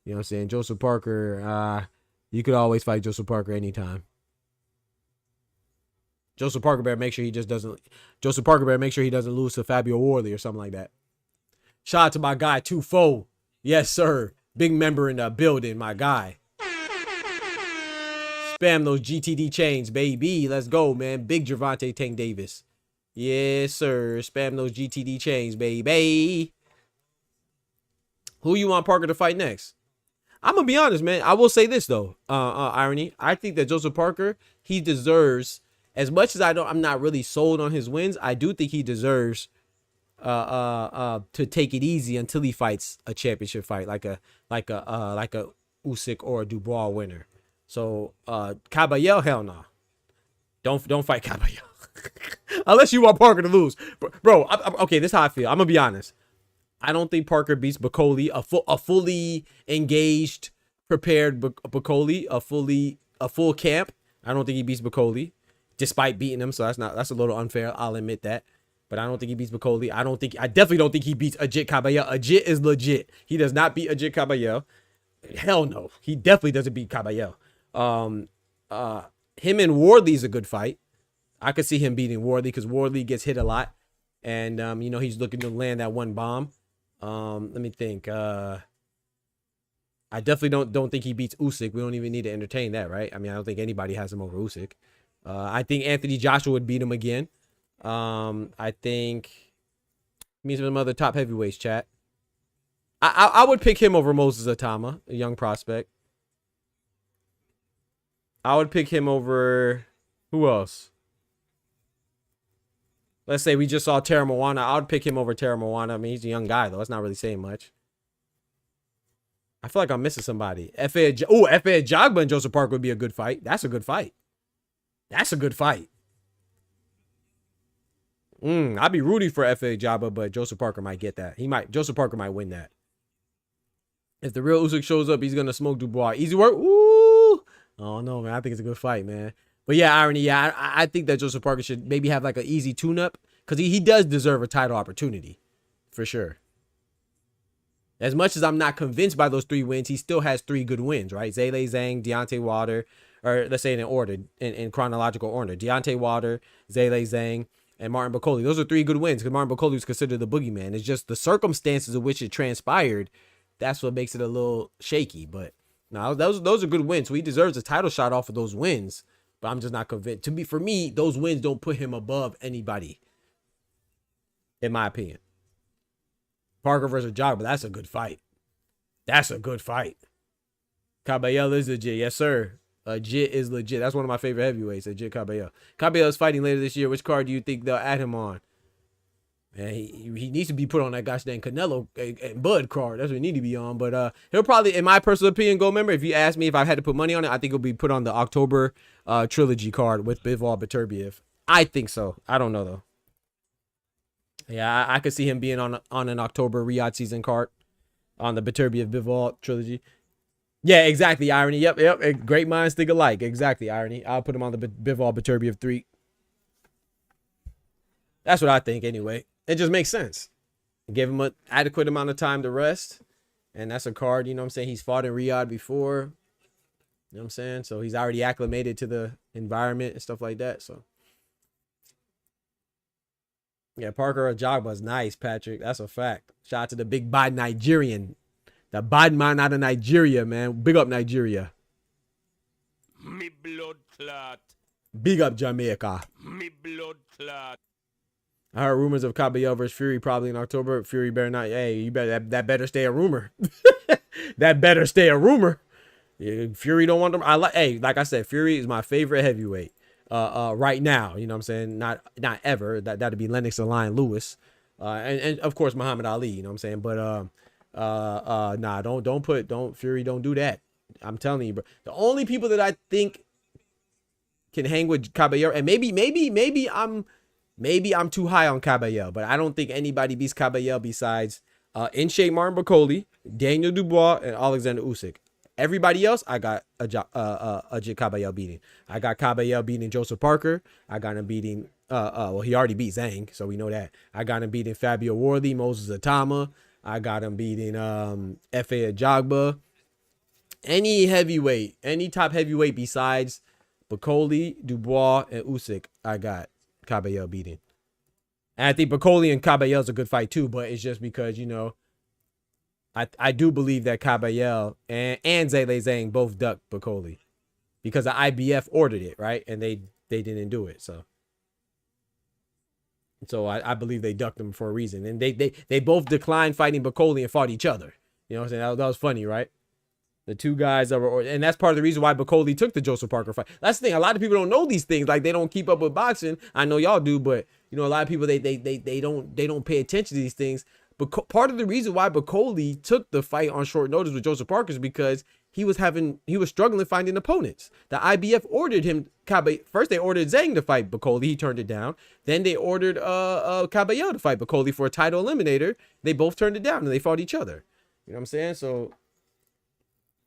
You know what I'm saying? Joseph Parker, you could always fight Joseph Parker anytime. Joseph Parker better make sure he doesn't lose to Fabio Worley or something like that. Shout out to my guy, Tufo. Yes, sir. Big member in the building, my guy. Spam those GTD chains, baby. Let's go, man. Big Gervonta Tank Davis. Yes, sir. Spam those GTD chains, baby. Who you want Parker to fight next? I'm going to be honest, man. I will say this, though. Irony. I think that Joseph Parker, he deserves, as much as I'm not really sold on his wins, I do think he deserves to take it easy until he fights a championship fight, like a Usyk or a Dubois winner. So Caballero, hell no. Don't fight Caballero. Unless you want Parker to lose. Bro, okay, this is how I feel. I'm gonna be honest. I don't think Parker beats Bacoli, a fully engaged, prepared Bacoli, a full camp. I don't think he beats Bacoli, despite beating him. So that's a little unfair. I'll admit that. But I don't think he beats Bacoli. I definitely don't think he beats Ajit Caballero. Ajit is legit. He does not beat Ajit Caballero. Hell no. He definitely doesn't beat Caballero. Him and Wardley's a good fight. I could see him beating Wardley because Wardley gets hit a lot. And, you know, he's looking to land that one bomb. Let me think. I definitely don't think he beats Usyk. We don't even need to entertain that, right? I mean, I don't think anybody has him over Usyk. I think Anthony Joshua would beat him again. I think me some other top heavyweights, chat. I would pick him over Moses Atama, a young prospect. I would pick him over who else? Let's say we just saw Tara Moana. I would pick him over Tara Moana. I mean, he's a young guy, though. That's not really saying much. I feel like I'm missing somebody. F.A. Jagba and Joseph Parker would be a good fight. That's a good fight. That's a good fight. I'd be rooting for F.A. Jagba, but Joseph Parker might get that. Joseph Parker might win that. If the real Usyk shows up, he's going to smoke Dubois. Easy work. Ooh. Oh, no, man. I think it's a good fight, man. But yeah, Irony, yeah, I think that Joseph Parker should maybe have like an easy tune-up because he does deserve a title opportunity for sure. As much as I'm not convinced by those 3 wins, he still has 3 good wins, right? Zhale Zhang, Deontay Wilder, or let's say in order, in chronological order. Deontay Wilder, Zhale Zhang, and Martin Bacoli. Those are 3 good wins because Martin Bacoli was considered the boogeyman. It's just the circumstances in which it transpired. That's what makes it a little shaky. But no, those are good wins. So he deserves a title shot off of those wins. But I'm just not convinced. For me, those wins don't put him above anybody, in my opinion. Parker versus Jagba, that's a good fight. That's a good fight. Caballero is legit. Yes, sir. Ajit is legit. That's one of my favorite heavyweights, Ajit Caballero. Caballero is fighting later this year. Which card do you think they'll add him on? Man, he needs to be put on that gosh dang Canelo and Bud card. That's what he need to be on. But he'll probably, in my personal opinion, go member. If you ask me if I had to put money on it, I think he'll be put on the October trilogy card with Bivol Beterbiev. I think so. I don't know though. Yeah, I could see him being on an October Riyadh season card on the Biterbi of Bivol trilogy. Yeah, exactly. Irony. Yep. Great minds think alike. Exactly. Irony. I'll put him on the Bivol Biterbi of 3. That's what I think anyway. It just makes sense. Give him an adequate amount of time to rest. And that's a card, you know what I'm saying? He's fought in Riyadh before. You know what I'm saying? So he's already acclimated to the environment and stuff like that. So yeah, Parker Ajagba is nice, Patrick. That's a fact. Shout out to the big bad Nigerian. The bad man out of Nigeria, man. Big up Nigeria. Me blood clot. Big up Jamaica. Me blood clot. I heard rumors of Caballero versus Fury probably in October. Fury better not. Hey, you better that better stay a rumor. That better stay a rumor. Yeah, Fury don't want them. Like I said, Fury is my favorite heavyweight. Right now, you know what I'm saying? Not ever. That'd be Lennox the Lion Lewis. And of course Muhammad Ali, you know what I'm saying? But nah, don't Fury, don't do that. I'm telling you, bro. The only people that I think can hang with Caballero, and maybe I'm too high on Caballero, but I don't think anybody beats Caballero besides in shape Martin Bakole, Daniel Dubois, and Alexander Usyk. Everybody else, I got Ajit Caballero beating. I got Caballero beating Joseph Parker. I got him beating, well, he already beat Zhang, so we know that. I got him beating Fabio Worley, Moses Atama. I got him beating F.A. Ajagba. Any heavyweight, any top heavyweight besides Bakole, Dubois, and Usyk, I got Caballero beating. And I think Bakole and Caballero is a good fight too, but it's just because, you know, I do believe that Caballero and Zhale Zhang both ducked Bakole because the IBF ordered it, right? And they didn't do it. So I believe they ducked them for a reason. And they both declined fighting Bakole and fought each other. You know what I'm saying? That was funny, right? The two guys that were, and that's part of the reason why Bakole took the Joseph Parker fight. That's the thing. A lot of people don't know these things. Like, they don't keep up with boxing. I know y'all do, but you know, a lot of people they don't pay attention to these things. But part of the reason why Bakole took the fight on short notice with Joseph Parker is because he was struggling finding opponents. The IBF ordered him. First they ordered Zhang to fight Bakole. He turned it down. Then they ordered Caballero to fight Bakole for a title eliminator. They both turned it down and they fought each other. You know what I'm saying? So,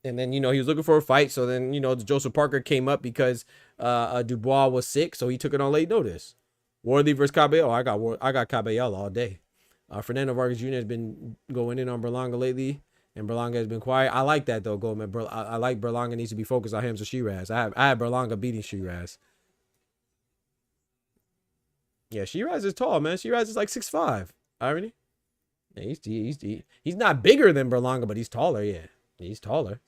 and then, you know, he was looking for a fight. So then, you know, Joseph Parker came up because Dubois was sick, so he took it on late notice. Worley versus Caballero. I got Caballero all day. Fernando Vargas Jr. has been going in on Berlanga lately, and Berlanga has been quiet. I like that though, Goldman. I like Berlanga needs to be focused on Hamza Shiraz. I have Berlanga beating Shiraz. Yeah, Shiraz is tall, man. Shiraz is like 6'5". Irony. Yeah, he's not bigger than Berlanga, but he's taller. Yeah, he's taller.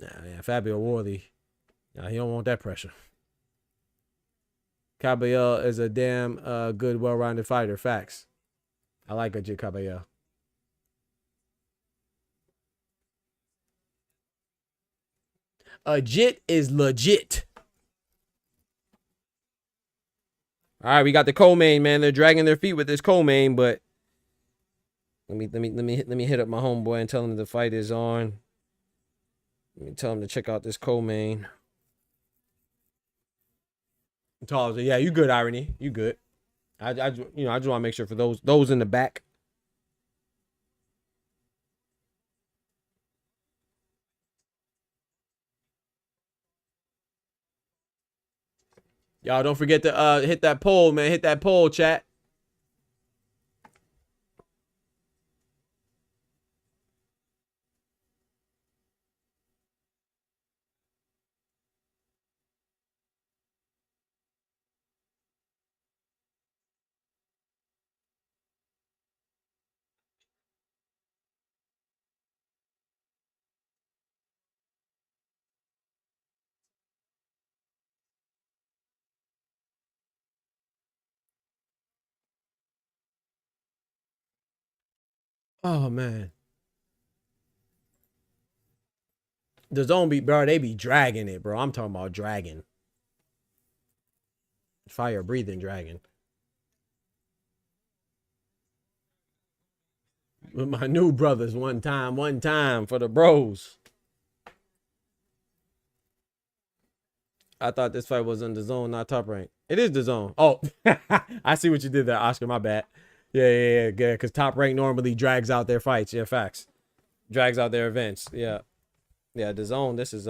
Nah, yeah, Fabio Worley. Nah, he don't want that pressure. Caballero is a damn good, well-rounded fighter. Facts. I like Ajit Caballero. Ajit is legit. All right, we got the co-main, man. They're dragging their feet with this co-main, but let me hit up my homeboy and tell him the fight is on. Let me tell him to check out this co-main. Yeah, you good, Irony. You good. I just want to make sure for those in the back. Y'all don't forget to hit that poll, man. Hit that poll, chat. Oh man. The zone be, bro, they be dragging it, bro. I'm talking about dragging. Fire breathing dragon. With my new brothers one time for the bros. I thought this fight was on the zone, not Top Rank. It is the zone. Oh, I see what you did there, Oscar. My bad. Yeah. Because Top Rank normally drags out their fights. Yeah, facts. Drags out their events. Yeah. The zone. This is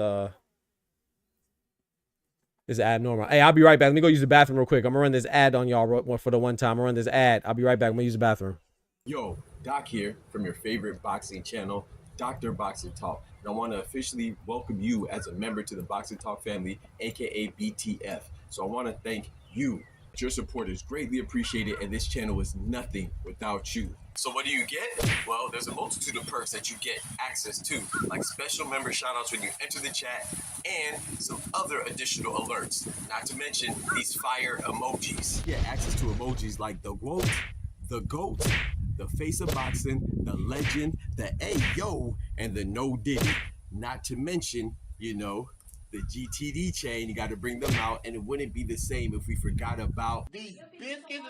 abnormal. Hey, I'll be right back. Let me go use the bathroom real quick. I'm gonna run this ad on y'all for the one time. I'm gonna run this ad. I'll be right back. I'm gonna use the bathroom. Yo, Doc here from your favorite boxing channel, Dr. Boxing Talk. And I want to officially welcome you as a member to the Boxing Talk family, aka BTF. So I want to thank you. Your support is greatly appreciated, and this channel is nothing without you. So what do you get? Well, there's a multitude of perks that you get access to, like special member shoutouts when you enter the chat, and some other additional alerts. Not to mention these fire emojis. Yeah, access to emojis like the GOAT, the GOAT, the face of boxing, the legend, the Ayo, and the no diddy. Not to mention, you know, the GTD chain. You got to bring them out, and it wouldn't be the same if we forgot about these biscuits.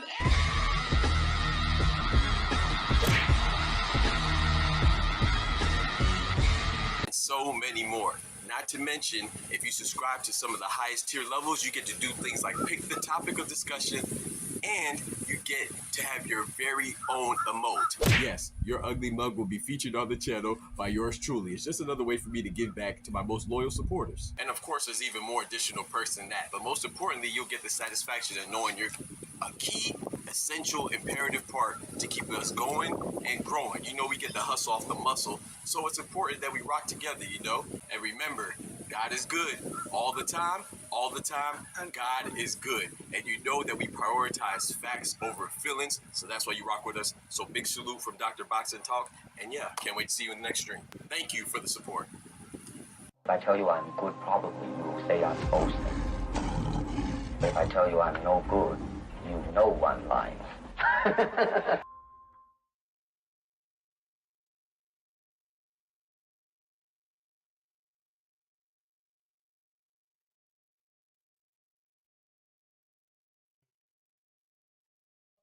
And so many more. Not to mention, if you subscribe to some of the highest tier levels, you get to do things like pick the topic of discussion, and you get to have your very own emote. Yes, your ugly mug will be featured on the channel by yours truly. It's just another way for me to give back to my most loyal supporters. And of course, there's even more additional perks than that. But most importantly, you'll get the satisfaction of knowing you're a key, essential, imperative part to keep us going and growing. You know, we get the hustle off the muscle. So it's important that we rock together, you know? And remember, God is good all the time, and God is good. And you know that we prioritize facts over feelings, so that's why you rock with us. So big salute from Dr. Boxing Talk, and yeah, can't wait to see you in the next stream. Thank you for the support. If I tell you I'm good, probably you will say I'm boasting. If I tell you I'm no good, you know one line.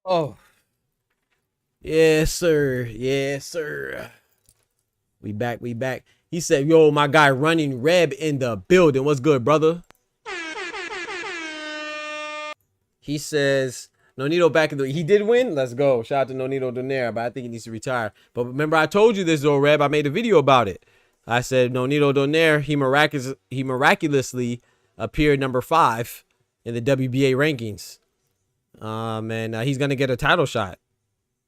Oh. Yes, sir. Yes, sir. We back. He said, yo, my guy Running Reb in the building. What's good, brother? He says, Nonito back in the... He did win? Let's go. Shout out to Nonito Donaire, but I think he needs to retire. But remember, I told you this, though, Reb. I made a video about it. I said, Nonito Donaire, he miraculously appeared number 5 in the WBA rankings. And he's going to get a title shot.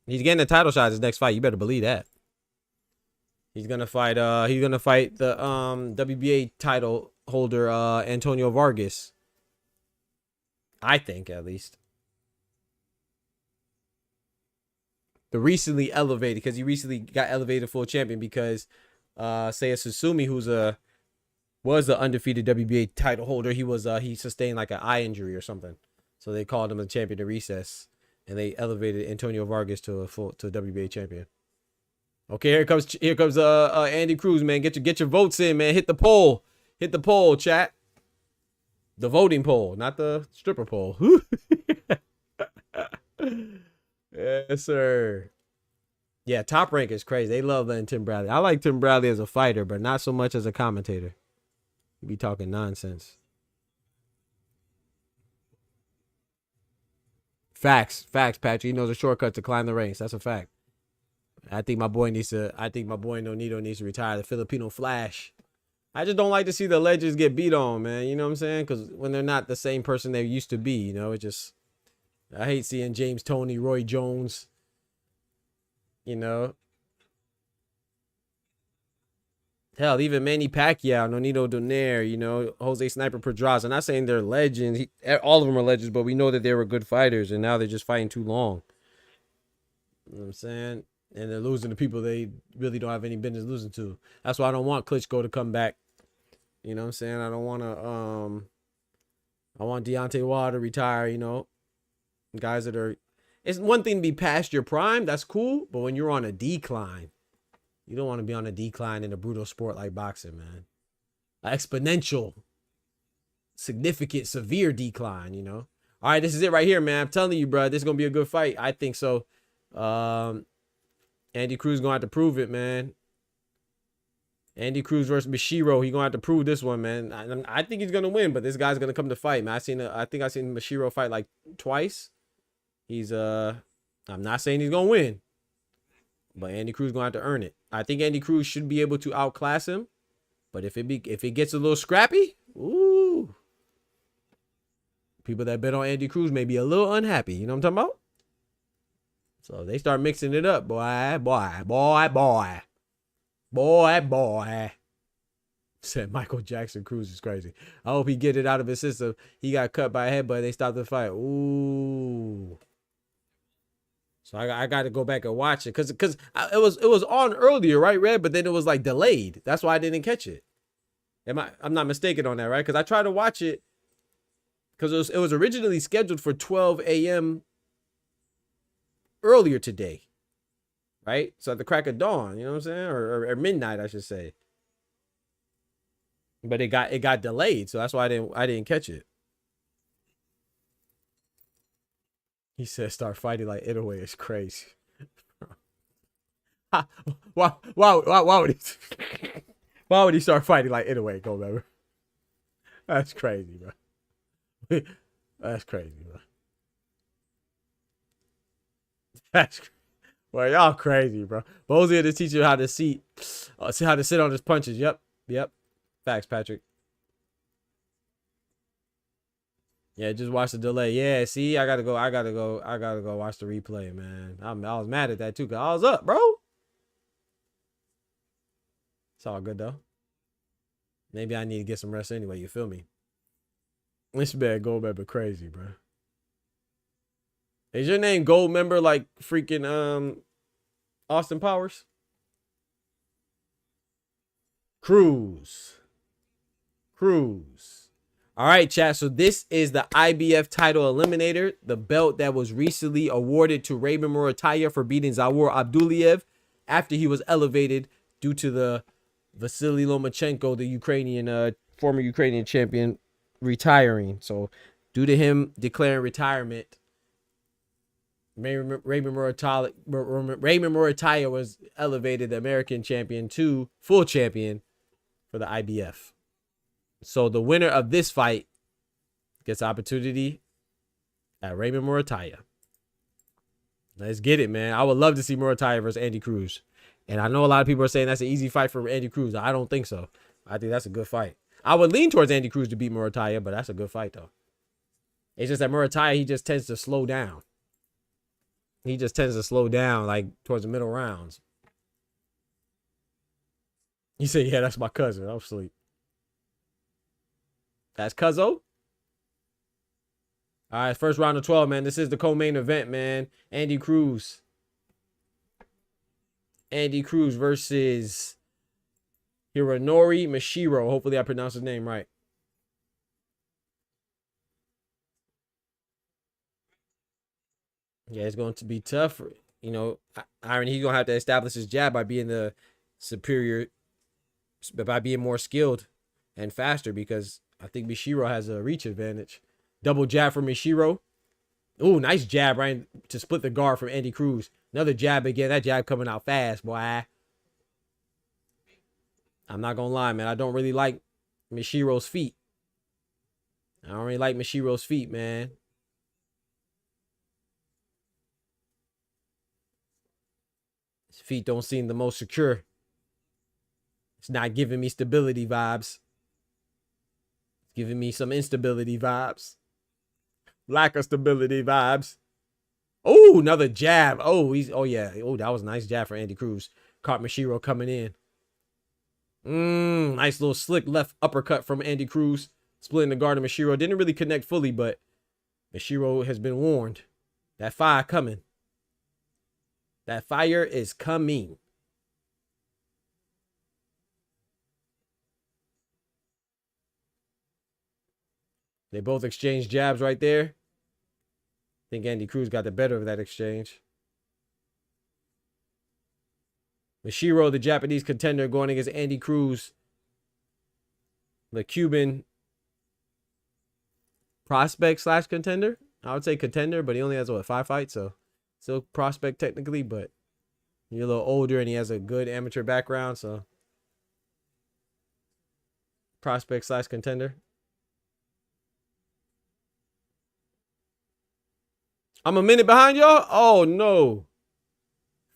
He's getting a title shot his next fight. You better believe that. He's gonna fight the WBA title holder Antonio Vargas. I think, at least. The recently elevated, because he recently got elevated full champion because Seiya Susumi, was the undefeated WBA title holder, he sustained like an eye injury or something. So they called him a champion to recess. And they elevated Antonio Vargas to a WBA champion. Okay, here comes Andy Cruz, man. Get your votes in, man. Hit the poll. Hit the poll, chat. The voting poll, not the stripper poll. Yes, sir. Yeah, Top Rank is crazy. They love letting Tim Bradley. I like Tim Bradley as a fighter, but not so much as a commentator. He be talking nonsense. Facts, Patrick. He knows a shortcut to climb the ranks. That's a fact. I think my boy Nonito needs to retire. The Filipino Flash. I just don't like to see the legends get beat on, man. You know what I'm saying? Because when they're not the same person they used to be, you know, I hate seeing James Toney, Roy Jones, you know. Hell, even Manny Pacquiao, Nonito Donaire, you know, Jose Sniper Pedraza. I'm not saying they're legends. All of them are legends, but we know that they were good fighters, and now they're just fighting too long. You know what I'm saying? And they're losing to people they really don't have any business losing to. That's why I don't want Klitschko to come back. You know what I'm saying? I don't want to, I want Deontay Wilder to retire, you know. Guys that are... It's one thing to be past your prime. That's cool. But when you're on a decline, you don't want to be on a decline in a brutal sport like boxing, man. An exponential, significant, severe decline, you know. All right, this is it right here, man. I'm telling you, bro. This is going to be a good fight. I think so. Andy Cruz going to have to prove it, man. Andy Cruz versus Mashiro. He gonna have to prove this one, man. I think he's gonna win, but this guy's gonna come to fight, man. I think I seen Mashiro fight like twice. He's I'm not saying he's gonna win, but Andy Cruz gonna have to earn it. I think Andy Cruz should be able to outclass him, but if it gets a little scrappy, ooh, people that bet on Andy Cruz may be a little unhappy. You know what I'm talking about? So they start mixing it up, boy. Said Michael Jackson Cruz is crazy. I hope he get it out of his system. He got cut by a headbutt. They stopped the fight. Ooh. So I got to go back and watch it because it was on earlier, right, Red? But then it was like delayed. That's why I didn't catch it. I'm not mistaken on that, right? Because I tried to watch it because it was originally scheduled for 12 a.m. earlier today, right? So at the crack of dawn, you know what I'm saying, or midnight, I should say. But it got delayed, so that's why I didn't catch it. He said, "Start fighting like Inoue is crazy." Why would he? Why would he start fighting like Inoue? Go, remember? That's crazy, bro. That's crazy, bro. Well, y'all crazy, bro. Bo's here to teach you how to see how to sit on his punches. Yep. Facts, Patrick. Yeah, just watch the delay. Yeah, see, I gotta go watch the replay, man. I was mad at that too, cause I was up, bro. It's all good though. Maybe I need to get some rest anyway. You feel me? This man gold member crazy, bro. Is your name gold member like freaking Austin Powers? Cruz. All right, chat. So this is the IBF title eliminator, the belt that was recently awarded to Raymond Murataya for beating Zaur Abduliev after he was elevated due to the Vasily Lomachenko, the Ukrainian former Ukrainian champion, retiring. So due to him declaring retirement, Raymond Murataya was elevated the American champion to full champion for the IBF. So the winner of this fight gets opportunity at Raymond Murataya. Let's get it, man. I would love to see Murataya versus Andy Cruz. And I know a lot of people are saying that's an easy fight for Andy Cruz. I don't think so. I think that's a good fight. I would lean towards Andy Cruz to beat Murataya, but that's a good fight, though. It's just that Murataya, he just tends to slow down. He just tends to slow down, like, towards the middle rounds. He said, yeah, that's my cousin. I'm asleep. That's Cuzzo. All right, first round of 12, man. This is the co-main event, man. Andy Cruz versus Hironori Mashiro. Hopefully I pronounced his name right. Yeah, it's going to be tough. You know, Iron, he's going to have to establish his jab by being the superior, by being more skilled and faster, because I think Mashiro has a reach advantage. Double jab from Mashiro. Ooh, nice jab right to split the guard from Andy Cruz. Another jab again. That jab coming out fast, boy. I'm not going to lie, man. I don't really like Mashiro's feet. Man. His feet don't seem the most secure. It's not giving me stability vibes. It's giving me some instability vibes. Lack of stability vibes. Oh, another jab. Oh, yeah. Oh, that was a nice jab for Andy Cruz. Caught Mashiro coming in. Nice little slick left uppercut from Andy Cruz. Splitting the guard of Mashiro. Didn't really connect fully, but Mashiro has been warned. That fire coming. That fire is coming. They both exchanged jabs right there. I think Andy Cruz got the better of that exchange. Mashiro, the Japanese contender, going against Andy Cruz, the Cuban prospect / contender. I would say contender, but he only has, 5 fights, so still prospect technically, but he's a little older and he has a good amateur background, so prospect / contender. I'm a minute behind y'all. Oh no,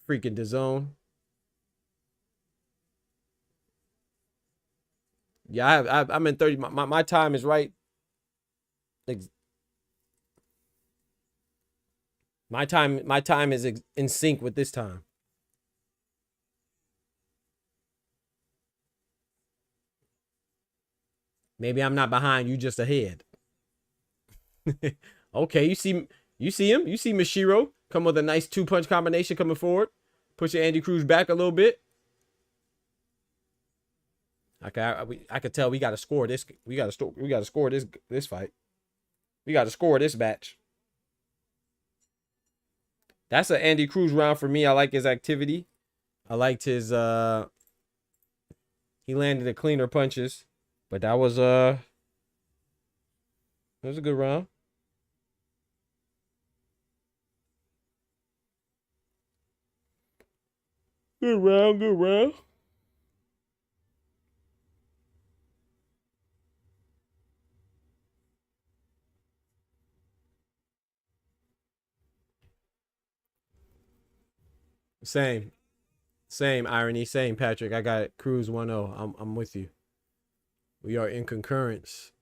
freaking DAZN. Yeah, I'm in 30. My time is right. My time is in sync with this time. Maybe I'm not behind, you just ahead. Okay, you see him. You see Mashiro come with a nice 2-punch combination coming forward. Pushing Andy Cruz back a little bit. I could tell we got to score this. We got to score this fight. We got to score this match. That's an Andy Cruz round for me. I like his activity. I liked his he landed the cleaner punches, but that was a good round. Good round. Same irony, same Patrick. I got Cruz 1-0. I'm with you. We are in concurrence.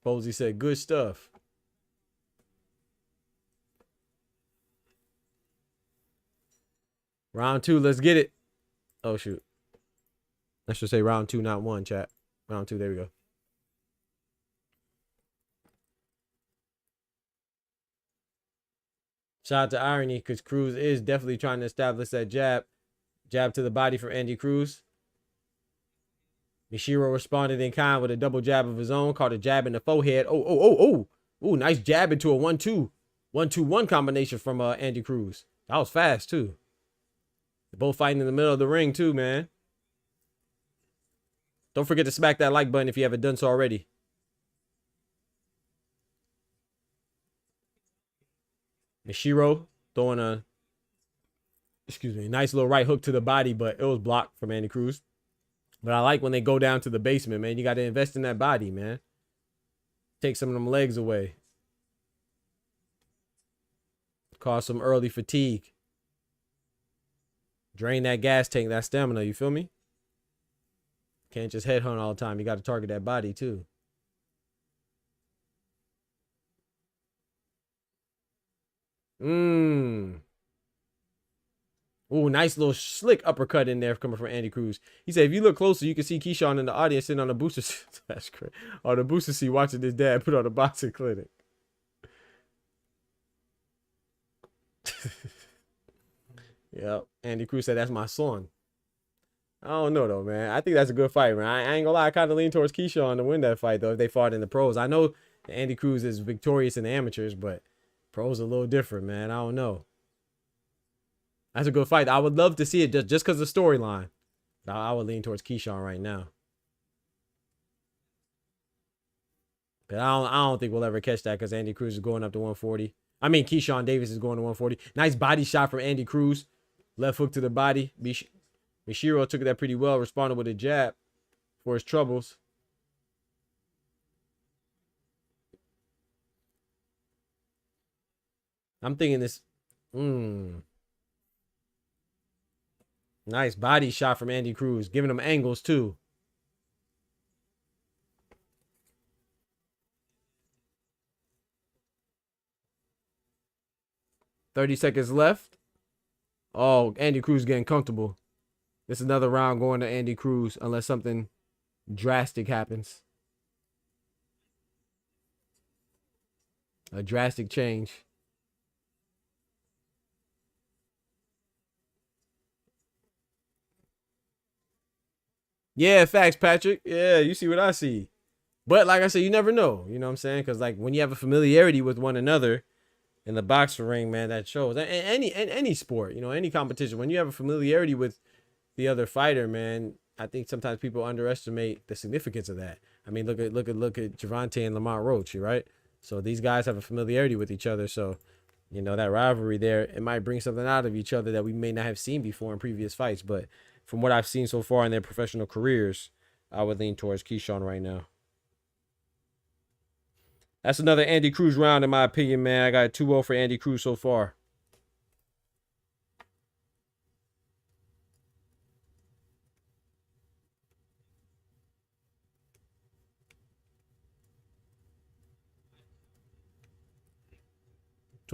Posey said good stuff. Round 2, let's get it. Oh shoot. I should say round 2, not 1, chat. Round 2, there we go. Shout out to irony, because Cruz is definitely trying to establish that jab to the body for Andy Cruz. Mashiro responded in kind with a double jab of his own, called a jab in the forehead. Oh, nice jab into a 1-2. 1-2-1 combination from Andy Cruz. That was fast too. They're both fighting in the middle of the ring too, man. Don't forget to smack that like button if you haven't done so already. Mashiro throwing a nice little right hook to the body, but it was blocked from Andy Cruz. But I like when they go down to the basement, man. You got to invest in that body, man. Take some of them legs away. Cause some early fatigue. Drain that gas tank, that stamina, you feel me? Can't just headhunt all the time. You got to target that body too. Ooh, nice little slick uppercut in there coming from Andy Cruz. He said, if you look closer, you can see Keyshawn in the audience sitting on the booster seat. That's great. On the booster seat watching his dad put on a boxing clinic. Yep. Andy Cruz said, that's my son. I don't know, though, man. I think that's a good fight, man. I ain't gonna lie. I kind of lean towards Keyshawn to win that fight, though, if they fought in the pros. I know Andy Cruz is victorious in the amateurs, but pros are a little different, man. I don't know. That's a good fight. I would love to see it just because of the storyline. I would lean towards Keyshawn right now. But I don't think we'll ever catch that because Andy Cruz is going up to 140. I mean, Keyshawn Davis is going to 140. Nice body shot from Andy Cruz. Left hook to the body. Mashiro took that pretty well, responded with a jab for his troubles. I'm thinking this. Nice body shot from Andy Cruz, giving him angles too. $30 seconds left. Oh, Andy Cruz getting comfortable. This is another round going to Andy Cruz unless something drastic happens. A drastic change. Yeah, facts, Patrick. Yeah, you see what I see. But like I said, you never know. You know what I'm saying? Because like when you have a familiarity with one another in the boxing ring, man, that shows. Any sport, you know, any competition. When you have a familiarity with the other fighter, man, I think sometimes people underestimate the significance of that. I mean, look at Gervonta and Lamont Roach, right? So these guys have a familiarity with each other. So, you know, that rivalry there, it might bring something out of each other that we may not have seen before in previous fights. But from what I've seen so far in their professional careers, I would lean towards Keyshawn right now. That's another Andy Cruz round, in my opinion, man. I got 2-0 for Andy Cruz so far.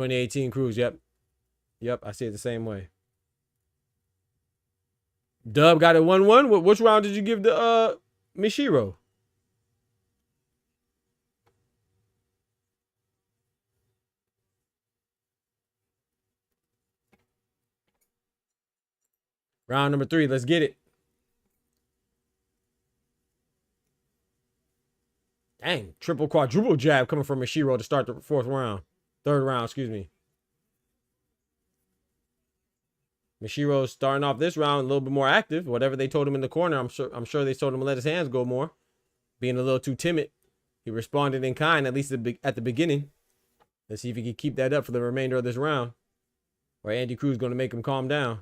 '18 Cruz, yep. Yep, I see it the same way. Dub got it 1-1. Which round did you give to Mishiro? Round number 3. Let's get it. Dang, triple quadruple jab coming from Mishiro to start the 4th round. 3rd round, excuse me. Mishiro's starting off this round a little bit more active. Whatever they told him in the corner, I'm sure they told him to let his hands go more. Being a little too timid. He responded in kind, at least at the beginning. Let's see if he can keep that up for the remainder of this round. Or Andy Cruz going to make him calm down.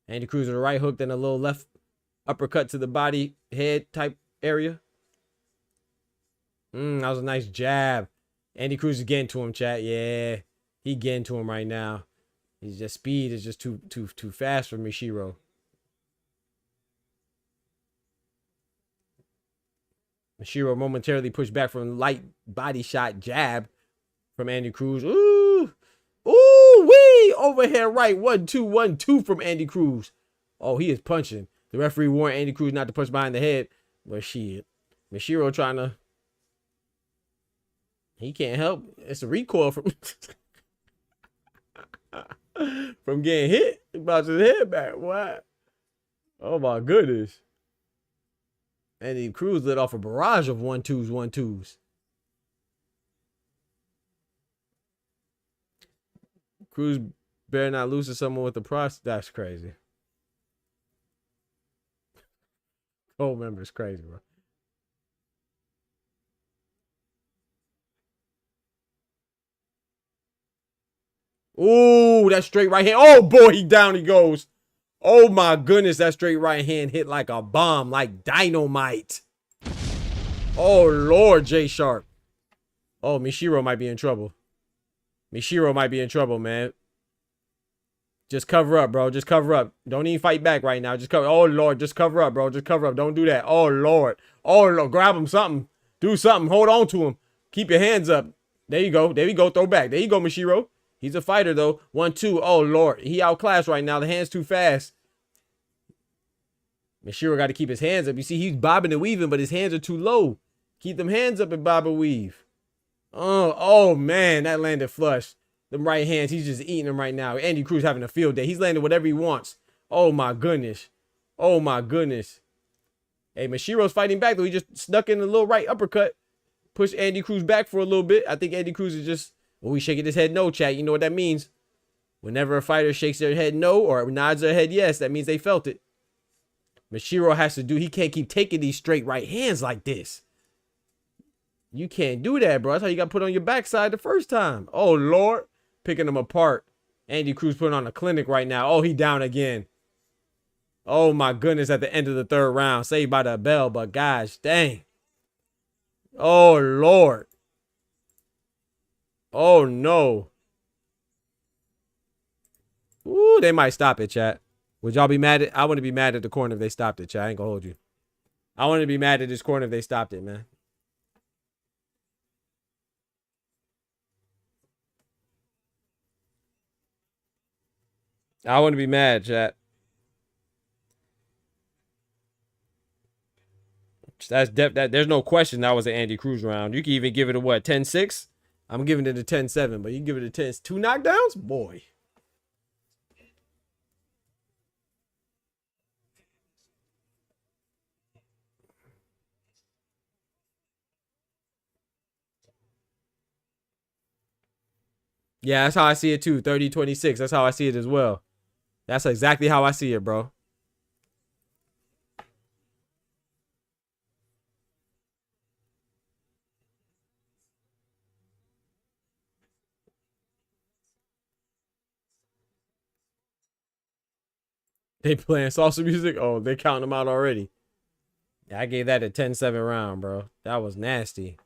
Andy Cruz with a right hook, then a little left uppercut to the body, head type area. That was a nice jab. Andy Cruz is getting to him, chat. Yeah, he getting to him right now. He's just, speed is just too fast for Mishiro. Mishiro momentarily pushed back from light body shot jab from Andy Cruz. Ooh, wee, overhead right, 1-2, 1-2 from Andy Cruz. Oh, he is punching. The referee warned Andy Cruz not to punch behind the head, but shit, Mishiro trying to. He can't help. It's a recoil from from getting hit. He bounced his head back. What? Oh my goodness. Andy Cruz lit off a barrage of 1-2s, 1-2s. Cruz better not lose to someone with a process. That's crazy. Gold member's crazy, bro. Ooh, that straight right hand. Oh boy, down he goes. Oh my goodness, that straight right hand hit like a bomb, like dynamite. Oh Lord, J Sharp. Oh, Mishiro might be in trouble. Mishiro might be in trouble, man. Just cover up, bro. Just cover up. Don't even fight back right now. Just cover. Oh Lord, just cover up, bro. Just cover up. Don't do that. Oh Lord. Oh Lord, grab him something. Do something. Hold on to him. Keep your hands up. There you go. There you go. Throw back. There you go, Mishiro. He's a fighter, though. 1-2. Oh, Lord. He outclassed right now. The hand's too fast. Mishiro got to keep his hands up. You see, he's bobbing and weaving, but his hands are too low. Keep them hands up and bob and weave. Oh, man. That landed flush. Them right hands, he's just eating them right now. Andy Cruz having a field day. He's landing whatever he wants. Oh, my goodness. Oh, my goodness. Hey, Mishiro's fighting back, though. He just snuck in a little right uppercut. Pushed Andy Cruz back for a little bit. I think Andy Cruz is just... Oh, he's shaking his head no, chat. You know what that means. Whenever a fighter shakes their head no or nods their head yes, that means they felt it. Mishiro has to do, he can't keep taking these straight right hands like this. You can't do that, bro. That's how you got put on your backside the first time. Oh, Lord. Picking them apart. Andy Cruz putting on a clinic right now. Oh, he down again. Oh, my goodness, at the end of the 3rd round. Saved by the bell, but gosh, dang. Oh, Lord. Oh, no. Ooh, they might stop it, chat. Would y'all be mad at... I wouldn't be mad at the corner if they stopped it, chat. I ain't gonna hold you. I wouldn't be mad at this corner if they stopped it, man. I wouldn't be mad, chat. There's no question that was an Andy Cruz round. You can even give it a what, 10-6? I'm giving it a 10-7, but you can give it a 10. 2 knockdowns? Boy. Yeah, that's how I see it too. 30-26. That's how I see it as well. That's exactly how I see it, bro. They playing salsa music? Oh, they counting them out already. Yeah, I gave that a 10-7 round, bro. That was nasty.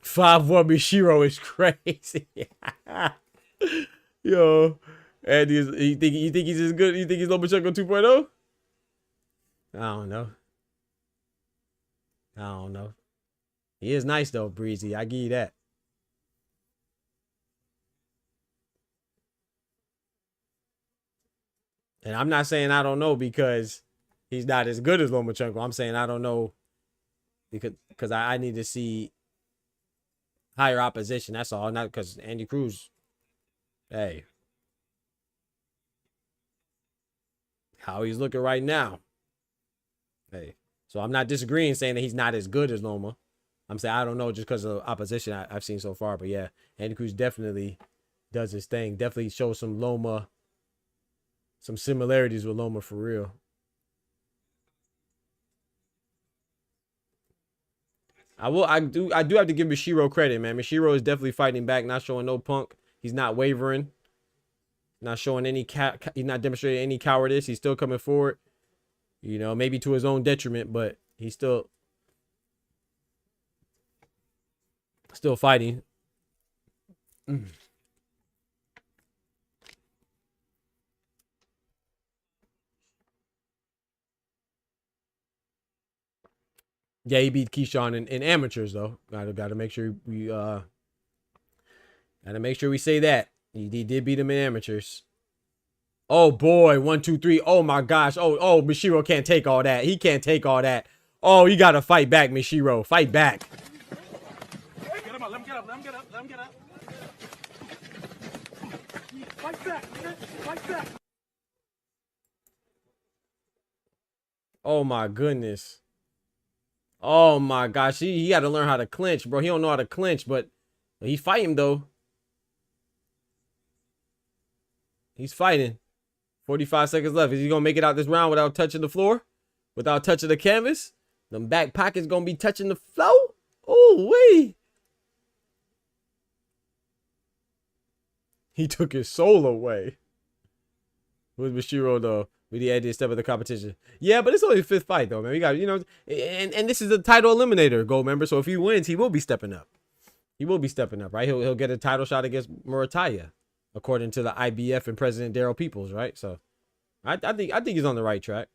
5-1 Mishiro is crazy. Yo. Andy, you think he's as good? You think he's Lomachenko 2.0? I don't know. I don't know. He is nice though, Breezy. I give you that. And I'm not saying I don't know because he's not as good as Lomachenko. I'm saying I don't know because I need to see higher opposition. That's all. Not because Andy Cruz. Hey, how he's looking right now. Hey, so I'm not disagreeing saying that he's not as good as Loma. I'm saying I don't know just because of the opposition I've seen so far. But yeah, Andy Cruz definitely does his thing. Definitely shows some Loma, some similarities with Loma for real. I do have to give Mishiro credit, man. Mishiro is definitely fighting back, not showing no punk. He's not wavering, not showing any he's not demonstrating any cowardice. He's still coming forward. You know, maybe to his own detriment, but he's still fighting. Yeah, he beat Keyshawn in amateurs though. Gotta make sure we say that. He did beat him in amateurs. Oh boy, 1, 2, 3. Oh my gosh. Oh, Mishiro can't take all that. He can't take all that. Oh, you gotta fight back, Mishiro. Fight back. Get him up. Let him get up. Let him get up. Let him get up. Fight back. Fight back. Oh my goodness. Oh my gosh. He got to learn how to clinch, bro. He don't know how to clinch, but he's fighting though. He's fighting. 45 seconds left. Is he gonna make it out this round without touching the floor? Without touching the canvas? Them back pockets gonna be touching the floor? Oh, wee. He took his soul away. Who's Mishiro though? We the idea step of the competition. Yeah, but it's only the 5th fight though, man. We got, you know, and this is a title eliminator, gold member. So if he wins, he will be stepping up. He will be stepping up, right? He'll get a title shot against Murataya, according to the IBF and President Daryl Peoples, right? So I think he's on the right track.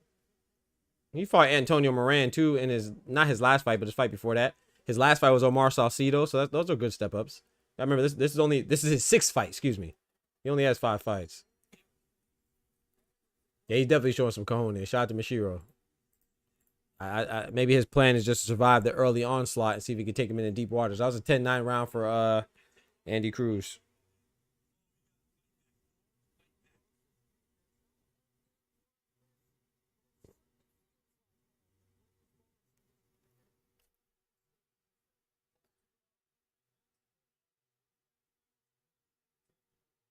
He fought Antonio Moran too in not his last fight, but his fight before that. His last fight was Omar Salcido, so those are good step ups. I remember this is his 6th fight. Excuse me. He only has 5 fights. Yeah, he's definitely showing some cojones. Shout out to Mishiro. Maybe his plan is just to survive the early onslaught and see if he can take him into deep waters. That was a 10-9 round for Andy Cruz.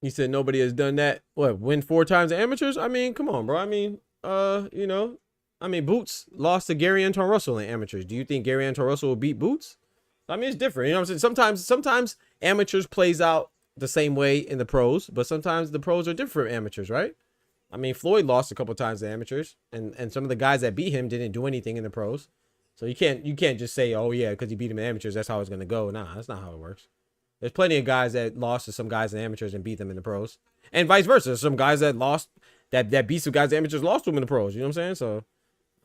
He said nobody has done that. What, win 4 times the amateurs? I mean, come on, bro. I mean, you know, Boots lost to Gary Anton Russell in amateurs. Do you think Gary Anton Russell will beat Boots? I mean, it's different. You know what I'm saying? Sometimes amateurs plays out the same way in the pros, but sometimes the pros are different from amateurs, right? I mean, Floyd lost a couple times to amateurs, and some of the guys that beat him didn't do anything in the pros. So you can't just say, oh yeah, because he beat him in amateurs, that's how it's gonna go. Nah, that's not how it works. There's plenty of guys that lost to some guys in amateurs and beat them in the pros, and vice versa. Some guys that lost that beat some guys in amateurs lost to them in the pros. You know what I'm saying? So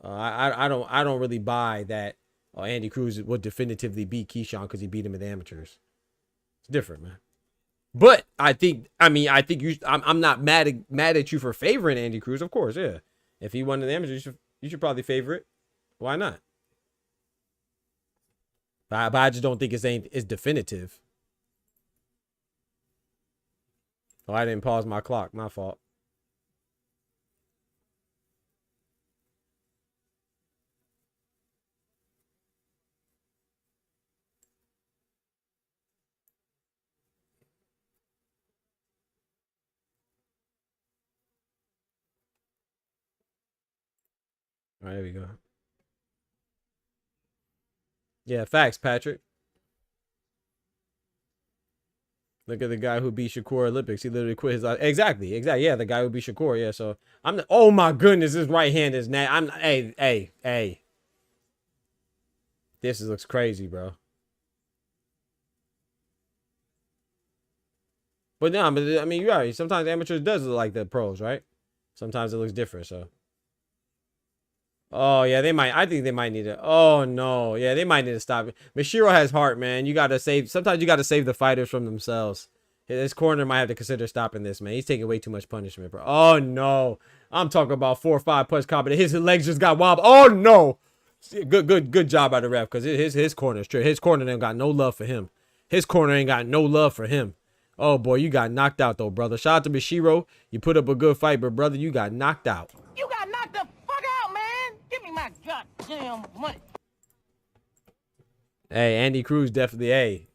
I don't really buy that Andy Cruz would definitively beat Keyshawn because he beat him in the amateurs. It's different, man. But I think you. I'm not mad at you for favoring Andy Cruz. Of course, yeah. If he won in the amateurs, you should probably favor it. Why not? But I just don't think it's definitive. Oh, I didn't pause my clock. My fault. All right, there we go. Yeah, facts, Patrick. Look at the guy who beat Shakur Olympics. He literally quit his life. Exactly. Yeah, the guy who beat Shakur. Yeah, so I'm the, oh my goodness, this right hand is hey. This looks crazy, bro. But no, but I mean, you're right. Sometimes amateurs does look like the pros, right? Sometimes it looks different, so. Oh, yeah, they might. I think they might need to. Oh, no. Yeah, they might need to stop it. Mashiro has heart, man. You got to save. Sometimes you got to save the fighters from themselves. His corner might have to consider stopping this, man. He's taking way too much punishment, bro. Oh, no. I'm talking about 4 or 5 punch combat. His legs just got wobbled. Oh, no. Good job by the ref, because his corner is true. His corner ain't got no love for him. His corner ain't got no love for him. Oh, boy, you got knocked out, though, brother. Shout out to Mashiro. You put up a good fight, but, brother, you got knocked out. You got knocked the fuck out, man. Give me my goddamn money. Hey, Andy Cruz definitely, hey.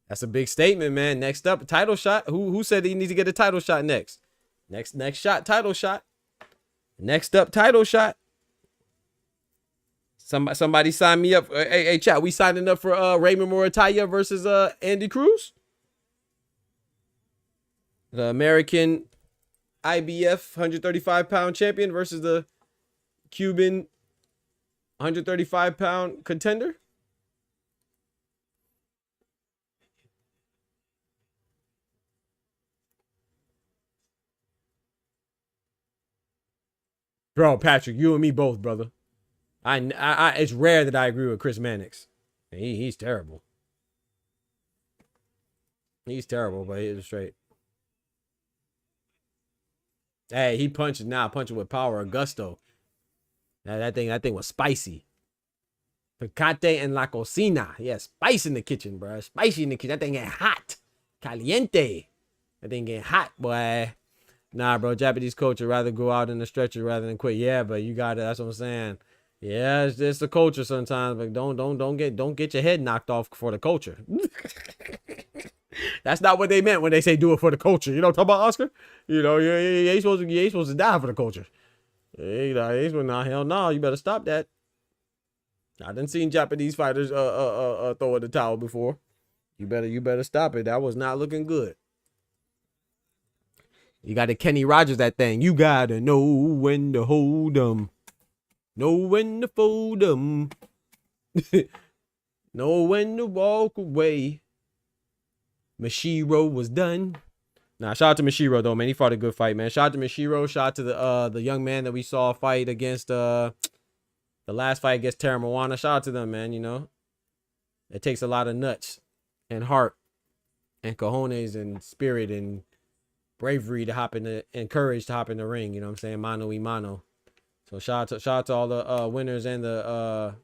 That's a big statement, man. Next up, title shot. Who said he needs to get a title shot next? Next shot, title shot. Next up, title shot. Somebody sign me up. Hey, chat, we signing up for Raymond Morataya versus Andy Cruz? The American IBF 135-pound champion versus the Cuban 135-pound contender? Bro, Patrick, you and me both, brother. It's rare that I agree with Chris Mannix. He's terrible. He's terrible, but he's straight. Hey, he punches now, punching with power or gusto. That thing was spicy. Picante en la cocina. Yeah, spice in the kitchen, bro. Spicy in the kitchen. That thing get hot. Caliente. That thing get hot, boy. Nah, bro. Japanese coach would rather go out in the stretcher rather than quit. Yeah, but you got it. That's what I'm saying. Yeah, it's the culture sometimes. But don't get your head knocked off for the culture. That's not what they meant when they say do it for the culture. You know what I'm talking about, Oscar? You know, you ain't supposed to die for the culture. Nah, hell no. You better stop that. I done seen Japanese fighters throw in the towel before. You better stop it. That was not looking good. You got to Kenny Rogers that thing. You gotta know when to hold 'em. Know when to fold 'em. Know when to walk away. Mashiro was done. Nah, shout out to Mashiro though, man. He fought a good fight, man. Shout out to Mashiro. Shout out to the young man that we saw fight against the last fight against Terra Moana. Shout out to them, man. You know, it takes a lot of nuts and heart and cojones and spirit and bravery to hop in the and courage to hop in the ring. You know what I'm saying? Mano y mano. So shout out to all the winners and the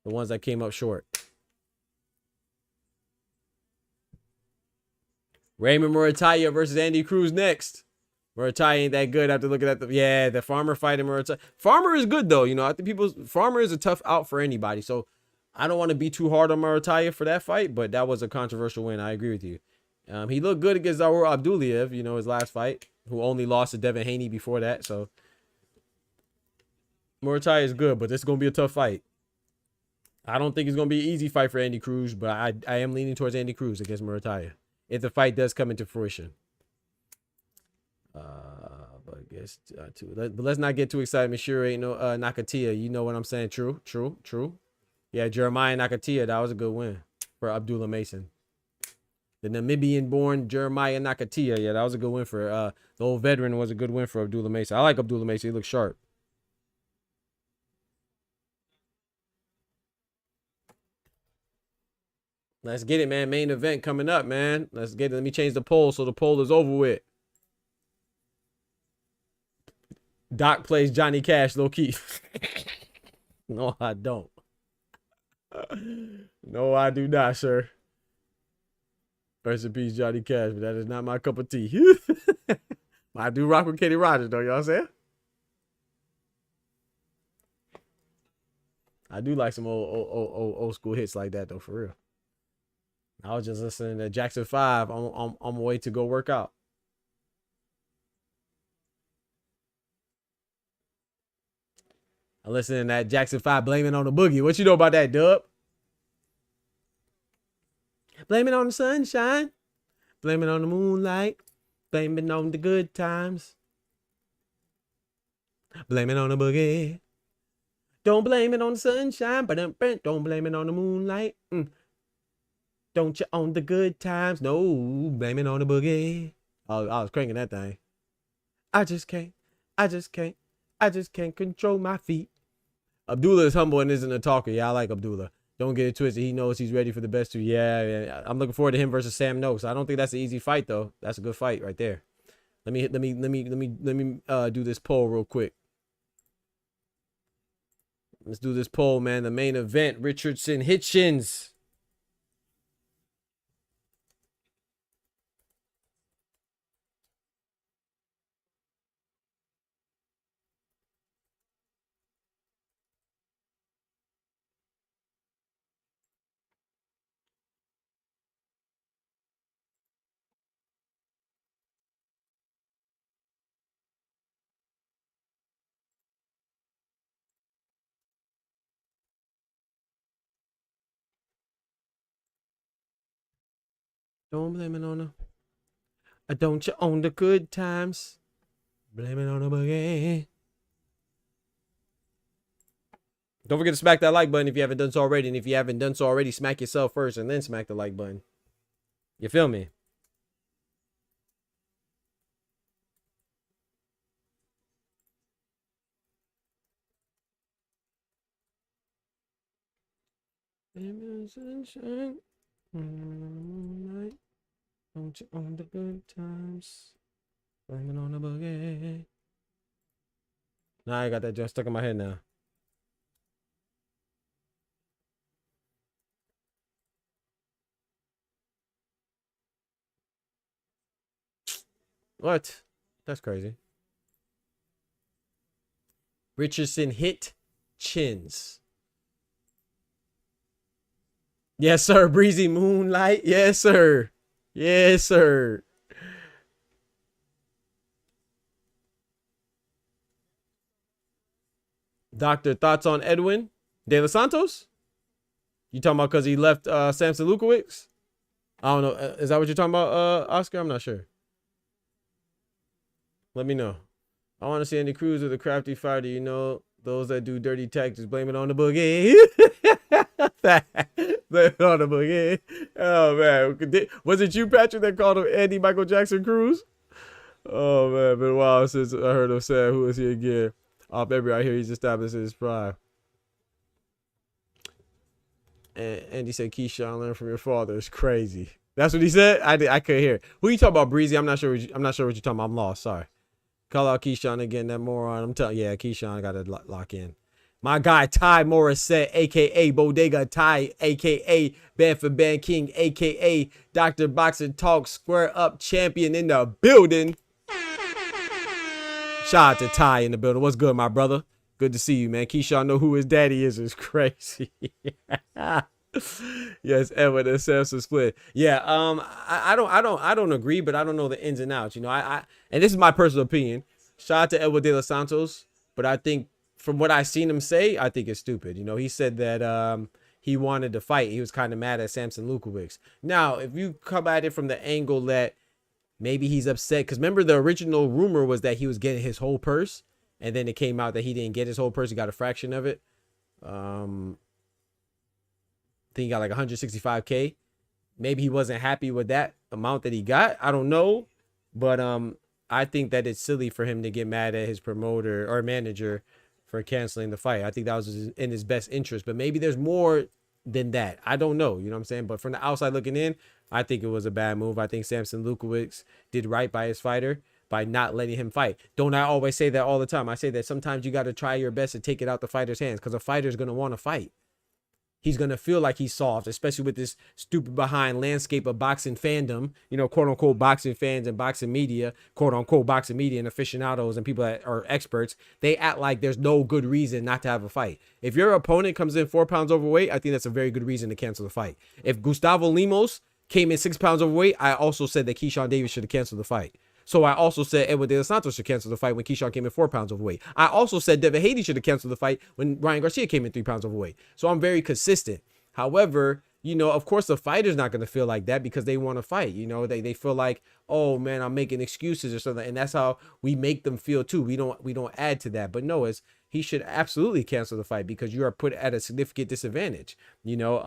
ones that came up short. Raymond Morataya versus Andy Cruz next. Morataya ain't that good after looking at the Farmer fighting Morataya. Farmer is good though, you know. I think Farmer is a tough out for anybody. So I don't want to be too hard on Morataya for that fight, but that was a controversial win. I agree with you. He looked good against Zaur Abduliev, you know, his last fight, who only lost to Devin Haney before that. So Morataya is good, but this is gonna be a tough fight. I don't think it's gonna be an easy fight for Andy Cruz, but I am leaning towards Andy Cruz against Morataya if the fight does come into fruition. But I guess but let's not get too excited. Mashiro ain't no Nakatia. You know what I'm saying? True. Yeah, Jeremiah Nakatia, that was a good win for Abdullah Mason. The Namibian-born Jeremiah Nakatia. Yeah, that was a good win for the old veteran. Was a good win for Abdullah Mason. I like Abdullah Mason. He looks sharp. Let's get it, man. Main event coming up, man. Let's get it. Let me change the poll so the poll is over with. Doc plays Johnny Cash low key. No, I don't. No, I do not, sir. Rest in peace, Johnny Cash, but that is not my cup of tea. I do rock with Kenny Rogers, though. You know what I'm saying? I do like some old school hits like that, though, for real. I was just listening to Jackson 5 on my way to go work out. I'm listening to that Jackson 5 blaming on the boogie. What you know about that, Dub? Blame it on the sunshine. Blame it on the moonlight. Blame it on the good times. Blame it on the boogie. Don't blame it on the sunshine, but don't blame it on the moonlight. Don't you on the good times? No, blame it on the boogie. Oh, I was cranking that thing. I just can't control my feet. Abdullah is humble and isn't a talker. Yeah, I like Abdullah. Don't get it twisted. He knows he's ready for the best two. Yeah. I'm looking forward to him versus Sam Noakes. I don't think that's an easy fight though. That's a good fight right there. Let me do this poll real quick. Let's do this poll, man. The main event, Richardson Hitchins. Don't blame it on the... don't you own the good times? Blame it on the boogie. Don't forget to smack that like button if you haven't done so already. And if you haven't done so already, smack yourself first and then smack the like button. You feel me? Sunshine. Don't you own the good times? Blame it on the boogie. Nah, I got that just stuck in my head now. What? That's crazy. Richardson Hitchins. Yes, sir. Breezy Moonlight. Yes, sir. Yes, sir. Doctor, thoughts on Edwin De Los Santos? You talking about because he left Samson Lukowicz? I don't know. Is that what you're talking about, Oscar? I'm not sure. Let me know. I want to see Andy Cruz with a crafty fighter. You know, those that do dirty tactics, blame it on the boogie. Blame it on the boogie. Oh, man. Was it you, Patrick, that called him Andy Michael Jackson Cruz? Oh, man. Been a while since I heard him say, who is he again? Off every I hear he's established his prime. And Andy said, Keyshawn, learn from your father. It's crazy. That's what he said? I couldn't hear it. Who you talking about, Breezy? I'm not sure what you're talking about. I'm lost. Sorry. Call out Keyshawn again, that moron. I'm telling you, yeah, Keyshawn got to lock in. My guy, Ty Morissette, a.k.a. Bodega Ty, a.k.a. Band for Band King, a.k.a. Dr. Boxing Talk Square Up Champion in the building. Shout out to Ty in the building. What's good, my brother? Good to see you, man. Keyshawn know who his daddy is. It's crazy. Yes, Edward and Samson split. Yeah, I don't agree, but I don't know the ins and outs. You know, and this is my personal opinion. Shout out to Edward De Los Santos, but I think from what I've seen him say, I think it's stupid. You know, he said that he wanted to fight. He was kind of mad at Samson Lukowicz. Now, if you come at it from the angle that maybe he's upset, because remember the original rumor was that he was getting his whole purse, and then it came out that he didn't get his whole purse. He got a fraction of it. I think he got like 165K. Maybe he wasn't happy with that amount that he got. I don't know, but I think that it's silly for him to get mad at his promoter or manager for canceling the fight. I think that was in his best interest, but maybe there's more than that. I don't know. You know what I'm saying? But from the outside looking in, I think it was a bad move. I think Samson Lukowicz did right by his fighter by not letting him fight. Don't I always say that all the time? I say that sometimes you got to try your best to take it out the fighter's hands, because a fighter's going to want to fight. He's going to feel like he's soft, especially with this stupid behind landscape of boxing fandom, you know, quote unquote boxing fans and boxing media, quote unquote boxing media and aficionados and people that are experts. They act like there's no good reason not to have a fight. If your opponent comes in 4 pounds overweight, I think that's a very good reason to cancel the fight. If Gustavo Lemos came in 6 pounds overweight, I also said that Keyshawn Davis should have canceled the fight. So I also said Edward De Los Santos should cancel the fight when Keyshawn came in 4 pounds overweight. I also said Devin Haney should have canceled the fight when Ryan Garcia came in 3 pounds overweight. So I'm very consistent. However, you know, of course the fighter's not going to feel like that because they want to fight. You know, they feel like, oh man, I'm making excuses or something. And that's how we make them feel too. We don't add to that. But no, he should absolutely cancel the fight because you are put at a significant disadvantage, you know?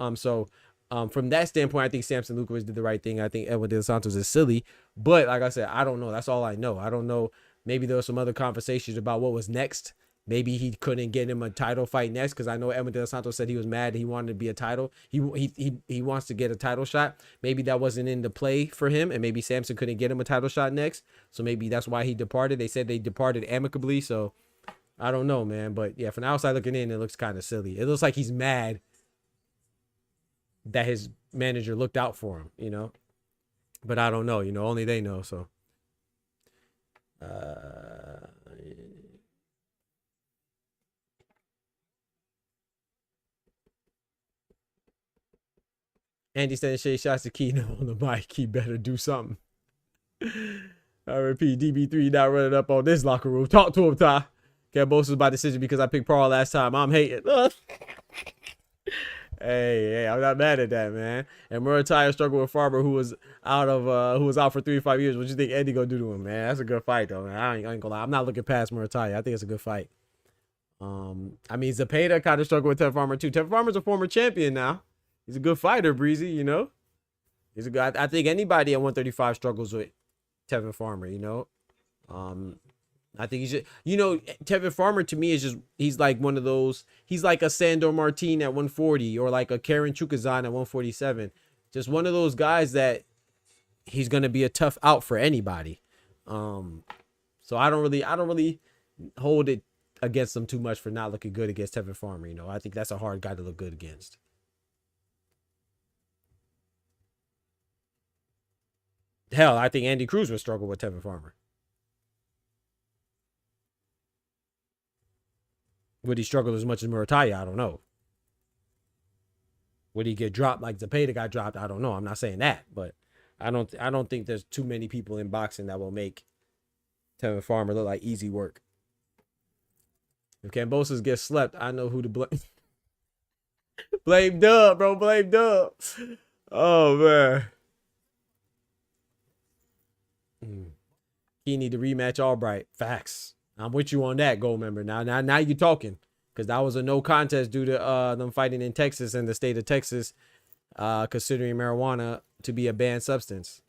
From that standpoint, I think Samson Lukowicz did the right thing. I think Edwin De Los Santos is silly, but like I said, I don't know. That's all I know. I don't know. Maybe there was some other conversations about what was next. Maybe he couldn't get him a title fight next because I know Edwin De Los Santos said he was mad. He wanted to be a title. He wants to get a title shot. Maybe that wasn't in the play for him, and maybe Samson couldn't get him a title shot next. So maybe that's why he departed. They said they departed amicably. So I don't know, man. But yeah, from the outside looking in, it looks kind of silly. It looks like he's mad that his manager looked out for him, you know, but I don't know, you know, only they know. So, Andy said, "Shay shots to Key on the mic. He better do something." I repeat, DB3 not running up on this locker room. Talk to him, Ty. KAMBOSOS by decision because I picked Paul last time. I'm hating. Hey, I'm not mad at that, man. And Murataya struggled with Farber, who was out for 3 to 5 years. What you think Eddie gonna do to him, man? That's a good fight, though, man. I ain't gonna lie. I'm not looking past Murataya. I think it's a good fight. I mean, Zepeda kind of struggled with Tevin Farmer too. Tevin Farmer's a former champion now. He's a good fighter, Breezy. You know, he's a good. I think anybody at 135 struggles with Tevin Farmer. You know, I think he's just, you know, Tevin Farmer to me is just, he's like one of those, he's like a Sandor Martin at 140 or like a Karen Chukazan at 147. Just one of those guys that he's going to be a tough out for anybody. So I don't really hold it against him too much for not looking good against Tevin Farmer. You know, I think that's a hard guy to look good against. Hell, I think Andy Cruz would struggle with Tevin Farmer. Would he struggle as much as Murataya? I don't know. Would he get dropped like Zepeda got dropped? I don't know. I'm not saying that, but I don't think there's too many people in boxing that will make Tevin Farmer look like easy work. If KAMBOSOS gets slept, I know who to blame. Blame Dub, bro. Blame Dub. Oh man. He need to rematch Albright. Facts. I'm with you on that, gold member. Now you're talking, because that was a no contest due to them fighting in Texas and the state of Texas considering marijuana to be a banned substance.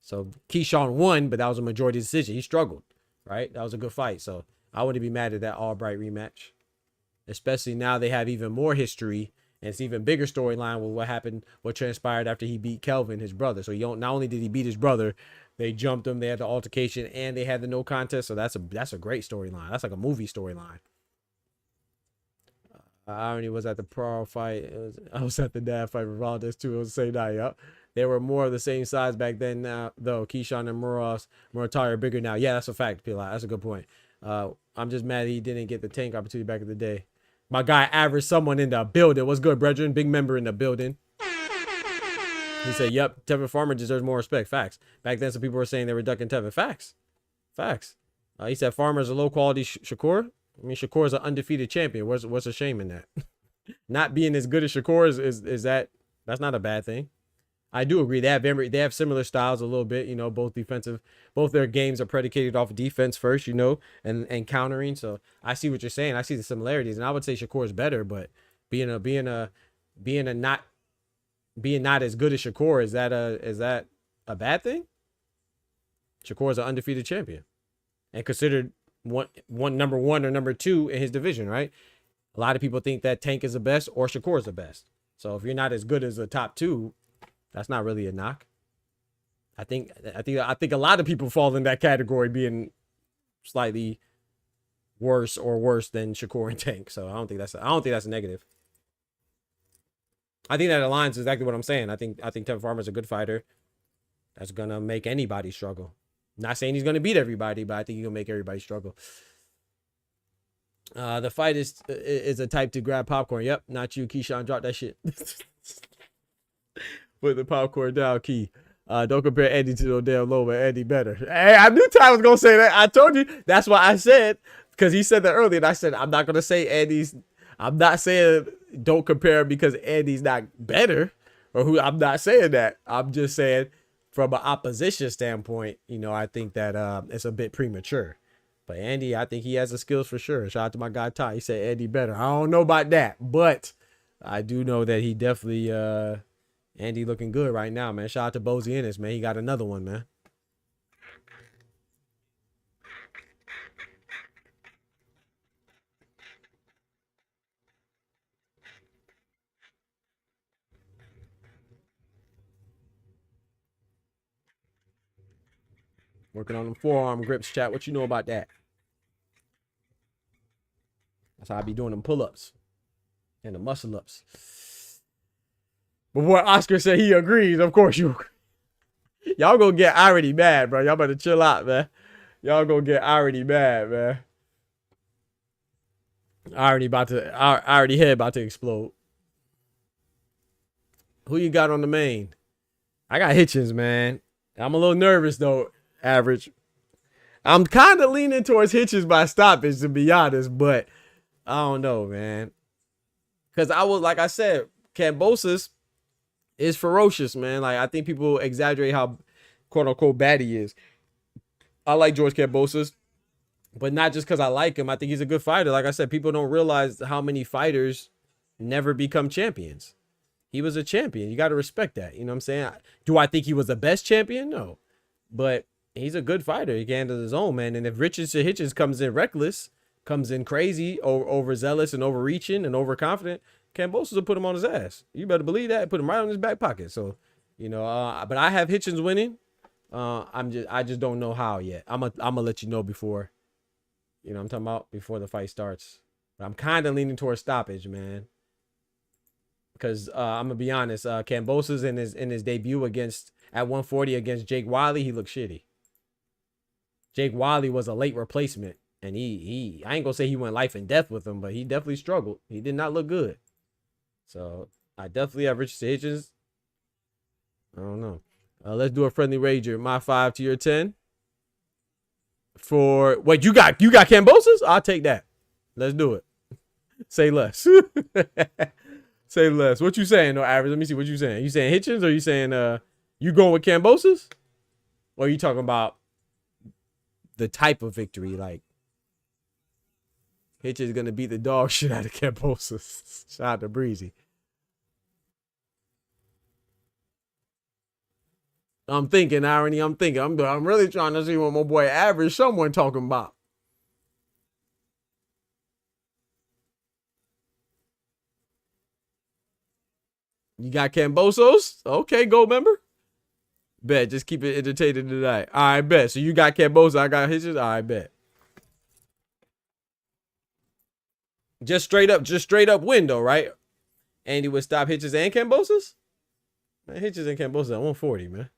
So Keyshawn won, but that was a majority decision. He struggled, right? That was a good fight. So I wouldn't be mad at that Albright rematch, especially now they have even more history and it's even bigger storyline with what happened, what transpired after he beat Kelvin, his brother. So not only did he beat his brother, they jumped him, they had the altercation, and they had the no contest. So that's a great storyline. That's like a movie storyline. I already was at the pro fight. I was at the dad fight with Valdez too. It was the same night. Yep. They were more of the same size back then. Now, though, Keyshawn and Murataya are bigger now. Yeah, that's a fact, Pilar. That's a good point. I'm just mad he didn't get the tank opportunity back in the day. My guy averaged someone in the building. What's good, brethren? Big member in the building. He said, yep, Tevin Farmer deserves more respect. Facts. Back then, some people were saying they were ducking Tevin. Facts. Facts. He said Farmer's a low-quality Shakur. I mean, Shakur is an undefeated champion. What's a shame in that? Not being as good as Shakur is that's not a bad thing. I do agree. They have similar styles a little bit, you know, both defensive, both their games are predicated off of defense first, you know, and countering. So I see what you're saying. I see the similarities, and I would say Shakur is better, but being not as good as Shakur, is that a bad thing? Shakur is an undefeated champion and considered number one or number two in his division, right? A lot of people think that Tank is the best or Shakur is the best. So if you're not as good as the top two, that's not really a knock. I think a lot of people fall in that category, being slightly worse than Shakur and Tank. So I don't think that's a negative. I think that aligns exactly what I'm saying. I think Tevin Farmer is a good fighter that's gonna make anybody struggle. Not saying he's gonna beat everybody, but I think he's gonna make everybody struggle. The fight is a type to grab popcorn. Yep, not you, Keyshawn. Drop that shit. Put the popcorn down, Key. Don't compare Eddie to Odell Lowe, but Eddie better. Hey, I knew Ty was gonna say that. I told you. That's why I said, because he said that earlier, and I said I'm not gonna say Eddie's. I'm not saying don't compare him because Eddie's not better, or who. I'm not saying that. I'm just saying from an opposition standpoint, you know, I think that it's a bit premature. But Andy, I think he has the skills for sure. Shout out to my guy Ty. He said Andy better. I don't know about that, but I do know that he definitely Andy looking good right now, man. Shout out to Bozy Ennis, man. He got another one, man. Working on them forearm grips, chat. What you know about that? That's how I be doing them pull-ups and the muscle-ups. But what Oscar said he agrees. Of course you. Y'all gonna get already mad, bro. Y'all better chill out, man. Y'all gonna get already mad, man. I already head about to explode. Who you got on the main? I got Hitchins, man. I'm a little nervous though, Average. I'm kind of leaning towards Hitchins by stoppage, to be honest, but I don't know, man. Because like I said, Kambosos is ferocious, man. Like, I think people exaggerate how quote unquote bad he is. I like George Kambosos, but not just because I like him. I think he's a good fighter. Like I said, people don't realize how many fighters never become champions. He was a champion. You got to respect that. You know what I'm saying? Do I think he was the best champion? No. But he's a good fighter. He can handle his own, man. And if Richardson Hitchins comes in reckless, comes in crazy, overzealous and overreaching and overconfident, Kambosos will put him on his ass. You better believe that. Put him right on his back pocket. So, you know, but I have Hitchins winning. I just don't know how yet. I'm gonna let you know before, you know what I'm talking about, before the fight starts. But I'm kind of leaning towards stoppage, man. Because I'm gonna be honest, Kambosos in his debut at 140 against Jake Wiley, he looked shitty. Jake Wiley was a late replacement, and I ain't gonna say he went life and death with him, but he definitely struggled. He did not look good. So I definitely have Richardson Hitchins. I don't know. Let's do a friendly wager. My 5 to your 10. For wait, you got Kambosos? I'll take that. Let's do it. Say less. Say less. What you saying, though, Average? Let me see what you saying. You saying Hitchins, or you saying you going with Kambosos? Or are you talking about the type of victory? Like, Hitchins is gonna beat the dog shit out of Kambosos. Shout out to Breezy. I'm thinking, Irony. I'm thinking. I'm really trying to see what my boy Average someone talking about. You got Kambosos? Okay, go member. Bet. Just keep it entertaining tonight. All right, bet. So you got Kambosos, I got Hitchins. All right, bet. Just straight up window, right? Andy would stop Hitchins and Kambosos? Man, Hitchins and Kambosos at 140, man.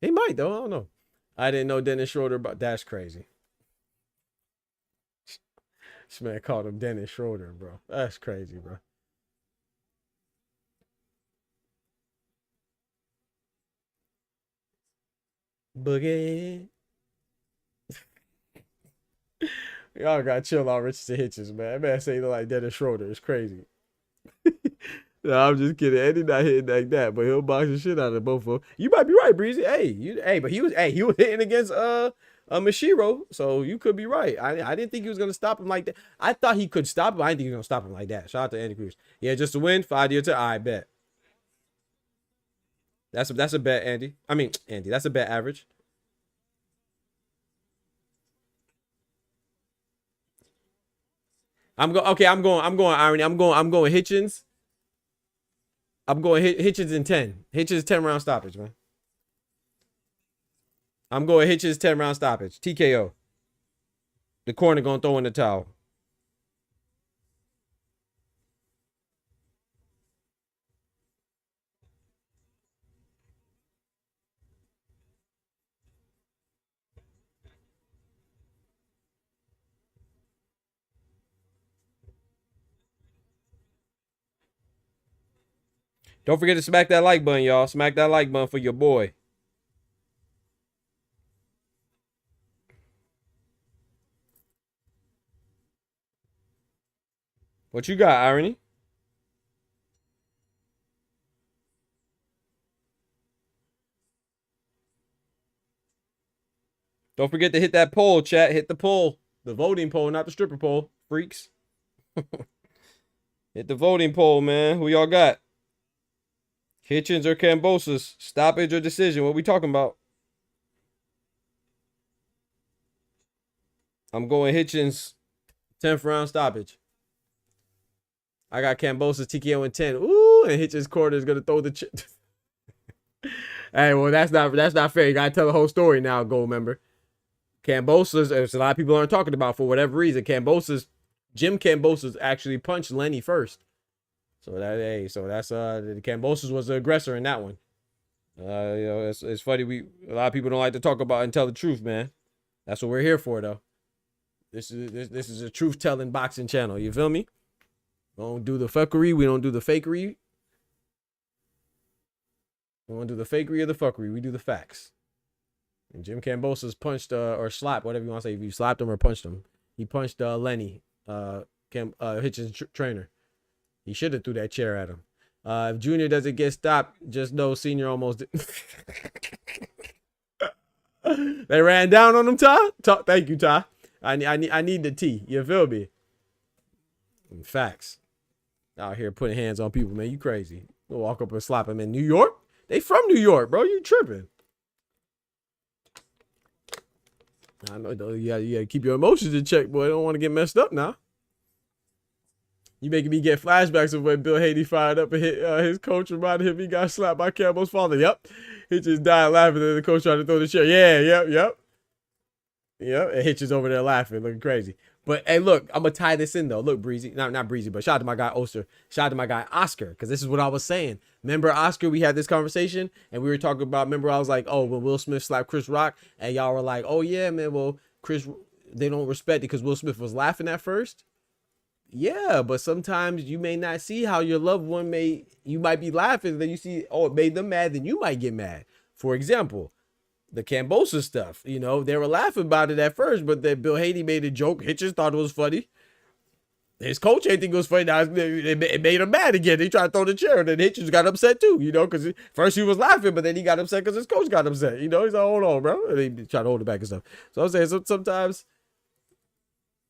He might, though. I don't know. I didn't know Dennis Schroeder, but that's crazy. This man called him Dennis Schroeder, bro. That's crazy, bro. Boogie. Y'all gotta chill on Richardson Hitchins, man. That man say he look like Dennis Schroeder. It's crazy. No, I'm just kidding. Eddie not hitting like that, but he'll box the shit out of both of them. You might be right, Breezy. But he was hitting against Mashiro, so you could be right. I didn't think he was gonna stop him like that. I thought he could stop him. I didn't think he was gonna stop him like that. Shout out to Andy Cruz. Yeah, just to win, 5 to your 10. I bet. That's a bet, Andy. I mean, Andy, that's a bet Average. I'm going Irony. I'm going Hitchins. I'm going Hitchins in 10. Hitchins 10-round stoppage, man. I'm going Hitchins 10-round stoppage. TKO. The corner gonna throw in the towel. Don't forget to smack that like button, y'all. Smack that like button for your boy. What you got, Irony? Don't forget to hit that poll, chat. Hit the poll. The voting poll, not the stripper poll. Freaks. Hit the voting poll, man. Who y'all got? Hitchins or Kambosos? Stoppage or decision? What we talking about? I'm going Hitchins. 10th round stoppage. I got Kambosos TKO in 10. Ooh, and Hitchins corner is gonna throw the chip. Hey, well, that's not fair. You gotta tell the whole story now, gold member. Kambosos, there's a lot of people aren't talking about for whatever reason. Jim Kambosos actually punched Lenny first. So that's the Kambosos was the aggressor in that one. You know, it's funny, a lot of people don't like to talk about and tell the truth, man. That's what we're here for, though. This is a truth telling boxing channel. You feel me? We don't do the fuckery. We don't do the fakery. We don't do the fakery or the fuckery. We do the facts. And Jim Kambosos punched or slapped, whatever you want to say. If you slapped him or punched him, he punched Lenny, Hitchins' trainer. He should have threw that chair at him. If Junior doesn't get stopped, just know Senior almost did. They ran down on him, Ty. Thank you, Ty. I need the T. You feel me? Facts. Out here putting hands on people, man. You crazy. We'll walk up and slap him in New York. They from New York, bro. You tripping. I know, though. You gotta keep your emotions in check, boy. I don't want to get messed up now. You making me get flashbacks of when Bill Hader fired up and hit his coach, reminded him he got slapped by Campbell's father. Yep. He just died laughing, and the coach tried to throw the chair. Yeah, yep. And Hitchens over there laughing, looking crazy. But hey, look, I'm gonna tie this in though. Look, Breezy, not Breezy, but shout out to my guy Oster. Shout out to my guy Oscar, because this is what I was saying. Remember Oscar? We had this conversation and we were talking about. Remember, I was like, oh, when Will Smith slapped Chris Rock, and y'all were like, oh yeah, man. Well, they don't respect it because Will Smith was laughing at first. Yeah, but sometimes you may not see how your loved one you might be laughing, then you see, oh, it made them mad, then you might get mad. For example, the Kambosos stuff, you know, they were laughing about it at first, but then Bill Hader made a joke. Hitchens thought it was funny. His coach ain't think it was funny. Now it made him mad again. He tried to throw the chair, and then Hitchens got upset too, you know, because first he was laughing, but then he got upset because his coach got upset. You know, he's like, hold on, bro. And he tried to hold it back and stuff. So I'm saying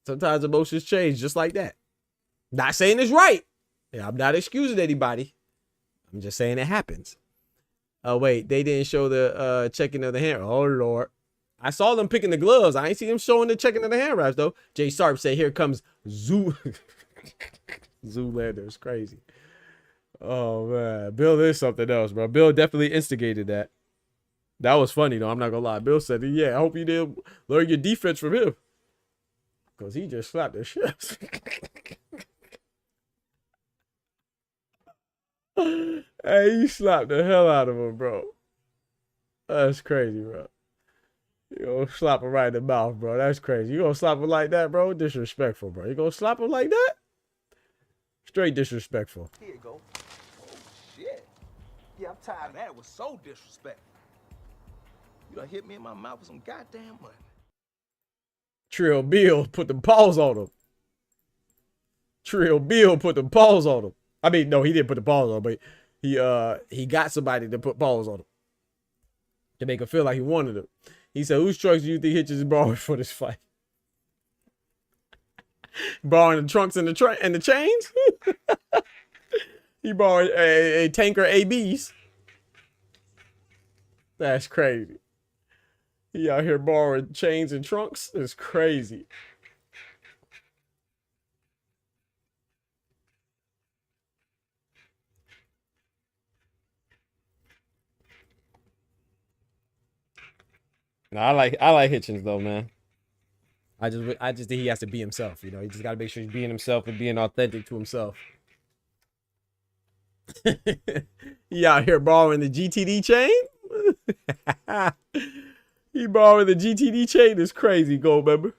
sometimes emotions change just like that. Not saying it's right. Yeah, I'm not excusing anybody. I'm just saying it happens. Oh, wait, they didn't show the checking of the hand. Oh, Lord. I saw them picking the gloves. I ain't see them showing the checking of the hand wraps, though. Jay Sarp said, here comes Zoolander. It's crazy. Oh, man. Bill is something else, bro. Bill definitely instigated that. That was funny, though. I'm not going to lie. Bill said, yeah, I hope you did learn your defense from him. Because he just slapped the shit. Hey, you slapped the hell out of him, bro. That's crazy, bro. You gonna slap him right in the mouth, bro. That's crazy. You gonna slap him like that, bro? Disrespectful, bro. You gonna slap him like that? Straight disrespectful. Here you go. Oh, shit. Yeah, I'm tired of that. It was so disrespectful. You done hit me in my mouth with some goddamn money. Trill Bill put the paws on him. Trill Bill put the paws on him. I mean, no, he didn't put the paws on him, but he got somebody to put paws on him to make him feel like he wanted him. He said, whose trucks do you think Hitchens is borrowing for this fight? Borrowing the trunks and the chains? He borrowed a tanker ABs. That's crazy. He out here borrowing chains and trunks. It's crazy. No, I like Hitchens though, man. I just think he has to be himself. You know, he just got to make sure he's being himself and being authentic to himself. He out here borrowing the GTD chain. He borrowing the GTD chain is crazy, gold member.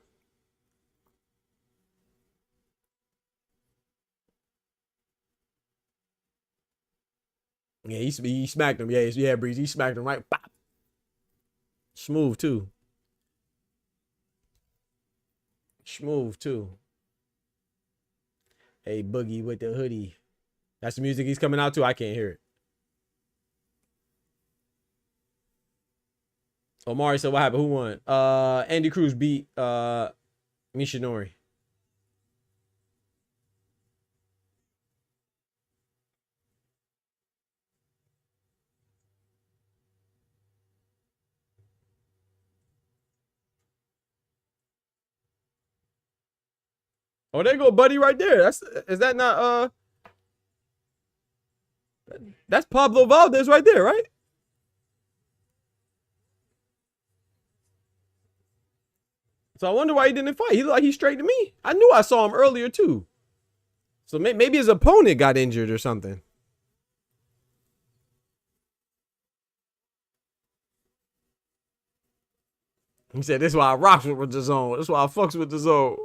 Yeah, he smacked him. Yeah, Breeze. He smacked him right. Pop. Smooth too. Smooth too. Hey, Boogie with the hoodie. That's the music he's coming out to. I can't hear it. Omari said, what happened? Who won? Andy Cruz beat Mishinori. Oh, there go Buddy right there. Is that not that's Pablo Valdez right there, right? So I wonder why he didn't fight. He looked like he's straight to me. I knew I saw him earlier too. So maybe his opponent got injured or something. He said, this is why I rocks with the zone. This is why I fucks with the zone.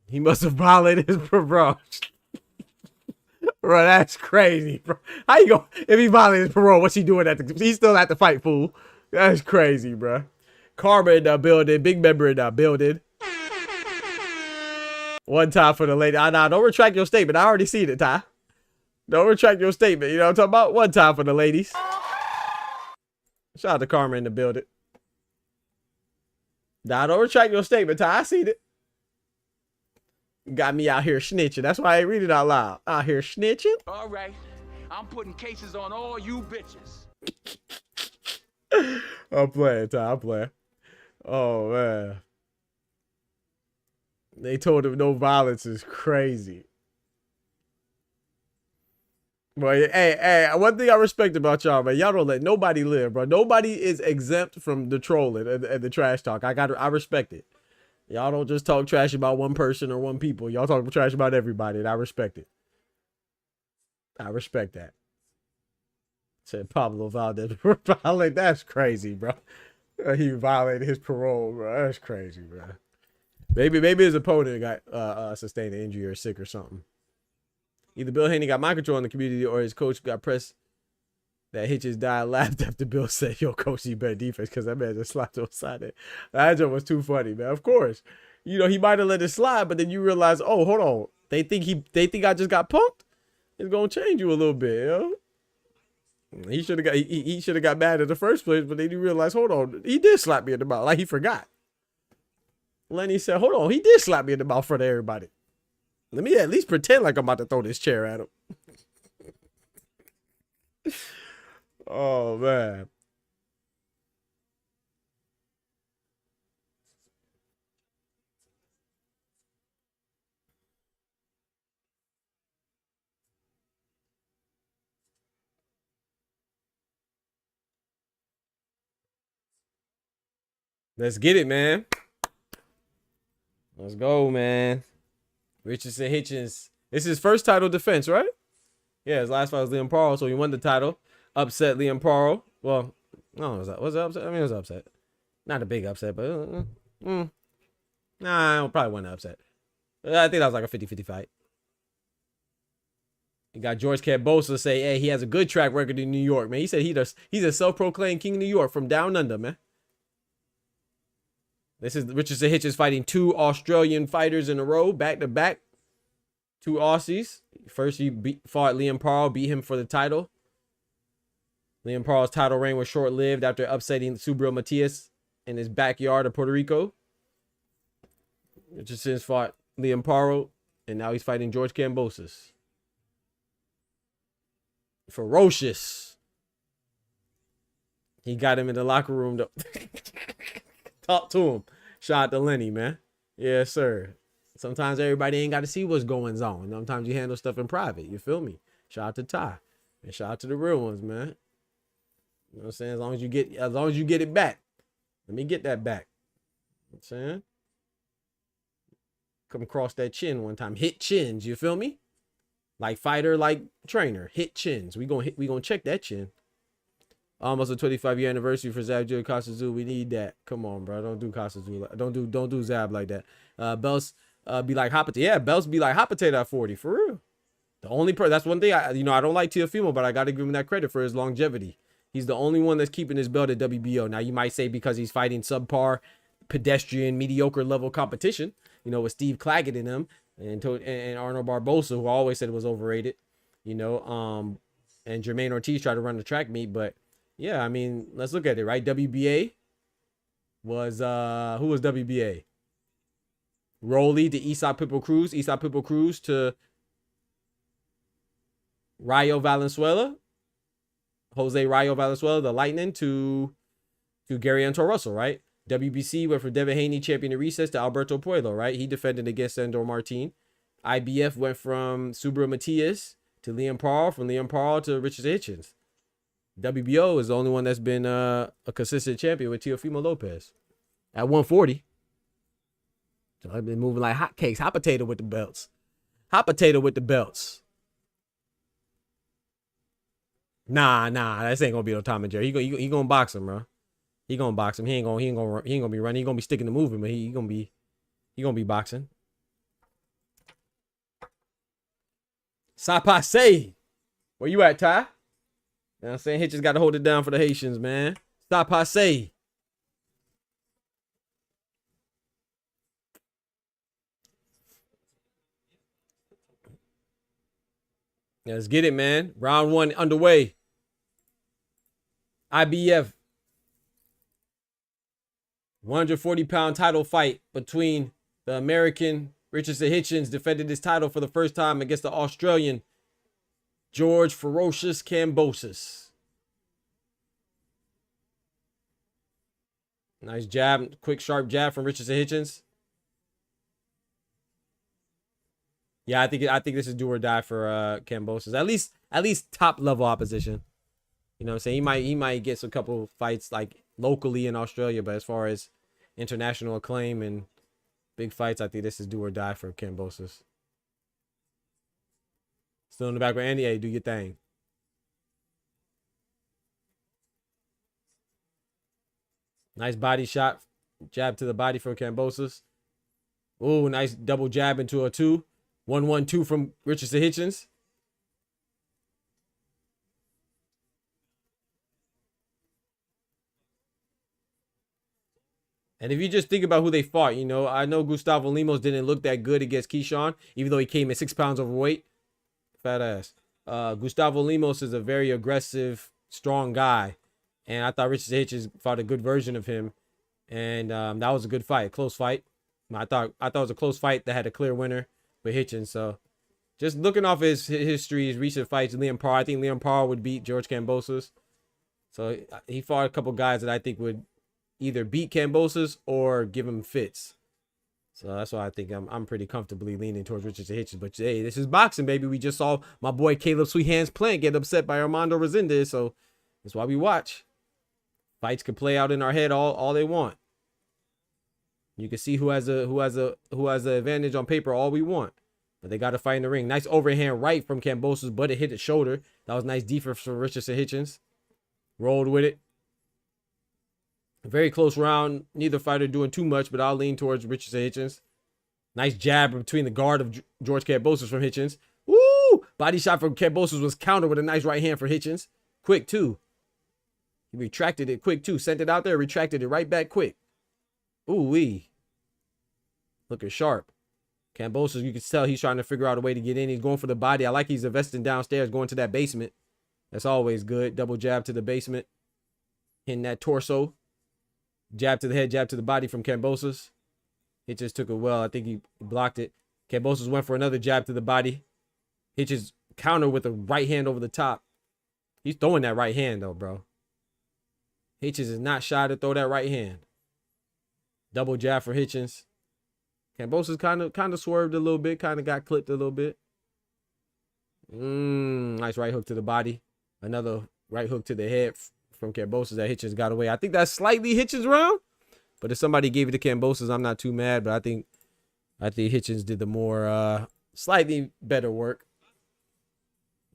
He must have violated his bro. Bro, that's crazy, bro. How you go if he violated his parole? What's he doing at the? He's still at the fight, fool. That's crazy, bro. Karma in the building, big member in the building. One time for the lady. Nah, don't retract your statement. I already seen it, Ty. Don't retract your statement. You know what I'm talking about? One time for the ladies. Shout out to Karma in the building. Nah, don't retract your statement, Ty. I seen it. Got me out here snitching. That's why I ain't read it out loud. Out here snitching. All right. I'm putting cases on all you bitches. I'm playing, Ty. I'm playing. Oh, man. They told him no violence is crazy. But hey, one thing I respect about y'all, man, y'all don't let nobody live, bro. Nobody is exempt from the trolling and the trash talk. I respect it. Y'all don't just talk trash about one person or one people. Y'all talk trash about everybody, and I respect it. I respect that. Said Pablo Valdez. That's crazy, bro. He violated his parole, bro. That's crazy, bro. Maybe his opponent got sustained an injury or sick or something. Either Bill Haney got mind control in the community or his coach got pressed that Hitchens died laughed after Bill said, yo, coach, you better defense, because that man just slapped him aside there. That joke was too funny, man. Of course. You know, he might have let it slide, but then you realize, oh, hold on. They think I just got punked? It's gonna change you a little bit, yo. He should have got mad in the first place, but then you realize, hold on, he did slap me in the mouth, like he forgot. Lenny said, hold on, he did slap me in the mouth in front of everybody. Let me at least pretend like I'm about to throw this chair at him. Oh, man. Let's get it, man. Let's go, man. Richardson Hitchins. This is his first title defense, right? Yeah, his last fight was Liam Paro, so he won the title. Upset Liam Paro. Well, no, was it upset? I mean, it was upset. Not a big upset, but nah, I probably wasn't upset. I think that was like a 50-50 fight. You got George Kambosos say, hey, he has a good track record in New York, man. He said he's a self-proclaimed king of New York from down under, man. This is Richardson Hitchins fighting 2 Australian fighters in a row, back-to-back. 2 Aussies. First, he fought Liam Paro, beat him for the title. Liam Paro's title reign was short-lived after upsetting Subriel Matias in his backyard of Puerto Rico. Richardson's fought Liam Paro, and now he's fighting George Kambosos. Ferocious. He got him in the locker room to talk to him. Shout out to Lenny, man. Yes, sir. Sometimes everybody ain't got to see what's going on. Sometimes you handle stuff in private. You feel me? Shout out to Ty. And shout out to the real ones, man. You know what I'm saying? As long as you get it back. Let me get that back. You know what I'm saying? Come across that chin one time. Hit chins, you feel me? Like fighter, like trainer. Hit chins. We gonna check that chin. Almost a 25-year anniversary for Zab Joe Kasazu. We need that. Come on, bro. Don't do Kasazu. Don't do Zab like that. Belts be like hot potato. Yeah, Belts be like hot potato at 40. For real. The only that's one thing I don't like Teofimo, but I gotta give him that credit for his longevity. He's the only one that's keeping his belt at WBO. Now you might say because he's fighting subpar, pedestrian, mediocre level competition, with Steve Claggett in him. and Arnold Barbosa, who I always said was overrated, you know, and Jermaine Ortiz tried to run the track meet, but yeah, I mean, let's look at it, right? WBA was who was WBA? Rolly to Aesop Pitbull Cruz, Aesop Pitbull Cruz to Rayo Valenzuela, Jose Rayo Valenzuela, the Lightning to Gary Antor Russell, right? WBC went from Devin Haney, champion of recess, to Alberto Puello, right? He defended against Sandor Martin. IBF went from Subaru Matias to Liam Parle, from Liam Parle to Richardson Hitchins. WBO is the only one that's been a consistent champion with Teofimo Lopez at 140. So I've been moving like hotcakes, hot potato with the belts. Hot potato with the belts. Nah, that ain't gonna be no Tom and Jerry. He gonna box him, bro. He gonna box him. He ain't gonna be running. He gonna be sticking to moving, but he gonna be boxing. Sapase. Where you at, Ty? You know what I'm saying? Hitchens got to hold it down for the Haitians, man. Sapase. Yeah, let's get it, man. Round 1 underway. IBF 140-pound title fight between the American Richardson Hitchins, defended his title for the first time against the Australian George Ferocious Kambosos. Nice jab, quick sharp jab from Richardson Hitchins. Yeah, I think this is do or die for Kambosos. At least top level opposition. You know what I'm saying? He might get some couple fights like locally in Australia, but as far as international acclaim and big fights, I think this is do or die for Kambosos. Still in the background, Andy. Hey, do your thing. Nice body shot, jab to the body from Kambosos. Ooh, nice double jab into a 2. 1-1-2 from Richardson Hitchins. And if you just think about who they fought, you know, I know Gustavo Lemos didn't look that good against Keyshawn, even though he came in 6 pounds overweight. Fat ass. Gustavo Lemos is a very aggressive, strong guy. And I thought Richardson Hitchins fought a good version of him. And that was a good fight, close fight. I thought it was a close fight that had a clear winner with Hitchins. So just looking off his history, his recent fights, Liam Parle, I think Liam Parle would beat George Kambosos. So he fought a couple guys that I think would either beat Kambosos or give him fits. So that's why I think I'm pretty comfortably leaning towards Richardson Hitchins. But hey, this is boxing, baby. We just saw my boy Caleb Sweet Hands Plant get upset by Armando Resendez. So that's why we watch. Fights can play out in our head all they want. You can see who has a advantage on paper all we want. But they got to fight in the ring. Nice overhand right from Kambosos, but it hit the shoulder. That was nice defense from Richardson Hitchins. Rolled with it. Very close round. Neither fighter doing too much, but I'll lean towards Richardson Hitchins. Nice jab between the guard of George Kambosos from Hitchins. Woo! Body shot from Kambosos was countered with a nice right hand for Hitchins. Quick, too. He retracted it quick, too. Sent it out there, retracted it right back quick. Ooh-wee. Looking sharp. Kambosos, you can tell he's trying to figure out a way to get in. He's going for the body. I like he's investing downstairs, going to that basement. That's always good. Double jab to the basement. Hitting that torso. Jab to the head, jab to the body from Kambosos. Hitchins took it well. I think he blocked it. Kambosos went for another jab to the body. Hitchins counter with a right hand over the top. He's throwing that right hand, though, bro. Hitchins is not shy to throw that right hand. Double jab for Hitchins. Kambosos kind of swerved a little bit, kind of got clipped a little bit. Nice right hook to the body. Another right hook to the head from Kambosos that Hitchins got away. I think that's slightly Hitchins round, but if somebody gave it to Kambosos, I'm not too mad. But I think Hitchins did the more slightly better work.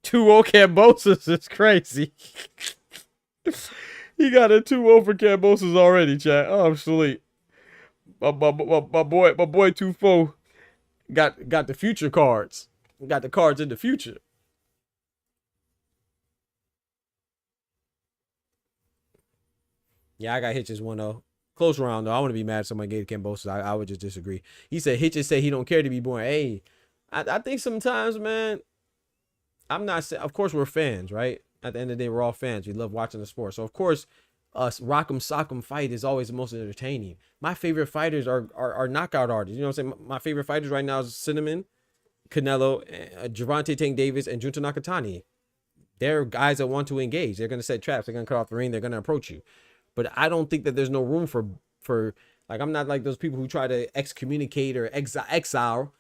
2-0 Kambosos is crazy. He got a 2-0 for Kambosos already, chat. Oh, I'm asleep. My boy 2-4 got the future cards. Got the cards in the future. Yeah, I got Hitchins 1-0. Close round, though. I want to be mad if somebody gave Kambosos. I would just disagree. He said, Hitchens said he don't care to be born. Hey, I think sometimes, man, I'm not saying, of course, we're fans, right? At the end of the day, we're all fans. We love watching the sport. So, of course, us rock'em sock'em fight is always the most entertaining. My favorite fighters are knockout artists. You know what I'm saying? My favorite fighters right now is Cinnamon, Canelo, Gervonta Tank Davis, and Junta Nakatani. They're guys that want to engage. They're going to set traps. They're going to cut off the ring. They're going to approach you. But I don't think that there's no room for like, I'm not like those people who try to excommunicate or exile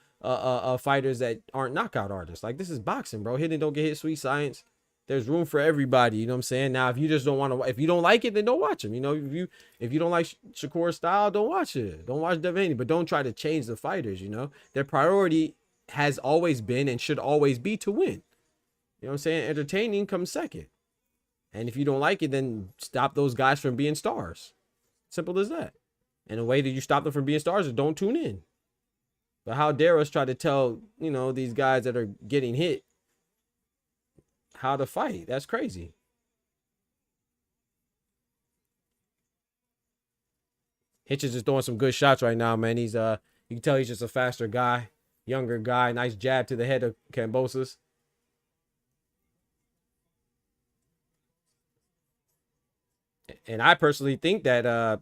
fighters that aren't knockout artists. Like, this is boxing, bro. Hit and don't get hit, sweet science. There's room for everybody. You know what I'm saying? Now, if you just don't want to, if you don't like it, then don't watch him. You know, if you don't like Shakur's style, don't watch it. Don't watch Devaney, but don't try to change the fighters. You know, their priority has always been and should always be to win. You know what I'm saying? Entertaining comes second. And if you don't like it, then stop those guys from being stars. Simple as that. And the way that you stop them from being stars is don't tune in. But how dare us try to tell, you know, these guys that are getting hit how to fight? That's crazy. Hitchens is throwing some good shots right now, man. He's you can tell he's just a faster guy, younger guy. Nice jab to the head of Kambosos. And I personally think that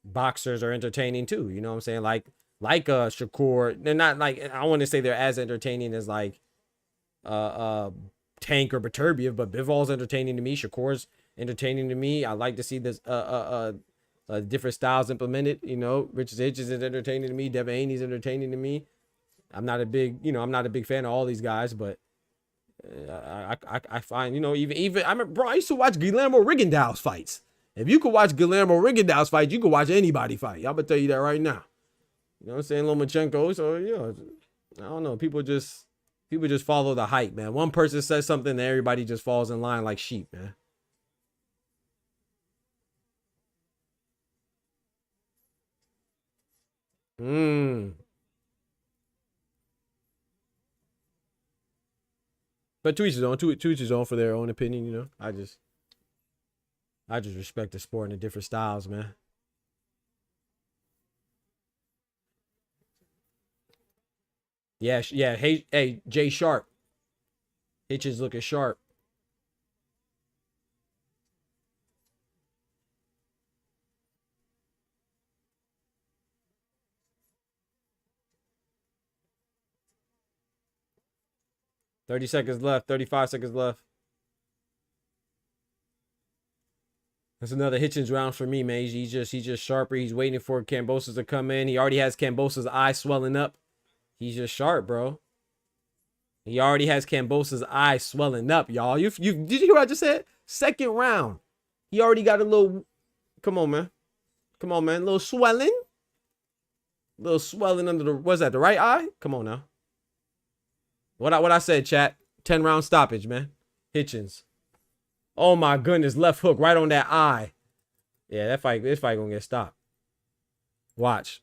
boxers are entertaining too. You know what I'm saying? Like Shakur. They're not like, I want to say they're as entertaining as like Tank or Beterbiev, but Bivol's entertaining to me. Shakur's entertaining to me. I like to see this different styles implemented. You know, Richard Hitchens is entertaining to me. Devin Haney's entertaining to me. I'm not a big fan of all these guys, but I find, you know, even I remember, bro, I used to watch Guillermo Rigondeaux's fights. If you could watch Guillermo Rigondeaux's fight, you could watch anybody fight. I'm gonna tell you that right now. You know what I'm saying? Lomachenko. So yeah, I don't know. People just follow the hype, man. One person says something, and everybody just falls in line like sheep, man. But to each his own for their own opinion, you know. I just respect the sport and the different styles, man. Yeah. Hey, Jay Sharp. Hitchens looking sharp. $30 seconds left. 35 seconds left. That's another Hitchens round for me, man. He's just sharper. He's waiting for Kambosos to come in. He already has Kambosos' eye swelling up. He's just sharp, bro. He already has Kambosos' eye swelling up, y'all. Did you hear what I just said? Second round. He already got a little. Come on, man. Come on, man. A little swelling. A little swelling under the. What's that? The right eye? Come on now. What I said, chat. 10-round stoppage, man. Hitchens. Oh my goodness, left hook right on that eye. Yeah, this fight gonna get stopped. Watch.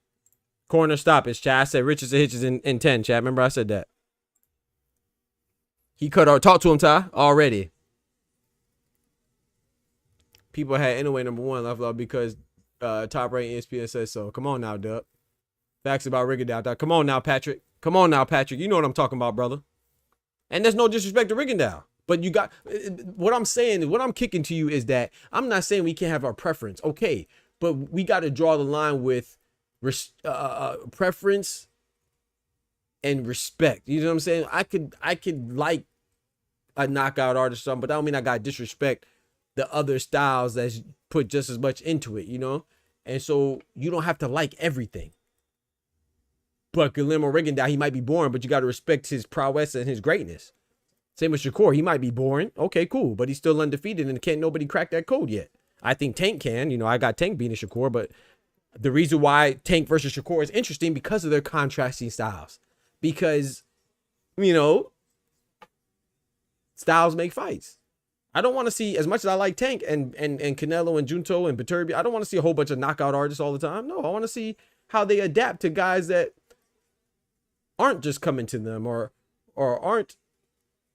Corner stoppage, chat. I said Richardson Hitchens in 10, chat. Remember I said that. He cut out. Talk to him, Ty. Already. People had Inoue #1 left off because top rating ESPN says so. Come on now, Dub. Facts about Rigondeaux. Come on now, Patrick. Come on now, Patrick. You know what I'm talking about, brother. And there's no disrespect to Rigondeaux. But you got what I'm saying, what I'm kicking to you is that I'm not saying we can't have our preference. Okay. But we got to draw the line with preference and respect. You know what I'm saying? I could like a knockout artist or something, but that don't mean I got to disrespect the other styles that's put just as much into it, you know? And so you don't have to like everything. But Guillermo Rigondeaux, he might be boring, but you got to respect his prowess and his greatness. Same with Shakur. He might be boring. Okay, cool. But he's still undefeated and can't nobody crack that code yet. I think Tank can. You know, I got Tank beating Shakur, but the reason why Tank versus Shakur is interesting because of their contrasting styles. Because, you know, styles make fights. I don't want to see, as much as I like Tank and Canelo and Junto and Beterbiev, I don't want to see a whole bunch of knockout artists all the time. No, I want to see how they adapt to guys that aren't just coming to them or aren't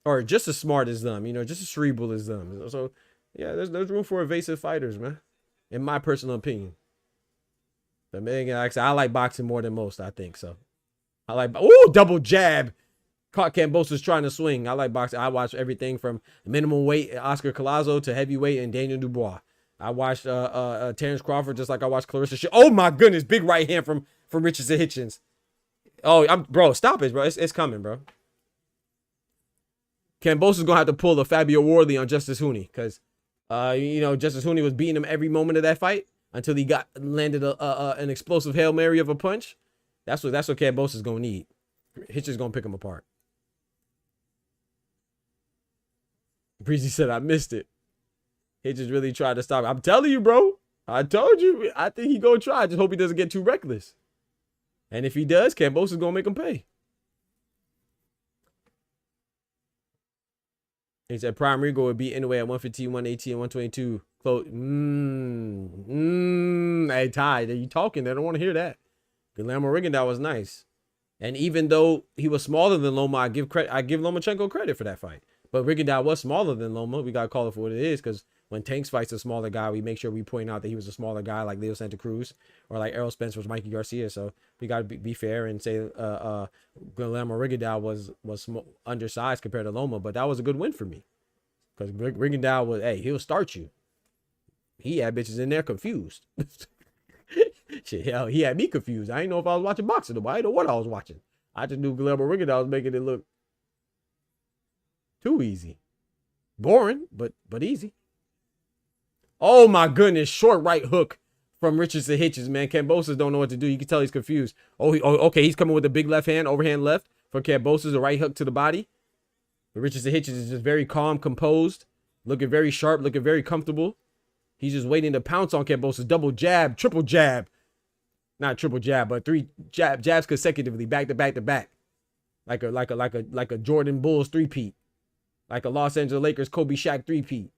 or just as smart as them, you know, just as cerebral as them. So yeah, there's room for evasive fighters, man, in my personal opinion. But man, like I said, I like boxing more than most, I think. So I like, ooh, double jab. Caught Kambosos trying to swing. I like boxing. I watch everything from minimum weight Oscar Collazo to heavyweight and Daniel Dubois. I watched Terrence Crawford just like I watched Clarissa Shields. Oh my goodness, big right hand from Richardson Hitchins. Oh, bro, stop it, bro. It's coming, bro. Kambosos is gonna have to pull the Fabio Wardley on Justice Hooney because you know, Justice Hooney was beating him every moment of that fight until he landed an explosive Hail Mary of a punch. That's what Kambosos is gonna need. Hitch is gonna pick him apart. Breezy said, I missed it. Hitch just really tried to stop it. I'm telling you, bro. I told you. I think he gonna try. I just hope he doesn't get too reckless. And if he does, Kambosos is gonna make him pay. He said Prime Rigo would be anyway at 115, 118, 122. Close. Hey, Ty, are you talking? They don't want to hear that. Guillermo Rigondeaux was nice. And even though he was smaller than Loma, I give Lomachenko credit for that fight. But Rigondeaux was smaller than Loma. We got to call it for what it is, because when Tanks fights a smaller guy, we make sure we point out that he was a smaller guy like Leo Santa Cruz or like Errol Spence was Mikey Garcia. So we got to be fair and say Guillermo Rigondeaux was undersized compared to Loma. But that was a good win for me, because Rigondeaux was, hey, he'll start you. He had bitches in there confused. Shit, hell, he had me confused. I didn't know if I was watching boxing or I didn't know what I was watching. I just knew Guillermo Rigondeaux was making it look too easy. Boring, but easy. Oh my goodness, short right hook from Richardson Hitchins, man. Kambosos don't know what to do. You can tell he's confused. Okay, he's coming with a big left hand, overhand left from Kambosos, a right hook to the body. But Richardson Hitchins is just very calm, composed, looking very sharp, looking very comfortable. He's just waiting to pounce on Kambosos. Double jab, triple jab. Not triple jab, but three jabs consecutively, back to back to back. Like a Jordan Bulls three-peat. Like a Los Angeles Lakers Kobe Shaq three-peat.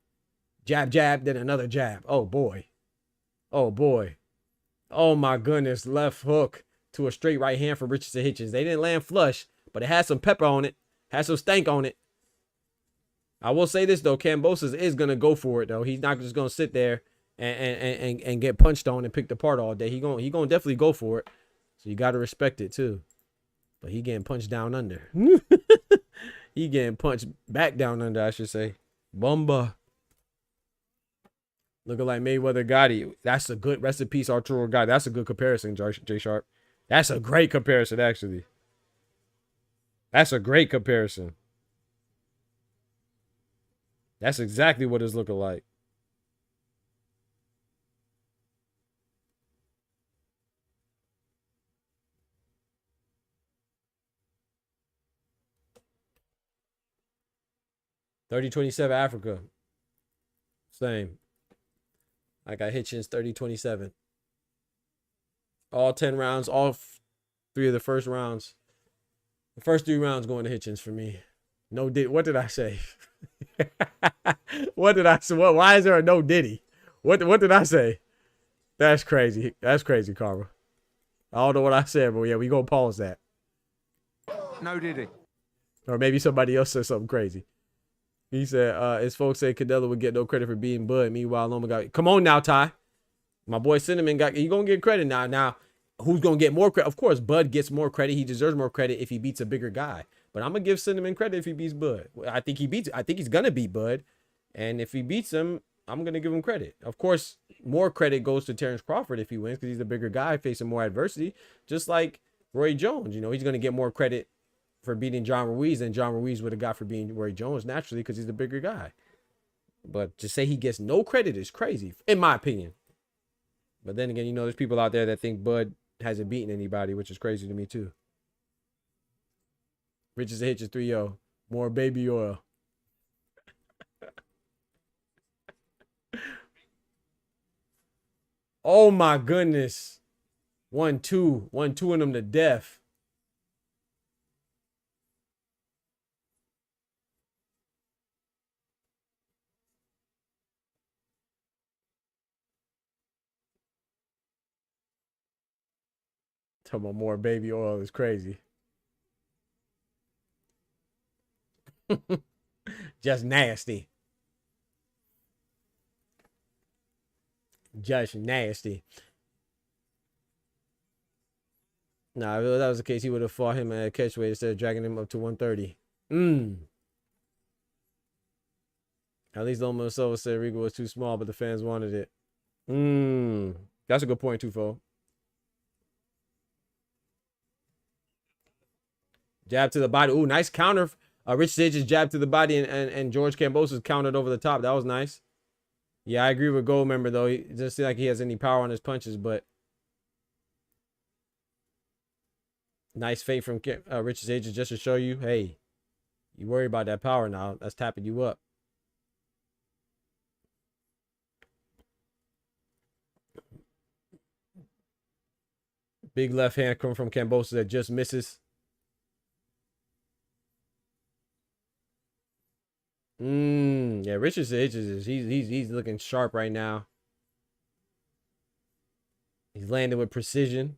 Jab, jab, then another jab. Oh boy. Oh boy. Oh my goodness. Left hook to a straight right hand for Richardson Hitchins. They didn't land flush, but it had some pepper on it. Had some stank on it. I will say this though, Kambosos is gonna go for it though. He's not just gonna sit there and get punched on and picked apart all day. He gonna definitely go for it. So you gotta respect it too. But he getting punched down under. He getting punched back down under, I should say. Bumba. Looking like Mayweather Gotti. That's a good recipe, Arturo Gotti. That's a good comparison, J Sharp. That's a great comparison, actually. That's a great comparison. That's exactly what it's looking like. $30-27 Africa. Same. I got Hitchins 30-27. All 10 rounds, three of the first rounds. The first 3 rounds going to Hitchins for me. No Diddy. What did I say? What did I say? Why is there a no Diddy? What did I say? That's crazy. That's crazy, Karma. I don't know what I said, but yeah, we gonna pause that. No Diddy. Or maybe somebody else said something crazy. He said, his folks say Canelo would get no credit for beating Bud. Meanwhile, Loma got, come on now, Ty. My boy Cinnamon you gonna get credit now. Now, who's gonna get more credit? Of course, Bud gets more credit. He deserves more credit if he beats a bigger guy. But I'm gonna give Cinnamon credit if he beats Bud. I think he's gonna beat Bud. And if he beats him, I'm gonna give him credit. Of course, more credit goes to Terrence Crawford if he wins, because he's a bigger guy facing more adversity. Just like Roy Jones, you know, he's gonna get more credit for beating John Ruiz than John Ruiz would have got for beating Roy Jones, naturally, because he's the bigger guy. But to say he gets no credit is crazy, in my opinion. But then again, you know, there's people out there that think Bud hasn't beaten anybody, which is crazy to me too. Richardson Hitchins 3-0. More baby oil. Oh my goodness. 1-2. 1-2 them to death. Talking about more baby oil is crazy. Just nasty. Just nasty. Nah, if that was the case, he would have fought him at catchweight instead of dragging him up to 130. At least Loma Silva said Rico was too small, but the fans wanted it. That's a good point, too, Fo. Jab to the body. Ooh, nice counter. Rich Sage's jab to the body, and George Kambosos countered over the top. That was nice. Yeah, I agree with Gold Member, though. He doesn't seem like he has any power on his punches, but nice feint from Rich Sage just to show you, hey, you worry about that power now. That's tapping you up. Big left hand coming from Kambosos that just misses. Yeah, Richard Sage he's looking sharp right now. He's landing with precision.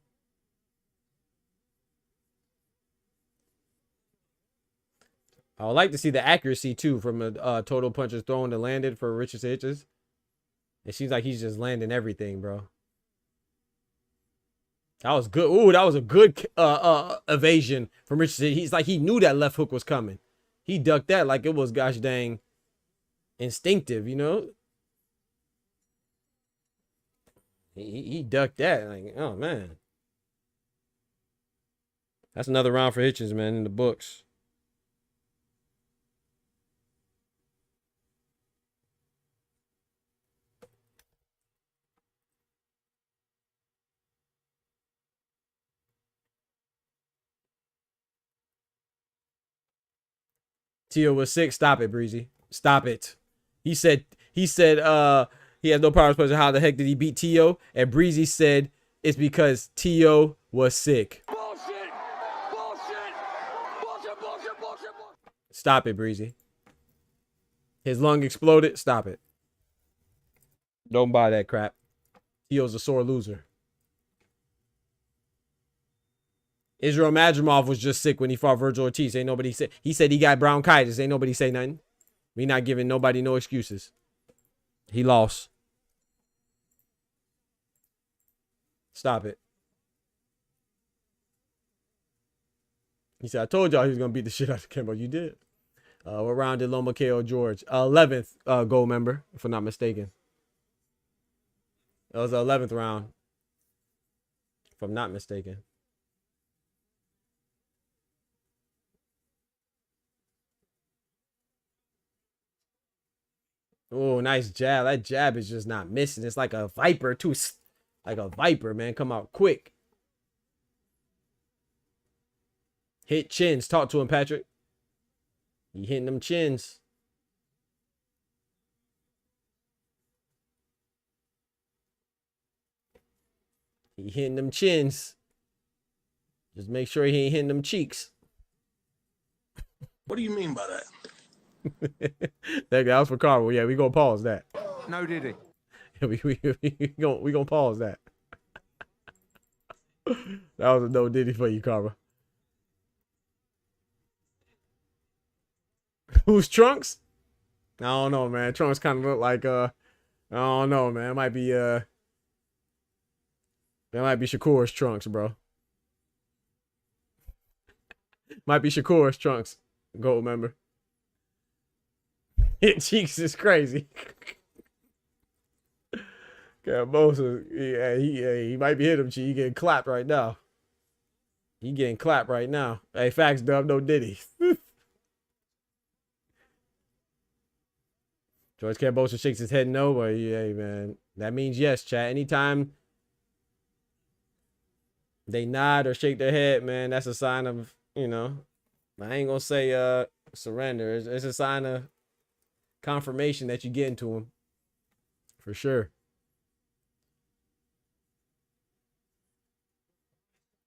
I would like to see the accuracy too from a total punches thrown to landed for Richard Sages. It seems like he's just landing everything, bro. That was good. Ooh, that was a good evasion from Richard Sages. He's like he knew that left hook was coming. He ducked that like it was gosh dang instinctive, you know. He ducked that. Like, oh man. That's another round for Hitchins, man, in the books. Tio was sick. Stop it, Breezy. Stop it. He said he has no power punch. How the heck did he beat Tio? And Breezy said it's because Tio was sick. Bullshit! Bullshit! Bullshit, bullshit, bullshit, bullshit. Stop it, Breezy. His lung exploded. Stop it. Don't buy that crap. Tio's a sore loser. Israel Madrimov was just sick when he fought Virgil Ortiz. Ain't nobody said. He said he got bronchitis. Ain't nobody say nothing. We not giving nobody no excuses. He lost. Stop it. He said, I told y'all he was going to beat the shit out of Kimbo. You did. What round did Loma KO George? 11th gold member, if I'm not mistaken. That was the 11th round, if I'm not mistaken. Oh, nice jab. That jab is just not missing. It's like a viper, too. Like a viper, man. Come out quick. Hit chins. Talk to him, Patrick. He hitting them chins. He hitting them chins. Just make sure he ain't hitting them cheeks. What do you mean by that? That was for Carl. Yeah, we gonna pause that. No diddy. we gonna pause that. That was a no diddy for you, Carver. Who's Trunks? I don't know, man. Trunks kind of look like I don't know, man. It might be that might be Shakur's Trunks, bro. Might be Shakur's Trunks. Gold member. Hit cheeks is crazy. Kambosos, he might be hitting him. He getting clapped right now. He getting clapped right now. Hey, facts, Dub, no diddy. George Kambosos shakes his head no, but hey, man, that means yes, chat. Anytime they nod or shake their head, man, that's a sign of, you know, I ain't gonna say surrender. It's a sign of confirmation that you get into him. For sure.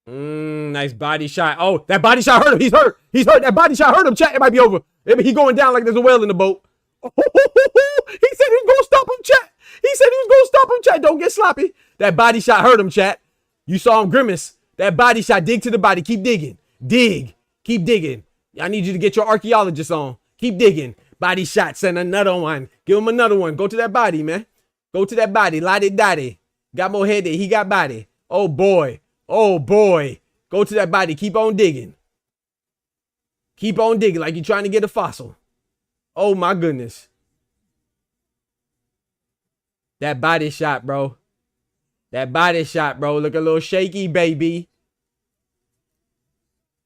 Nice body shot. Oh, that body shot hurt him. He's hurt. He's hurt. That body shot hurt him, chat. It might be over. He going down like there's a whale in the boat. He said he was going to stop him, chat. He said he was going to stop him, chat. Don't get sloppy. That body shot hurt him, chat. You saw him grimace. That body shot. Dig to the body. Keep digging. Dig. Keep digging. I need you to get your archaeologist on. Keep digging. Body shot. Send another one. Give him another one. Go to that body, man. Go to that body. Lottie Dottie. Got more head there. He got body. Oh, boy. Oh, boy. Go to that body. Keep on digging. Keep on digging like you're trying to get a fossil. Oh, my goodness. That body shot, bro. That body shot, bro. Look a little shaky, baby.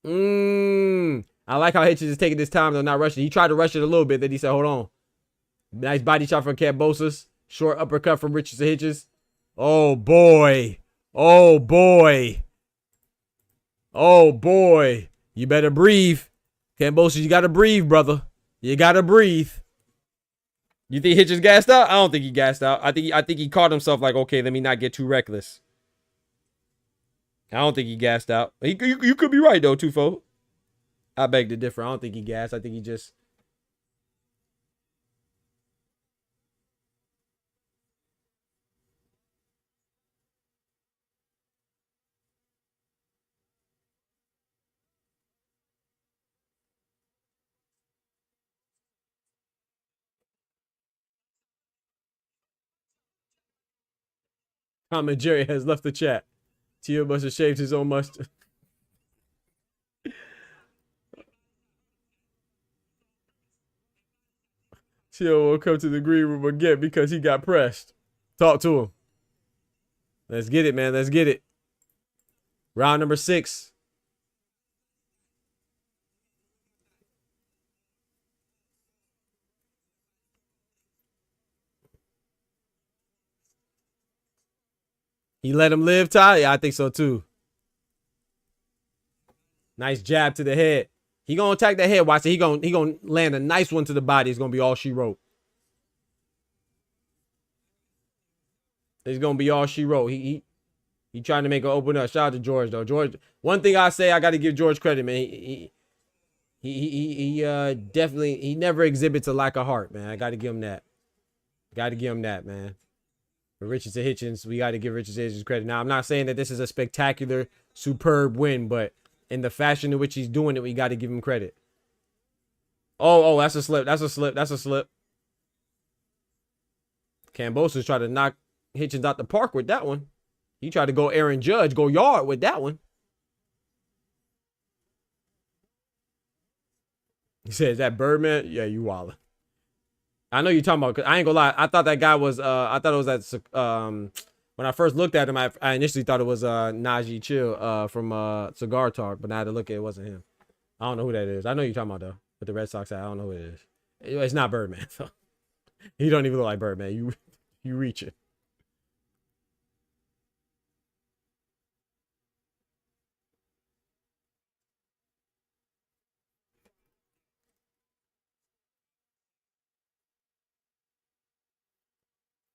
I like how Hitchens is taking this time, though, not rushing. He tried to rush it a little bit. Then he said, hold on. Nice body shot from Kambosos. Short uppercut from Richardson Hitchens. Oh, boy. Oh, boy. Oh, boy. You better breathe. Kambosos, you got to breathe, brother. You got to breathe. You think Hitchens gassed out? I don't think he gassed out. I think he caught himself like, okay, let me not get too reckless. I don't think he gassed out. You could be right, though, Tufo. I beg to differ. I don't think he gassed. I think he just... Tom and Jerry has left the chat. Tio must have shaved his own mustache. Tio will come to the green room again because he got pressed. Talk to him. Let's get it, man. Let's get it. Round number 6. He let him live, Ty? Yeah, I think so too. Nice jab to the head. He gonna attack the head. Watch it. He gonna land a nice one to the body. It's gonna be all she wrote. It's gonna be all she wrote. He trying to make her open up. Shout out to George though. George. One thing I say, I got to give George credit, man. He definitely, he never exhibits a lack of heart, man. I got to give him that. Got to give him that, man. For Richardson Hitchens, we got to give Richardson Hitchens credit. Now, I'm not saying that this is a spectacular, superb win, but in the fashion in which he's doing it, we got to give him credit. Oh, that's a slip. That's a slip. That's a slip. Kambosos tried to knock Hitchens out the park with that one. He tried to go Aaron Judge, go yard with that one. He said, is that Birdman? Yeah, you wildin'. I know you're talking about, cause I ain't gonna lie. I thought that guy was, I thought it was that, when I first looked at him, I initially thought it was Najee Chill from Cigar Talk, but now I had to look at it, wasn't him. I don't know who that is. I know you're talking about though, with the Red Sox hat. I don't know who it is. It's not Birdman. So. He don't even look like Birdman. You reach it.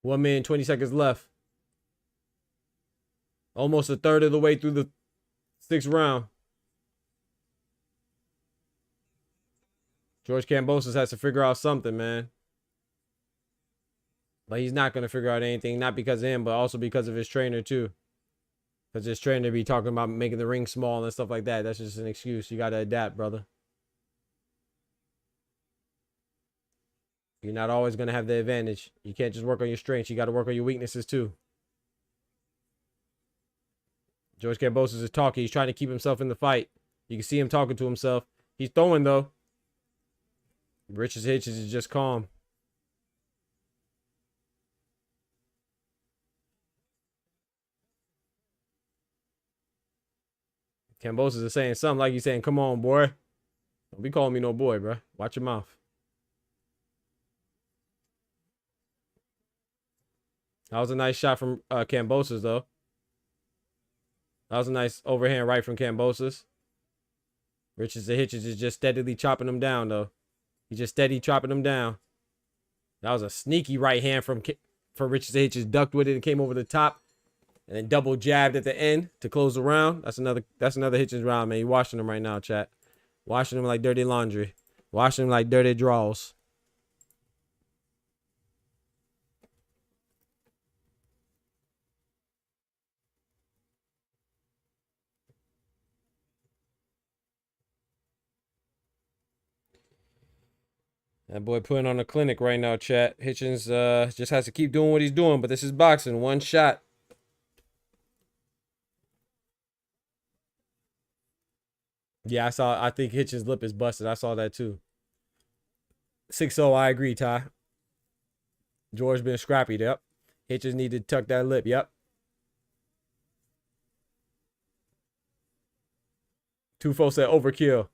One minute, 20 seconds left. Almost a third of the way through the 6th round. George Kambosos has to figure out something, man. But he's not going to figure out anything, not because of him, but also because of his trainer, too. Because his trainer be talking about making the ring small and stuff like that. That's just an excuse. You got to adapt, brother. You're not always going to have the advantage. You can't just work on your strengths. You got to work on your weaknesses, too. George Kambosos is talking. He's trying to keep himself in the fight. You can see him talking to himself. He's throwing, though. Richardson Hitchens is just calm. Kambosos is saying something like he's saying, come on, boy. Don't be calling me no boy, bro. Watch your mouth. That was a nice shot from Kambosos, though. That was a nice overhand right from Kambosos. Richardson Hitchens is just steadily chopping him down, though. He's just steady chopping him down. That was a sneaky right hand from Richardson Hitchens. Ducked with it and came over the top. And then double jabbed at the end to close the round. That's another Hitchens round, man. You're washing him right now, chat. Washing him like dirty laundry. Washing him like dirty drawers. That boy putting on a clinic right now, chat. Hitchens just has to keep doing what he's doing, but this is boxing. One shot. Yeah, I think Hitchens' lip is busted. I saw that too. 6-0, I agree, Ty. George been scrappy. Yep. Hitchens need to tuck that lip. Yep. Tufo said overkill.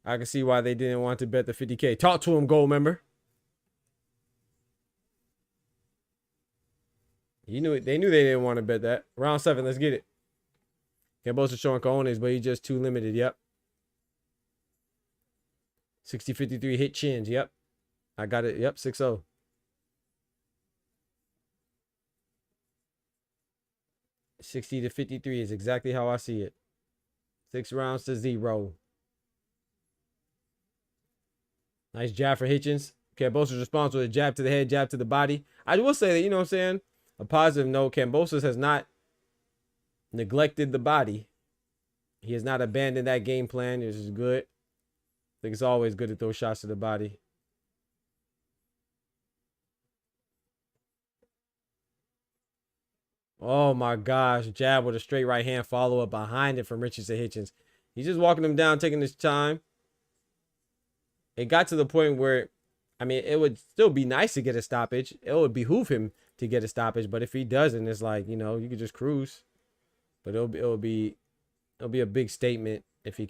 I can see why they didn't want to bet the 50K. Talk to him, gold member. They knew they didn't want to bet that. Round 7, let's get it. Kambosos showing cojones, but he's just too limited. Yep. 60-53 hit chins. Yep. I got it. Yep. 6-0. $60-53 is exactly how I see it. 6 rounds to 0. Nice jab for Hitchens. Kambosos responds with a jab to the head, jab to the body. I will say that, you know what I'm saying? A positive note, Kambosos has not neglected the body. He has not abandoned that game plan. This is good. I think it's always good to throw shots to the body. Oh my gosh. Jab with a straight right hand follow up behind it from Richardson Hitchens. He's just walking him down, taking his time. It got to the point where, I mean, it would still be nice to get a stoppage. It would behoove him to get a stoppage. But if he doesn't, it's like, you know, you could just cruise. But it'll be a big statement if he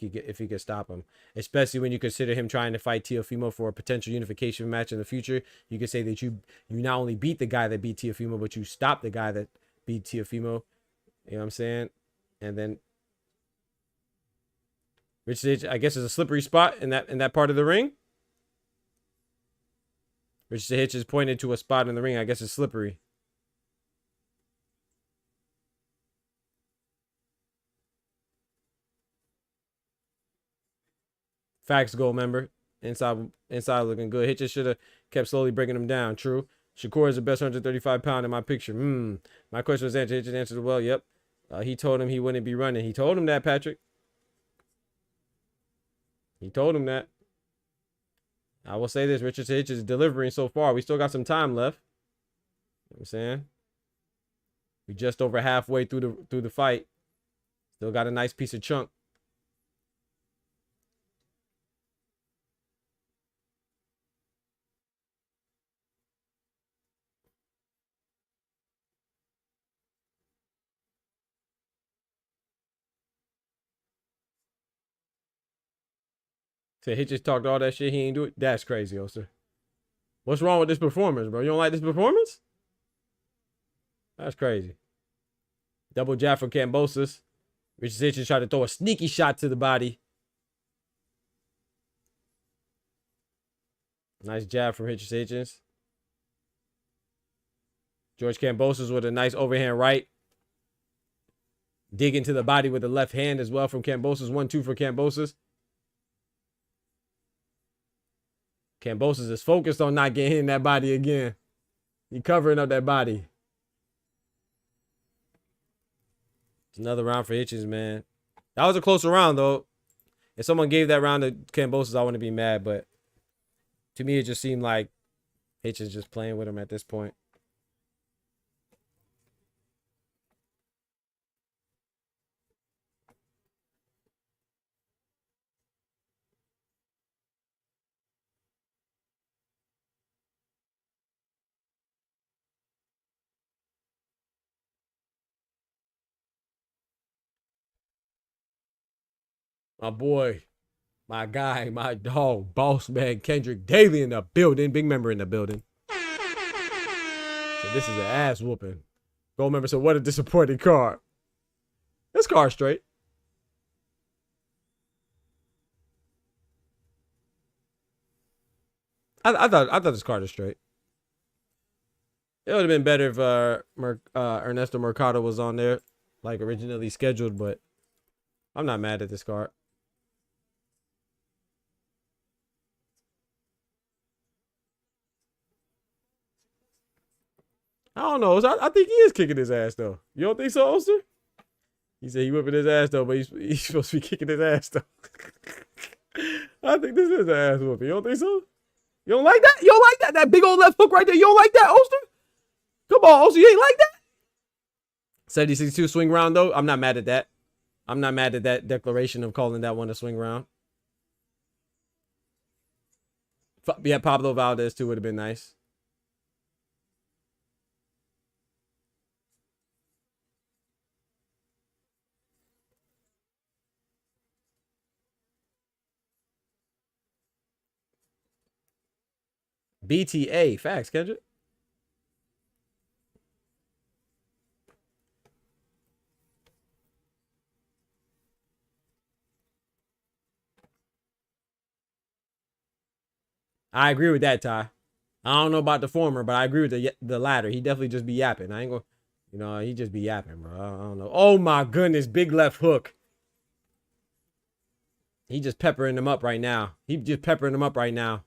could stop him, especially when you consider him trying to fight Teofimo for a potential unification match in the future. You could say that you not only beat the guy that beat Teofimo, but you stopped the guy that beat Teofimo. You know what I'm saying? And then Richardson, I guess, is a slippery spot in that part of the ring. Richardson Hitchens pointed to a spot in the ring. I guess it's slippery. Facts, gold member. Inside looking good. Hitchens should have kept slowly breaking him down. True. Shakur is the best 135-pound in my picture. My question was answered. Hitchens answered well. Yep. He told him he wouldn't be running. He told him that, Patrick. He told him that. I will say this. Richardson Hitchens is delivering so far. We still got some time left. You know what I'm saying? We just over halfway through the fight. Still got a nice piece of chunk. So he just talked all that shit. He ain't do it. That's crazy, Oster. What's wrong with this performance, bro? You don't like this performance? That's crazy. Double jab from Kambosos. Richardson Hitchens tried to throw a sneaky shot to the body. Nice jab from Richardson Hitchens. George Kambosos with a nice overhand right. Dig into the body with the left hand as well from Kambosos. 1-2 for Kambosos. Kambosos is focused on not getting hit in that body again. He covering up that body. It's another round for Hitchens, man. That was a closer round, though. If someone gave that round to Kambosos, I wouldn't be mad. But to me, it just seemed like Hitchens just playing with him at this point. My boy, my guy, my dog, boss man, Kendrick Daly in the building. Big member in the building. So this is an ass whooping. Gold member said, what a disappointing card. This card's straight. I thought this card is straight. It would have been better if Ernesto Mercado was on there, like originally scheduled, but I'm not mad at this card. I don't know. I think he is kicking his ass, though. You don't think so, Oster? He said he whipping his ass, though, but he's supposed to be kicking his ass, though. I think this is an ass whooping. You don't think so? You don't like that? You don't like that? That big old left hook right there. You don't like that, Oster? Come on, Oster. You ain't like that? 70-62 swing round, though. I'm not mad at that. I'm not mad at that declaration of calling that one a swing round. Yeah, Pablo Valdez too would have been nice. BTA. Facts, Kendrick. I agree with that, Ty. I don't know about the former, but I agree with the latter. He definitely just be yapping. I ain't gonna, you know, he just be yapping, bro. I don't know. Oh my goodness, big left hook. He just peppering them up right now. He just peppering them up right now.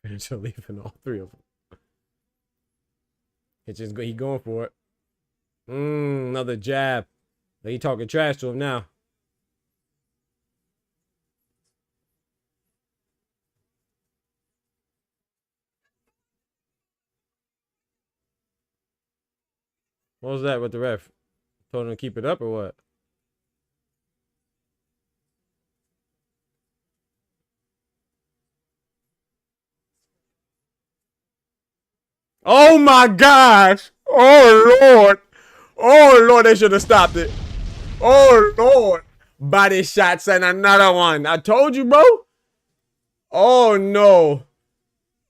Finish leaving all three of them. It's just he going for it. Another jab. He talking trash to him now. What was that with the ref? Told him to keep it up or what? Oh my gosh! Oh Lord! Oh Lord, they should have stopped it. Oh Lord! Body shots and another one. I told you, bro. Oh no.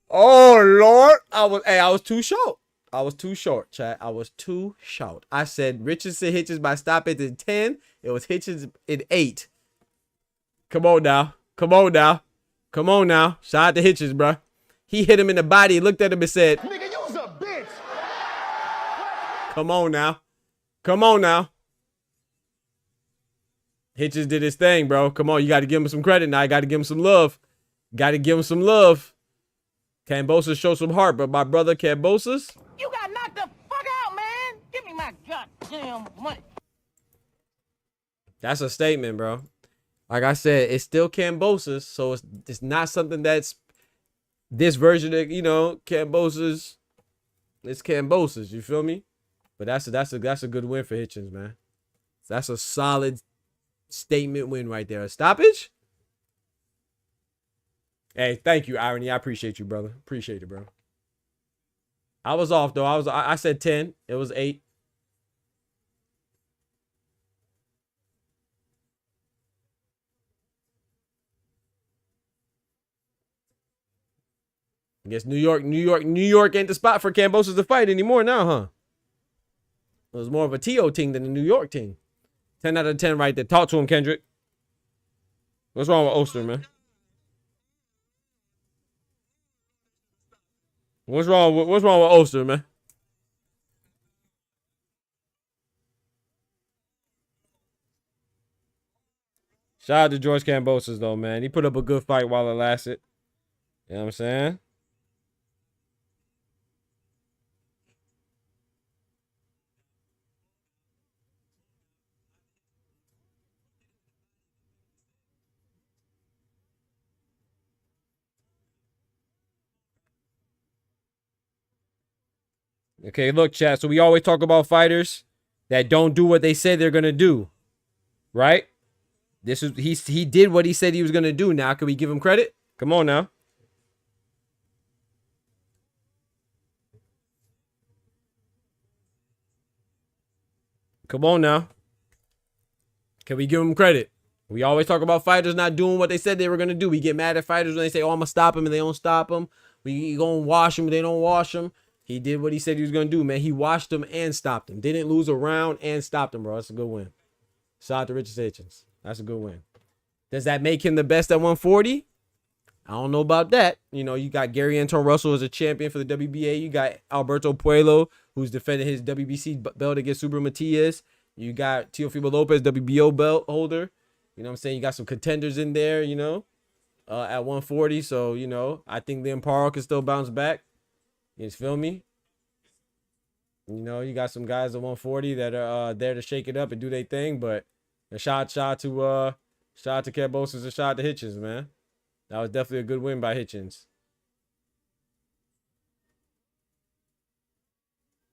Oh Lord. I was too short. I was too short, chat. I was too short. I said Richardson Hitchins by stop it at 10. It was Hitchins at 8. Come on now. Come on now. Come on now. Shout out to Hitchins, bro. He hit him in the body, looked at him and said, Nigga, you's a bitch. come on now. Come on now. Hitchins did his thing, bro. Come on. You got to give him some credit now. You got to give him some love. Got to give him some love. Kambosos show some heart, but my brother Kambosos. You got knocked the fuck out, man. Give me my goddamn money. That's a statement, bro. Like I said, it's still Kambosos, so it's not something that's this version of, you know, Kambosos. It's Kambosos, you feel me? But that's a good win for Hitchins, man. That's a solid statement win right there. A stoppage? Hey, thank you, Irony. I appreciate you, brother. Appreciate it, bro. I was off though. I said 10. It was 8. I guess New York ain't the spot for Kambosos to fight anymore now, huh? It was more of a TO team than a New York team. 10 out of 10 right there. Talk to him, Kendrick. What's wrong with Oster, man? What's wrong with Oster, man? Shout out to George Kambosos, though, man. He put up a good fight while it lasted. You know what I'm saying? Okay, look, chat. So we always talk about fighters that don't do what they say they're gonna do, right? This is he did what he said he was gonna do. Now, can we give him credit? Come on now. Come on now. Can we give him credit? We always talk about fighters not doing what they said they were gonna do. We get mad at fighters when they say, "Oh, I'm gonna stop him," and they don't stop him. We gonna wash him, and they don't wash him. He did what he said he was gonna do, man. He washed him and stopped him. Didn't lose a round and stopped him, bro. That's a good win. Shout out to Richardson Hitchins. That's a good win. Does that make him the best at 140? I don't know about that. You know, you got Gary Anton Russell as a champion for the WBA. You got Alberto Puello, who's defending his WBC belt against Super Matias. You got Teofimo Lopez, WBO belt holder. You know what I'm saying? You got some contenders in there, you know. at 140. So, you know, I think then Paro can still bounce back. You feel me? You know, you got some guys at 140 that are there to shake it up and do their thing. But a shout to Kambosos and shout to Hitchins, man. That was definitely a good win by Hitchins.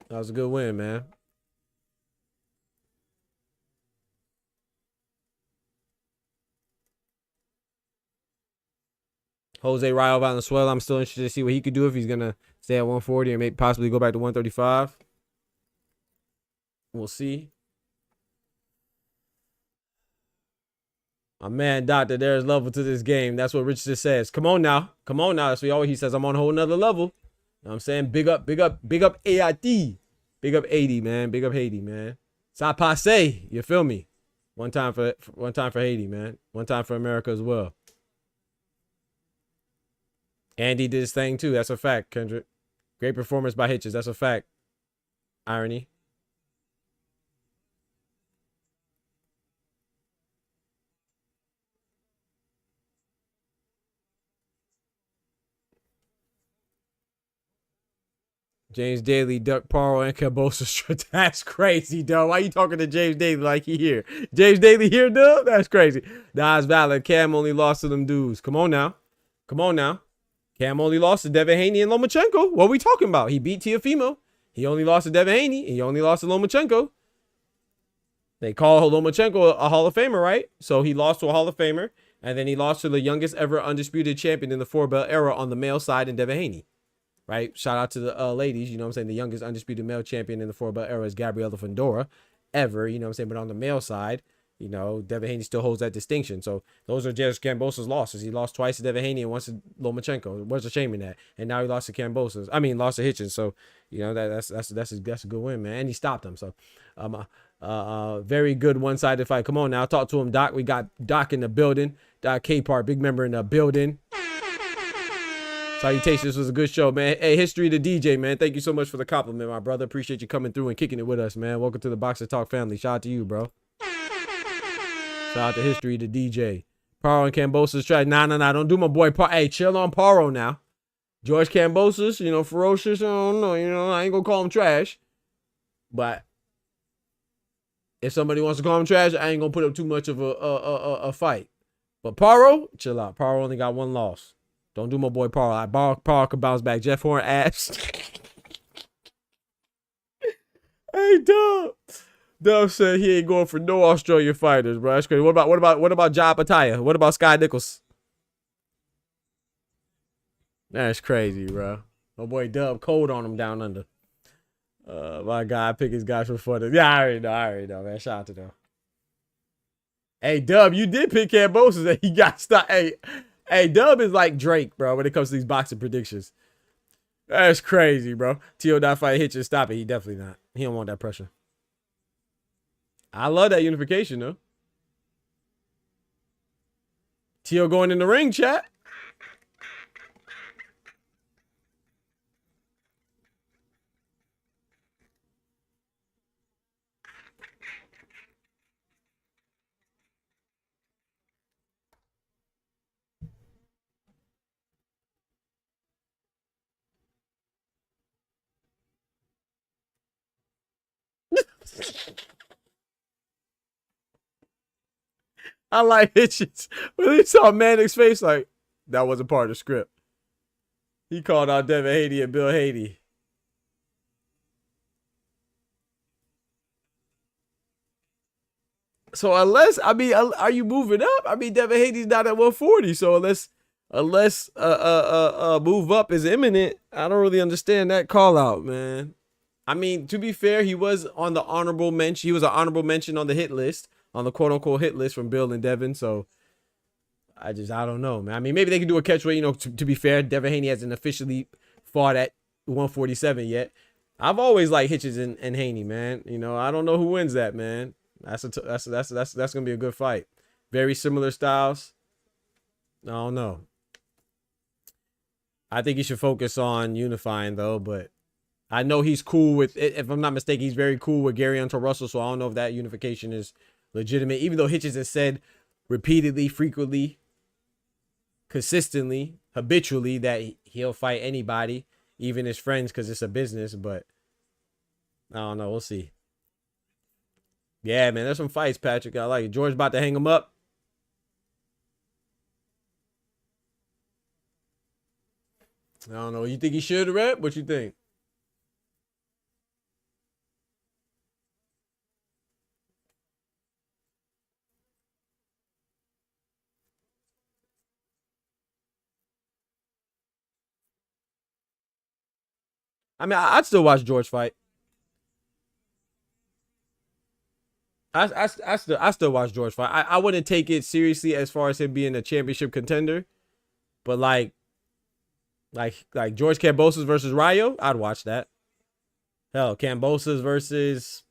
That was a good win, man. Jose Rayo Valenzuela, I'm still interested to see what he could do if he's going to stay at 140 or maybe possibly go back to 135. We'll see. My man, Doctor, there's level to this game. That's what Rich just says. Come on now. Come on now. That's what he says. I'm on a whole nother level. You know what I'm saying? Big up AIT. Big up 80, man. Big up Haiti, man. Ça passe. You feel me? One time for Haiti, man. One time for America as well. Andy did his thing too. That's a fact, Kendrick. Great performance by Hitchens. That's a fact. Irony. James Daly, Duck Paro, and Kambosos. That's crazy, dog. Why you talking to James Daly like he here? James Daly here, dog? That's crazy. Nah, it's valid. Cam only lost to them dudes. Come on now. Come on now. Cam only lost to Devin Haney and Lomachenko. What are we talking about? He beat Teofimo. He only lost to Devin Haney. He only lost to Lomachenko. They call Lomachenko a Hall of Famer, right? So he lost to a Hall of Famer. And then he lost to the youngest ever undisputed champion in the 4-belt era on the male side in Devin Haney. Right? Shout out to the ladies. You know what I'm saying? The youngest undisputed male champion in the 4-belt era is Gabriela Fundora ever. You know what I'm saying? But on the male side, you know, Devin Haney still holds that distinction. So those are just Kambosos' losses. He lost twice to Devin Haney and once to Lomachenko. What's the shame in that? And now he lost to Kambosos. I mean, lost to Hitchens. So, you know, that's a good win, man. And he stopped him. So, very good one-sided fight. Come on now. Talk to him, Doc. We got Doc in the building. Doc K-Part, big member in the building. Salutations. This was a good show, man. Hey, history to DJ, man. Thank you so much for the compliment, my brother. Appreciate you coming through and kicking it with us, man. Welcome to the Boxer Talk family. Shout out to you, bro. Shout out to history to DJ. Paro and Kambosos try. Nah. Don't do my boy Paro. Hey, chill on Paro now. George Kambosos, you know, ferocious. I don't know. You know, I ain't gonna call him trash. But if somebody wants to call him trash, I ain't gonna put up too much of a fight. But Paro, chill out. Paro only got one loss. Don't do my boy Paro. Paro could bounce back. Jeff Horn ass. Hey, Dub said he ain't going for no Australian fighters, bro. That's crazy. What about Jai Pataya? What about Sky Nichols? That's crazy, bro. My boy Dub cold on him down under. My guy, I pick his guys for fun. Yeah, I already know, man. Shout out to them. Hey, Dub, you did pick Kambosos and he got stopped. Hey, Dub is like Drake, bro, when it comes to these boxing predictions. That's crazy, bro. T.O. not fight Hitchens. Stop it. He definitely not. He don't want that pressure. I love that unification, though. T.O. going in the ring, chat. I like Hitchens. When he saw Manning's face, like, that wasn't part of the script. He called out Devin Haney and Bill Haney. So unless, I mean, are you moving up? I mean, Devin Haney's not at 140. So unless move up is imminent, I don't really understand that call out, man. I mean, to be fair, he was on the honorable mention. He was an honorable mention on the hit list, on the quote unquote hit list from Bill and Devin. So I don't know, man. I mean, maybe they can do a catchweight. You know, to be fair, Devin Haney hasn't officially fought at 147 yet. I've always liked Hitchens and Haney, man. You know, I don't know who wins that, man. That's gonna be a good fight. Very similar styles. I don't know. I think he should focus on unifying though, but I know he's cool with, if I'm not mistaken, he's very cool with Gary Hunter Russell, so I don't know if that unification is legitimate, even though Hitchens has said repeatedly, frequently, consistently, habitually, that he'll fight anybody, even his friends, because it's a business. But I don't know. We'll see. Yeah, man, there's some fights, Patrick. I like it. George about to hang him up. I don't know. You think he should, Rep? What you think? I mean, I'd still watch George fight. I still watch George fight. I wouldn't take it seriously as far as him being a championship contender, but like George Kambosos versus Rayo, I'd watch that. Hell, Kambosos versus,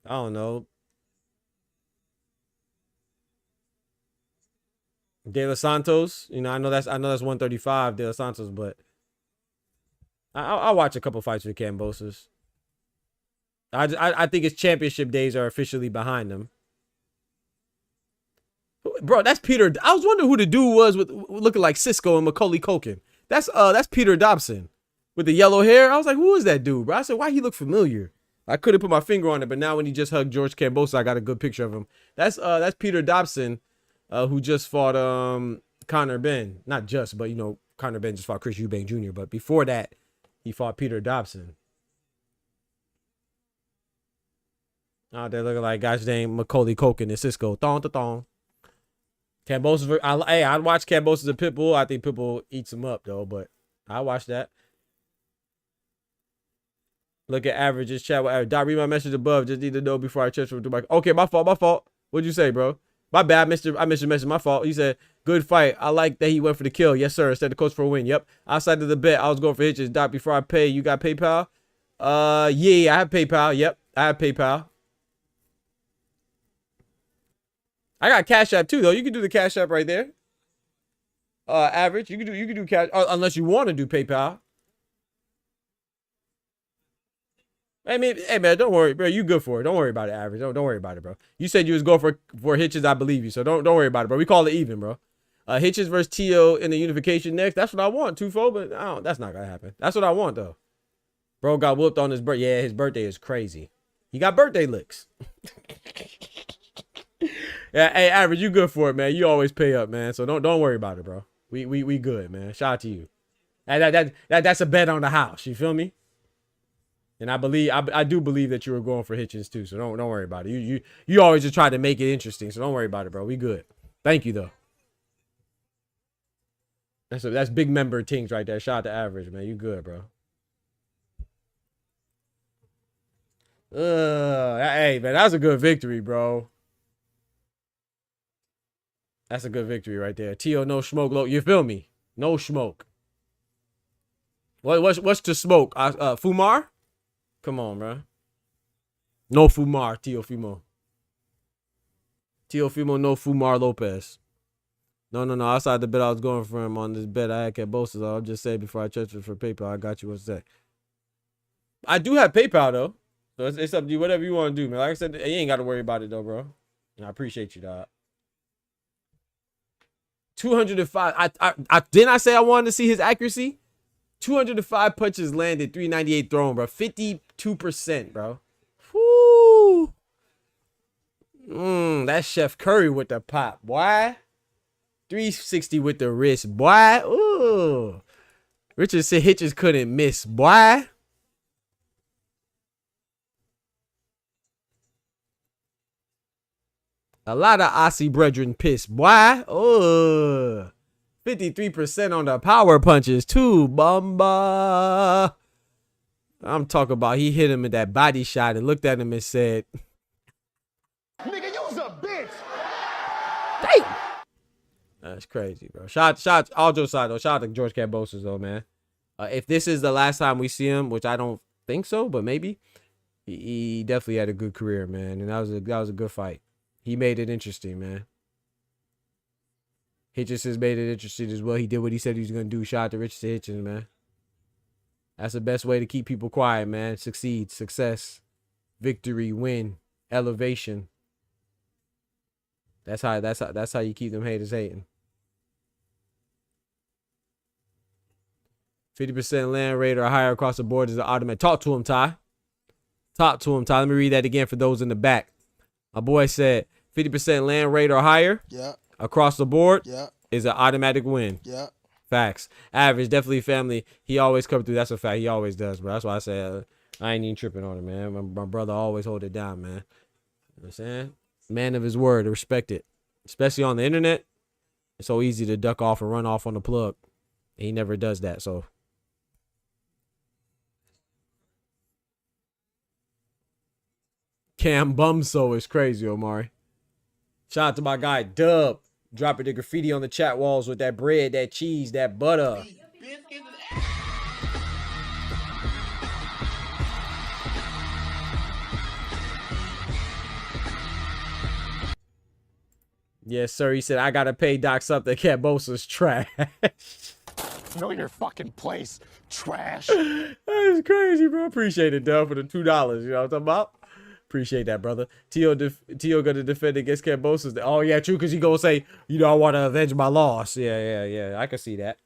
I don't know, De Los Santos. You know, I know that's 135 De Los Santos, but I'll watch a couple fights with Kambosos. I think his championship days are officially behind him. Bro, that's Peter. I was wondering who the dude was with looking like Cisco and Macaulay Culkin. That's Peter Dobson with the yellow hair. I was like, who is that dude, bro? I said, why he look familiar? I couldn't put my finger on it, but now when he just hugged George Kambosos, I got a good picture of him. That's Peter Dobson, who just fought Conor Benn. Not just, but you know, Conor Benn just fought Chris Eubank Jr. But before that, he fought Peter Dobson. Out there looking like guys named Macaulay Culkin and Cisco. Thong to thong. Kambosos. I'd watch Kambosos and Pitbull. I think Pitbull eats him up though, but I watch that. Look at averages. Chat with average. Dot, read my message above. Just need to know before I transfer to my. Okay, my fault. What'd you say, bro? My bad. I missed your message. My fault. He said, good fight. I like that he went for the kill. Yes, sir. Instead of coach for a win. Yep. Outside of the bet, I was going for hitches. Dot, before I pay, you got PayPal? Yeah, I have PayPal. Yep. I have PayPal. I got Cash App too, though. You can do the Cash App right there. Average. You can do Cash, unless you want to do PayPal. Hey man, don't worry, bro. You good for it. Don't worry about it, Average. Don't worry about it, bro. You said you was going for hitches. I believe you, so don't worry about it, bro. We call it even, bro. Hitches versus Tio in the unification next. That's what I want, twofold, but that's not gonna happen. That's what I want though. Bro got whooped on his birthday. Yeah, his birthday is crazy. He got birthday licks. Yeah, hey, Average, you good for it, man. You always pay up, man. So don't worry about it, bro. We good, man. Shout out to you. And that's a bet on the house. You feel me? And I do believe that you were going for Hitchens too. So don't worry about it. You always just try to make it interesting. So don't worry about it, bro. We good. Thank you though. That's big member things right there. Shout out to Average, man. You good, bro. Hey, man, that was a good victory, bro. That's a good victory right there. Tio, no smoke. Low. You feel me? No smoke. What's to smoke? Fumar? Come on, bro. No Fumar, Tio Fimo. Tio Fimo, no Fumar Lopez. No. Outside the bet I was going for him on this bet, I had Kambosos. I'll just say before I transfer for PayPal, I got you one sec. I do have PayPal, though. So it's up to you. Whatever you want to do, man. Like I said, you ain't got to worry about it, though, bro. And I appreciate you, dog. 205. Didn't I say I wanted to see his accuracy? 205 punches landed, 398 thrown, bro. 52%, bro. Whoo. That's Chef Curry with the pop, boy. 360 with the wrist, boy. Ooh. Richardson Hitchins couldn't miss, boy. A lot of Aussie brethren pissed, boy. Oh. 53% on the power punches too, Bumba. I'm talking about he hit him in that body shot and looked at him and said, Nigga, you's a bitch. damn. That's crazy, bro. Shout all jokes aside though. Shout out to George Kambosos though, man. If this is the last time we see him, which I don't think so, but maybe, he definitely had a good career, man. And that was a good fight. He made it interesting, man. Hitchens made it interesting as well. He did what he said he was going to do. Shout out to Richardson Hitchens, man. That's the best way to keep people quiet, man. Succeed, success, victory, win, elevation. That's how you keep them haters hating. 50% land rate or higher across the board is an automatic. Talk to him, Ty. Talk to him, Ty. Let me read that again for those in the back. My boy said 50% land rate or higher across the board is an automatic win. Facts. Average, definitely family. He always come through. That's a fact. He always does, bro. That's why I say I ain't even tripping on it, man. My brother always hold it down, man. You know what I'm saying? Man of his word. Respect it. Especially on the internet. It's so easy to duck off and run off on the plug. And he never does that, so. KAMBOSOS is crazy, Omari. Shout out to my guy, Dub. Dropping the graffiti on the chat walls with that bread, that cheese, that butter. Yes, sir. He said, I got to pay Doc something. KAMBOSOS trash. Know your fucking place, trash. That's crazy, bro. Appreciate it, Dub, for the $2. You know what I'm talking about? Appreciate that, brother. Tio gonna defend against KAMBOSOS. Oh, yeah, true, because he gonna say, you know, I want to avenge my loss. Yeah. I can see that.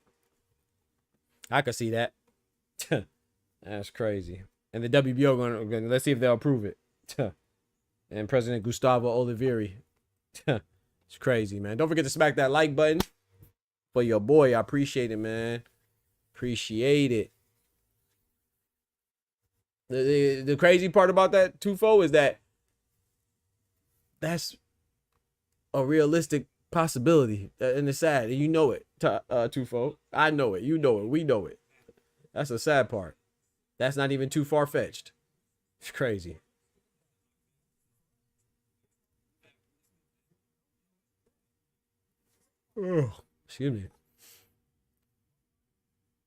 That's crazy. And the WBO gonna let's see if they'll approve it. And President Gustavo Olivieri. It's crazy, man. Don't forget to smack that like button for your boy. I appreciate it, man. Appreciate it. The crazy part about that, Tufo, is that that's a realistic possibility. And it's sad. And you know it, Tufo. I know it. You know it. We know it. That's the sad part. That's not even too far-fetched. It's crazy. Oh, excuse me.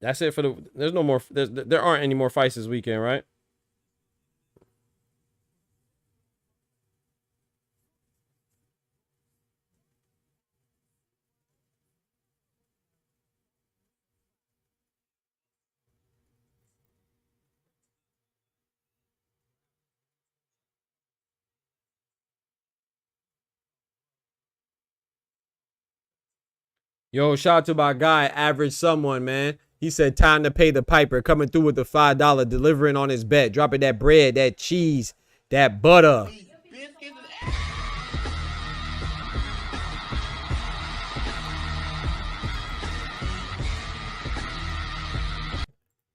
That's it for the. There's no more. There aren't any more fights this weekend, right? Yo, shout out to my guy, Average Someone, man. He said, time to pay the piper. Coming through with the $5, delivering on his bet. Dropping that bread, that cheese, that butter.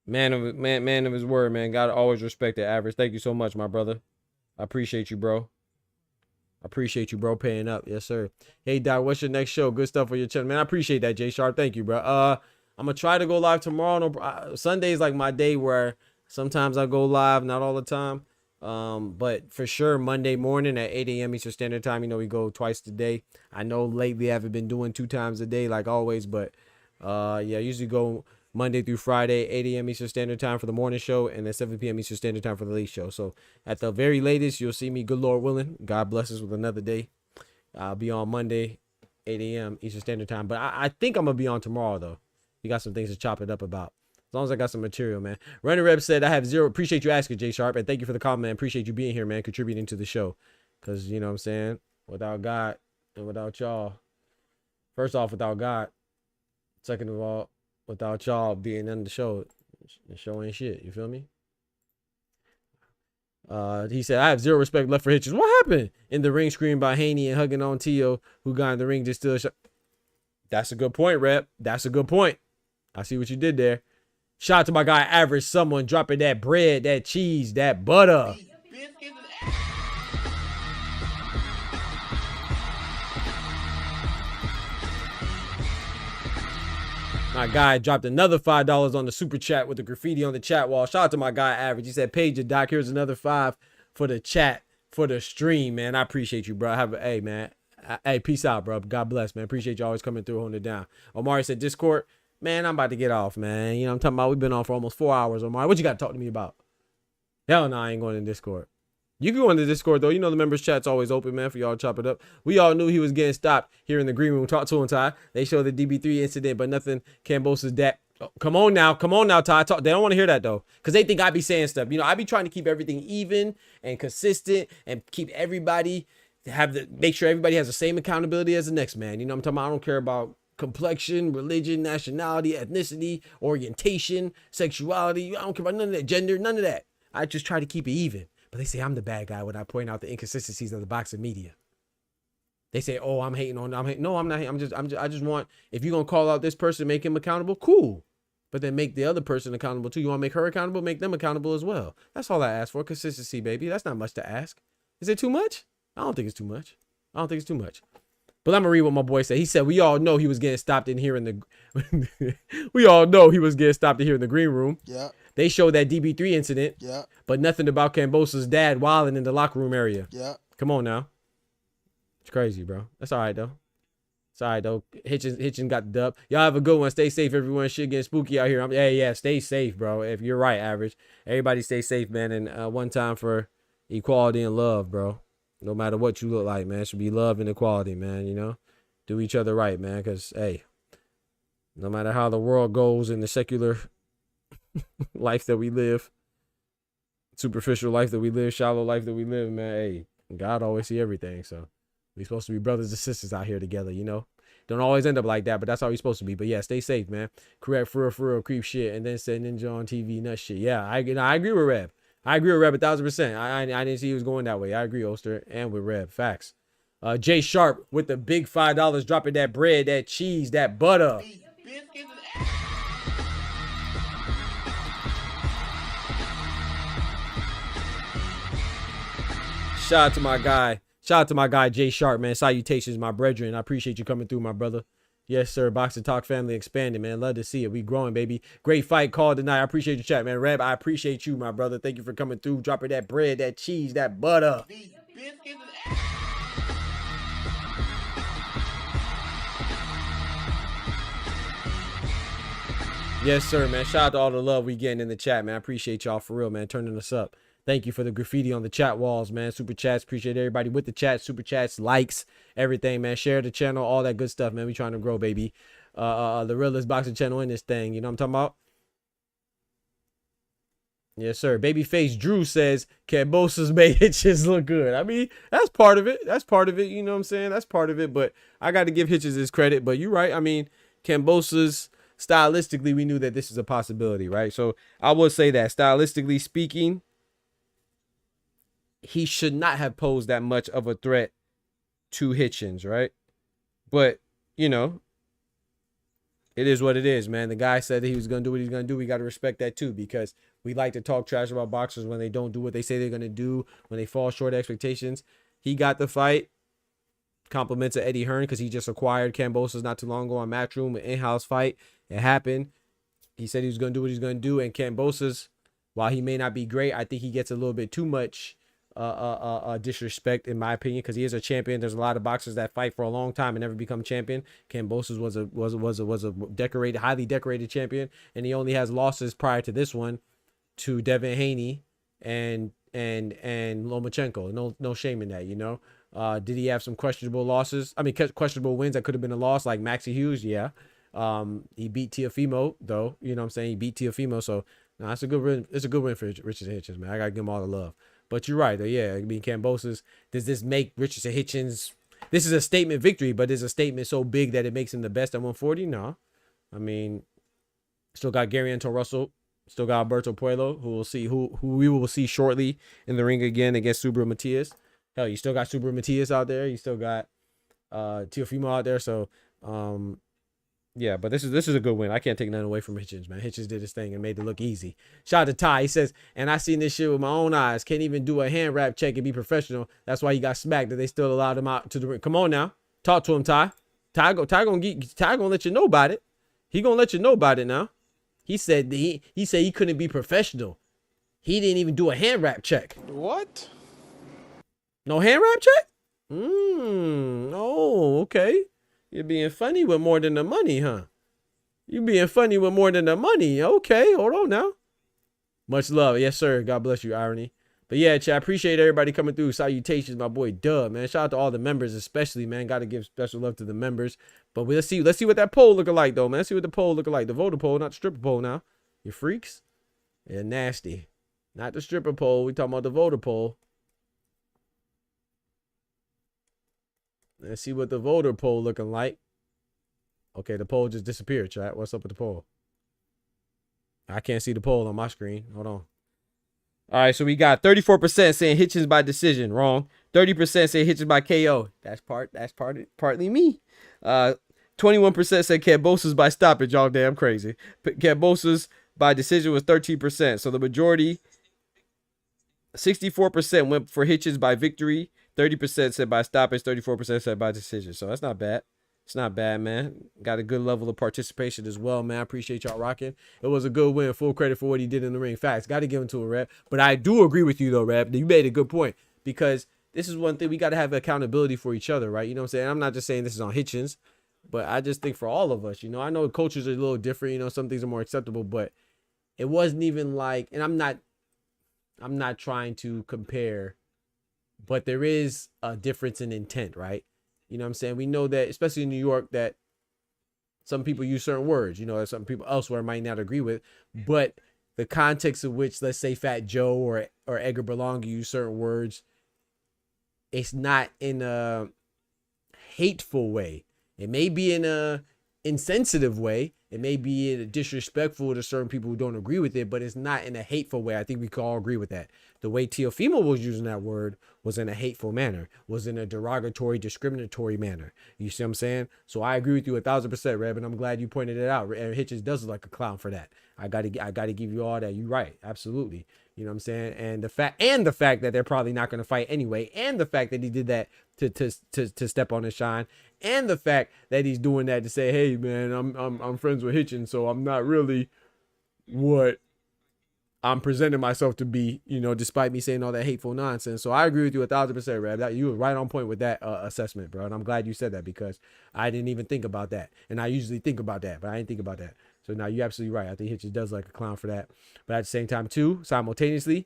Man of his word, man. Gotta always respect the Average. Thank you so much, my brother. I appreciate you, bro. I appreciate you, bro, paying up. Yes, sir. Hey, Doc, what's your next show? Good stuff for your channel, man. I appreciate that, J Sharp. Thank you, bro. I'm gonna try to go live tomorrow. No, Sunday's like my day where sometimes I go live, not all the time. But for sure, Monday morning at 8 a.m. Eastern Standard Time. You know, we go twice a day. I know lately I haven't been doing 2 times a day like always, but yeah, I usually go Monday through Friday, 8 a.m. Eastern Standard Time for the morning show, and then 7 p.m. Eastern Standard Time for the late show. So at the very latest, you'll see me, good Lord willing. God bless us with another day. I'll be on Monday, 8 a.m. Eastern Standard Time. But I think I'm going to be on tomorrow, though. You got some things to chop it up about. As long as I got some material, man. Running Rep said, I have zero. Appreciate you asking, J Sharp. And thank you for the comment, man. Appreciate you being here, man. Contributing to the show. Because, you know what I'm saying? Without God and without y'all. First off, without God. Second of all, without y'all being on the show ain't shit. You feel me? He said, I have zero respect left for Hitchens. What happened? In the ring screen by Haney and hugging on Tio, who got in the ring just still. That's a good point, Rep. That's a good point. I see what you did there. Shout out to my guy, Average Someone, dropping that bread, that cheese, that butter. My guy dropped another $5 on the super chat with the graffiti on the chat wall. Shout out to my guy, Average. He said, Paige, Doc, here's another 5 for the chat, for the stream, man. I appreciate you, bro. Hey, man. Hey, peace out, bro. God bless, man. Appreciate you always coming through, holding it down. Omari said, Discord, man, I'm about to get off, man. You know what I'm talking about? We've been on for almost 4 hours, Omari. What you got to talk to me about? Hell no, I ain't going in Discord. You can go into Discord, though. You know the members chat's always open, man, for y'all to chop it up. We all knew he was getting stopped here in the green room. Talk to him, Ty. They showed the DB3 incident, but nothing KAMBOSOS that. Oh, come on now, Ty. Talk. They don't want to hear that, though, because they think I be saying stuff. You know, I be trying to keep everything even and consistent and keep everybody, make sure everybody has the same accountability as the next man. You know what I'm talking about? I don't care about complexion, religion, nationality, ethnicity, orientation, sexuality. I don't care about none of that, gender, none of that. I just try to keep it even. But they say I'm the bad guy when I point out the inconsistencies of the boxing media. They say, "Oh, I'm hating on." No, I'm not. I just want, if you're gonna call out this person, make him accountable. Cool, but then make the other person accountable too. You want to make her accountable, make them accountable as well. That's all I ask for. Consistency, baby. That's not much to ask. Is it too much? I don't think it's too much. I don't think it's too much. But I'm gonna read what my boy said. He said, "We all know he was getting stopped in here in the. We all know he was getting stopped in here in the green room. Yeah. They showed that DB3 incident. Yeah. But nothing about Kambosos' dad wilding in the locker room area. Yeah. Come on now. It's crazy, bro. That's all right, though. It's all right, though. Hitchins got the dub. Y'all have a good one. Stay safe, everyone. Shit getting spooky out here. Yeah, stay safe, bro. If you're right, Average. Everybody stay safe, man. And one time for equality and love, bro. No matter what you look like, man. It should be love and equality, man, you know? Do each other right, man, because, hey, no matter how the world goes in the secular life that we live, superficial life that we live, shallow life that we live, man, hey, God always see everything, so we supposed to be brothers and sisters out here together, you know? Don't always end up like that, but that's how we supposed to be. But yeah, stay safe, man. Correct, for real, creep shit, and then say Ninja on TV, nut shit. Yeah, I agree with Reb. I agree with Reb 1,000%. I didn't see he was going that way. I agree, Oster, and with Reb. Facts. Jay Sharp with the big $5 dropping that bread, that cheese, that butter. Shout out to my guy. Shout out to my guy, Jay Sharp, man. Salutations, my brethren. I appreciate you coming through, my brother. Yes, sir. Boxing Talk family expanding, man. Love to see it. We growing, baby. Great fight call tonight. I appreciate your chat, man. Reb, I appreciate you, my brother. Thank you for coming through, dropping that bread, that cheese, that butter. Yes, sir, man. Shout out to all the love we getting in the chat, man. I appreciate y'all for real, man. Turning us up. Thank you for the graffiti on the chat walls, man. Super chats. Appreciate everybody with the chat, super chats, likes, everything, man. Share the channel, all that good stuff, man. We trying to grow, baby. The realest boxing channel in this thing. You know what I'm talking about? Yes, sir. Babyface Drew says Kambosos made Hitchens look good. I mean, that's part of it. That's part of it. You know what I'm saying? That's part of it. But I got to give Hitchens his credit. But you're right. I mean, Kambosos, stylistically, we knew that this is a possibility, right? So I would say that stylistically speaking, he should not have posed that much of a threat to Hitchens, right? But, you know, it is what it is, man. The guy said that he was going to do what he's going to do. We got to respect that too, because we like to talk trash about boxers when they don't do what they say they're going to do, when they fall short of expectations. He got the fight. Compliments of Eddie Hearn because he just acquired Kambosos not too long ago on Matchroom, an in-house fight. It happened. He said he was going to do what he's going to do. And Kambosos, while he may not be great, I think he gets a little bit too much disrespect in my opinion, because he is a champion. There's a lot of boxers that fight for a long time and never become champion. Kambosos was a decorated, highly decorated champion, and he only has losses prior to this one to Devin Haney and Lomachenko. No shame in that, you know. Did he have some questionable losses? I mean, questionable wins that could have been a loss, like Maxie Hughes? Yeah. He beat Teofimo though. You know what I'm saying? He beat Teofimo, so no, it's a good win. It's a good win for Richardson Hitchens, man. I gotta give him all the love. But you're right, though. Yeah, I mean, Kambosos, does this make Richardson Hitchens? This is a statement victory, but is a statement so big that it makes him the best at 140? No. I mean, still got Gary Anto Russell, still got Alberto Puello, who we will see shortly in the ring again against Subriel Matias. Hell, you still got Subriel Matias out there. You still got Teofimo out there. So, yeah, but this is a good win. I can't take nothing away from Hitchens, man. Hitchens did his thing and made it look easy. Shout out to Ty. He says, and I seen this shit with my own eyes. Can't even do a hand wrap check and be professional. That's why he got smacked. That they still allowed him out to the ring. Come on now, talk to him, Ty. Ty gonna let you know about it. He gonna let you know about it now. He said he couldn't be professional. He didn't even do a hand wrap check. What? No hand wrap check? Oh, okay. You're being funny with more than the money, huh? You being funny with more than the money. Okay, hold on now. Much love. Yes, sir. God bless you, Irony. But yeah, chat, I appreciate everybody coming through. Salutations, my boy Dub, man. Shout out to all the members, especially, man. Got to give special love to the members. But let's see what that poll looking like, though, man. Let's see what the poll looking like. The voter poll, not the stripper poll now. You freaks? Yeah, nasty. Not the stripper poll. We talking about the voter poll. Let's see what the voter poll looking like. Okay, the poll just disappeared, chat. What's up with the poll? I can't see the poll on my screen. Hold on. All right, so we got 34% saying Hitchins by decision. Wrong. 30% say Hitchins by KO. That's partly me. 21% said Kambosos by stoppage. Y'all damn crazy. Kambosos by decision was 13%. So the majority, 64% went for Hitchins by victory. 30% said by stoppage. 34% said by decision. So that's not bad. It's not bad, man. Got a good level of participation as well, man. I appreciate y'all rocking. It was a good win. Full credit for what he did in the ring. Facts. Got to give him to a Rep. But I do agree with you, though, Rep. You made a good point. Because this is one thing. We got to have accountability for each other, right? You know what I'm saying? I'm not just saying this is on Hitchins. But I just think for all of us, you know, I know cultures are a little different. You know, some things are more acceptable. But it wasn't even like, and I'm not trying to compare. But there is a difference in intent, right? You know what I'm saying? We know that, especially in New York, that some people use certain words, you know, that some people elsewhere might not agree with. But the context of which, let's say, Fat Joe or Edgar Berlanga use certain words, it's not in a hateful way. It may be in a insensitive way. It may be in a disrespectful to certain people who don't agree with it, but it's not in a hateful way. I think we can all agree with that. The way Teofimo was using that word was in a hateful manner, was in a derogatory, discriminatory manner. You see what I'm saying? So I agree with you 1,000%, Reb, and I'm glad you pointed it out. And Hitchens does look like a clown for that. I gotta give you all that. You're right, absolutely. You know what I'm saying? And the fact that they're probably not going to fight anyway, and the fact that he did that to step on his shine, and the fact that he's doing that to say, hey man, I'm friends with Hitchens, so I'm not really what I'm presenting myself to be, you know, despite me saying all that hateful nonsense. So I agree with you 1,000%, Rab. That you were right on point with that assessment, bro. And I'm glad you said that because I didn't even think about that. And I usually think about that, but I didn't think about that. So now you're absolutely right. I think Hitchens does like a clown for that. But at the same time, too, simultaneously,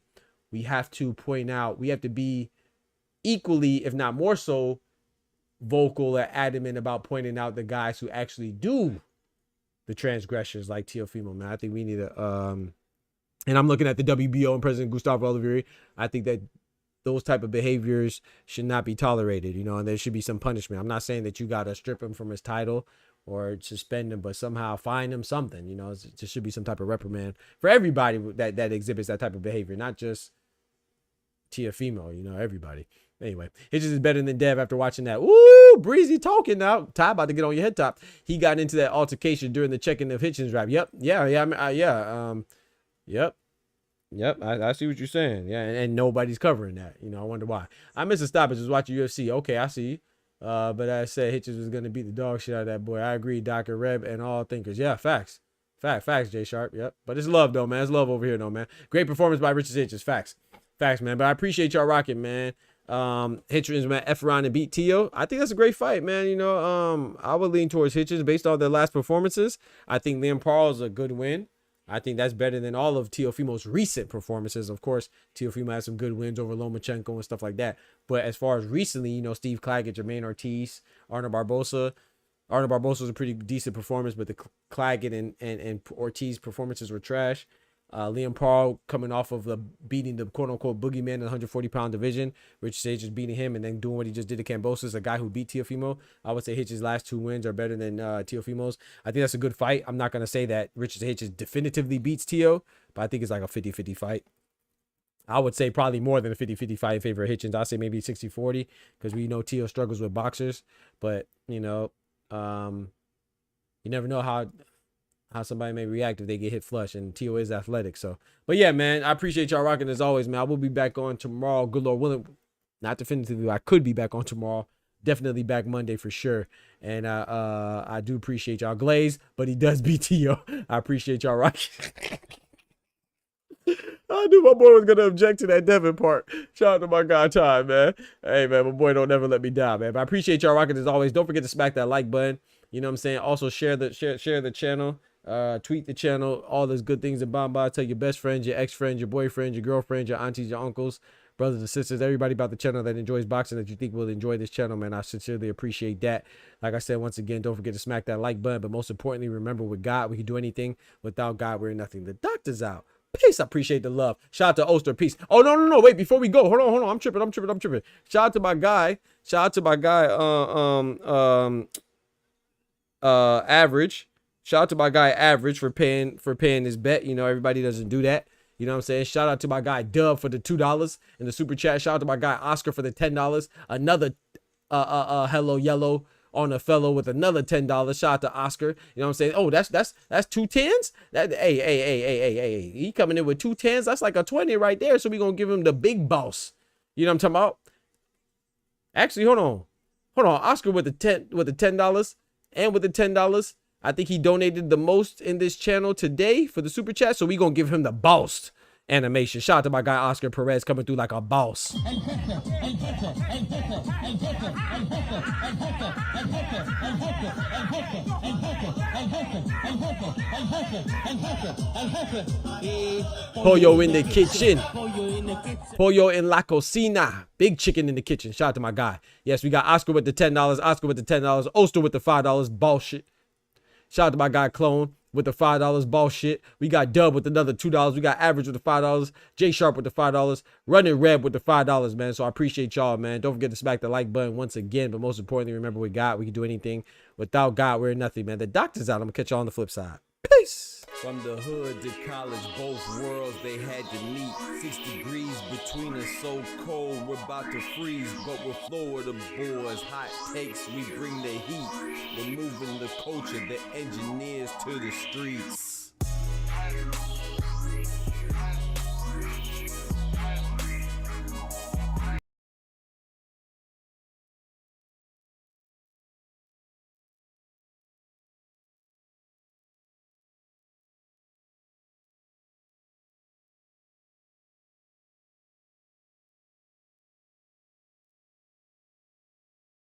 we have to point out, we have to be equally, if not more so, vocal or adamant about pointing out the guys who actually do the transgressions like Teofimo, man. I think we need to, and I'm looking at the WBO and President Gustavo Oliveira. I think that those type of behaviors should not be tolerated, you know, and there should be some punishment. I'm not saying that you got to strip him from his title or suspend him, but somehow fine him something, you know. There should be some type of reprimand for everybody that exhibits that type of behavior, not just Teofimo, you know, everybody. Anyway, Hitchens is better than Dev after watching that. Ooh, breezy talking now. Ty about to get on your head top. He got into that altercation during the check-in of Hitchens rap. Yep. Yep. I see what you're saying. Yeah. And nobody's covering that. You know, I wonder why. I missed a stoppage. Was watching UFC. Okay. I see. But I said Hitchens was going to beat the dog shit out of that boy. I agree. Dr. Reb and all thinkers. Yeah. Facts. Facts, J Sharp. Yep. But it's love though, man. It's love over here though, man. Great performance by Richard Hitchens. Facts, man. But I appreciate y'all rocking, man. Hitchens, man, Efron and beat Tio. I think that's a great fight, man. You know, I would lean towards Hitchens based on their last performances. I think Liam Parle is a good win. I think that's better than all of Teofimo's recent performances. Of course, Teofimo has some good wins over Lomachenko and stuff like that. But as far as recently, you know, Steve Claggett, Jermaine Ortiz, Arnold Barbosa. Arnold Barbosa was a pretty decent performance, but the Claggett and Ortiz performances were trash. Liam Parle coming off of beating the quote-unquote boogeyman in the 140-pound division. Rich Sage is beating him and then doing what he just did to Kambosos, a guy who beat Teofimo. I would say Hitch's last two wins are better than Teofimo's. I think that's a good fight. I'm not going to say that Richard Hitchens definitively beats Teo, but I think it's like a 50-50 fight. I would say probably more than a 50-50 fight in favor of Hitchens. I'd say maybe 60-40 because we know Teo struggles with boxers. But, you know, you never know how somebody may react if they get hit flush, and Tio is athletic. So, but yeah, man, I appreciate y'all rocking as always, man. I will be back on tomorrow. Good Lord willing, not definitively, I could be back on tomorrow. Definitely back Monday for sure. And I do appreciate y'all. Glaze, but he does beat Tio. I appreciate y'all rocking. I knew my boy was gonna object to that Devin part. Shout out to my guy Ty, man. Hey man, my boy don't never let me die, man. But I appreciate y'all rocking as always. Don't forget to smack that like button. You know what I'm saying? Also share the channel. Tweet the channel, all those good things in Bamba. Tell your best friends, your ex-friends, your boyfriends, your girlfriends, your aunties, your uncles, brothers and sisters, everybody about the channel that enjoys boxing that you think will enjoy this channel, man. I sincerely appreciate that. Like I said, once again, don't forget to smack that like button, but most importantly, remember with God, we can do anything. Without God, we're nothing. The doctor's out. Peace. I appreciate the love. Shout out to Oster. Peace. Oh, no. Wait, before we go, hold on. I'm tripping. Shout out to my guy. Average. Shout out to my guy Average for paying his bet. You know, everybody doesn't do that. You know what I'm saying? Shout out to my guy Dub for the $2 in the super chat. Shout out to my guy Oscar for the $10. Another hello yellow on a fellow with another $10. Shout out to Oscar. You know what I'm saying? Oh, that's 2 10s? That hey. He coming in with 2 10s. That's like a 20 right there. So we gonna give him the big boss. You know what I'm talking about? Actually, hold on. Oscar with the $10 and with the $10. I think he donated the most in this channel today for the super chat. So we gonna give him the boss animation. Shout out to my guy Oscar Perez coming through like a boss. Pollo in the kitchen. Pollo in la cocina. Big chicken in the kitchen. Shout out to my guy. Yes, we got Oscar with the $10. Oscar with the $10. Oster with the $5. Bullshit. Shout out to my guy Clone with the $5. Bullshit. We got Dub with another $2. We got Average with the $5. J Sharp with the $5. Running Red with the $5, man. So I appreciate y'all, man. Don't forget to smack the like button once again. But most importantly, remember with God, we can do anything. Without God, we're nothing, man. The doctor's out. I'm going to catch y'all on the flip side. Peace. From the hood to college, both worlds they had to meet. 6 degrees between us, so cold, we're about to freeze. But we're Florida boys, hot takes, we bring the heat. We're moving the culture, the engineers to the streets.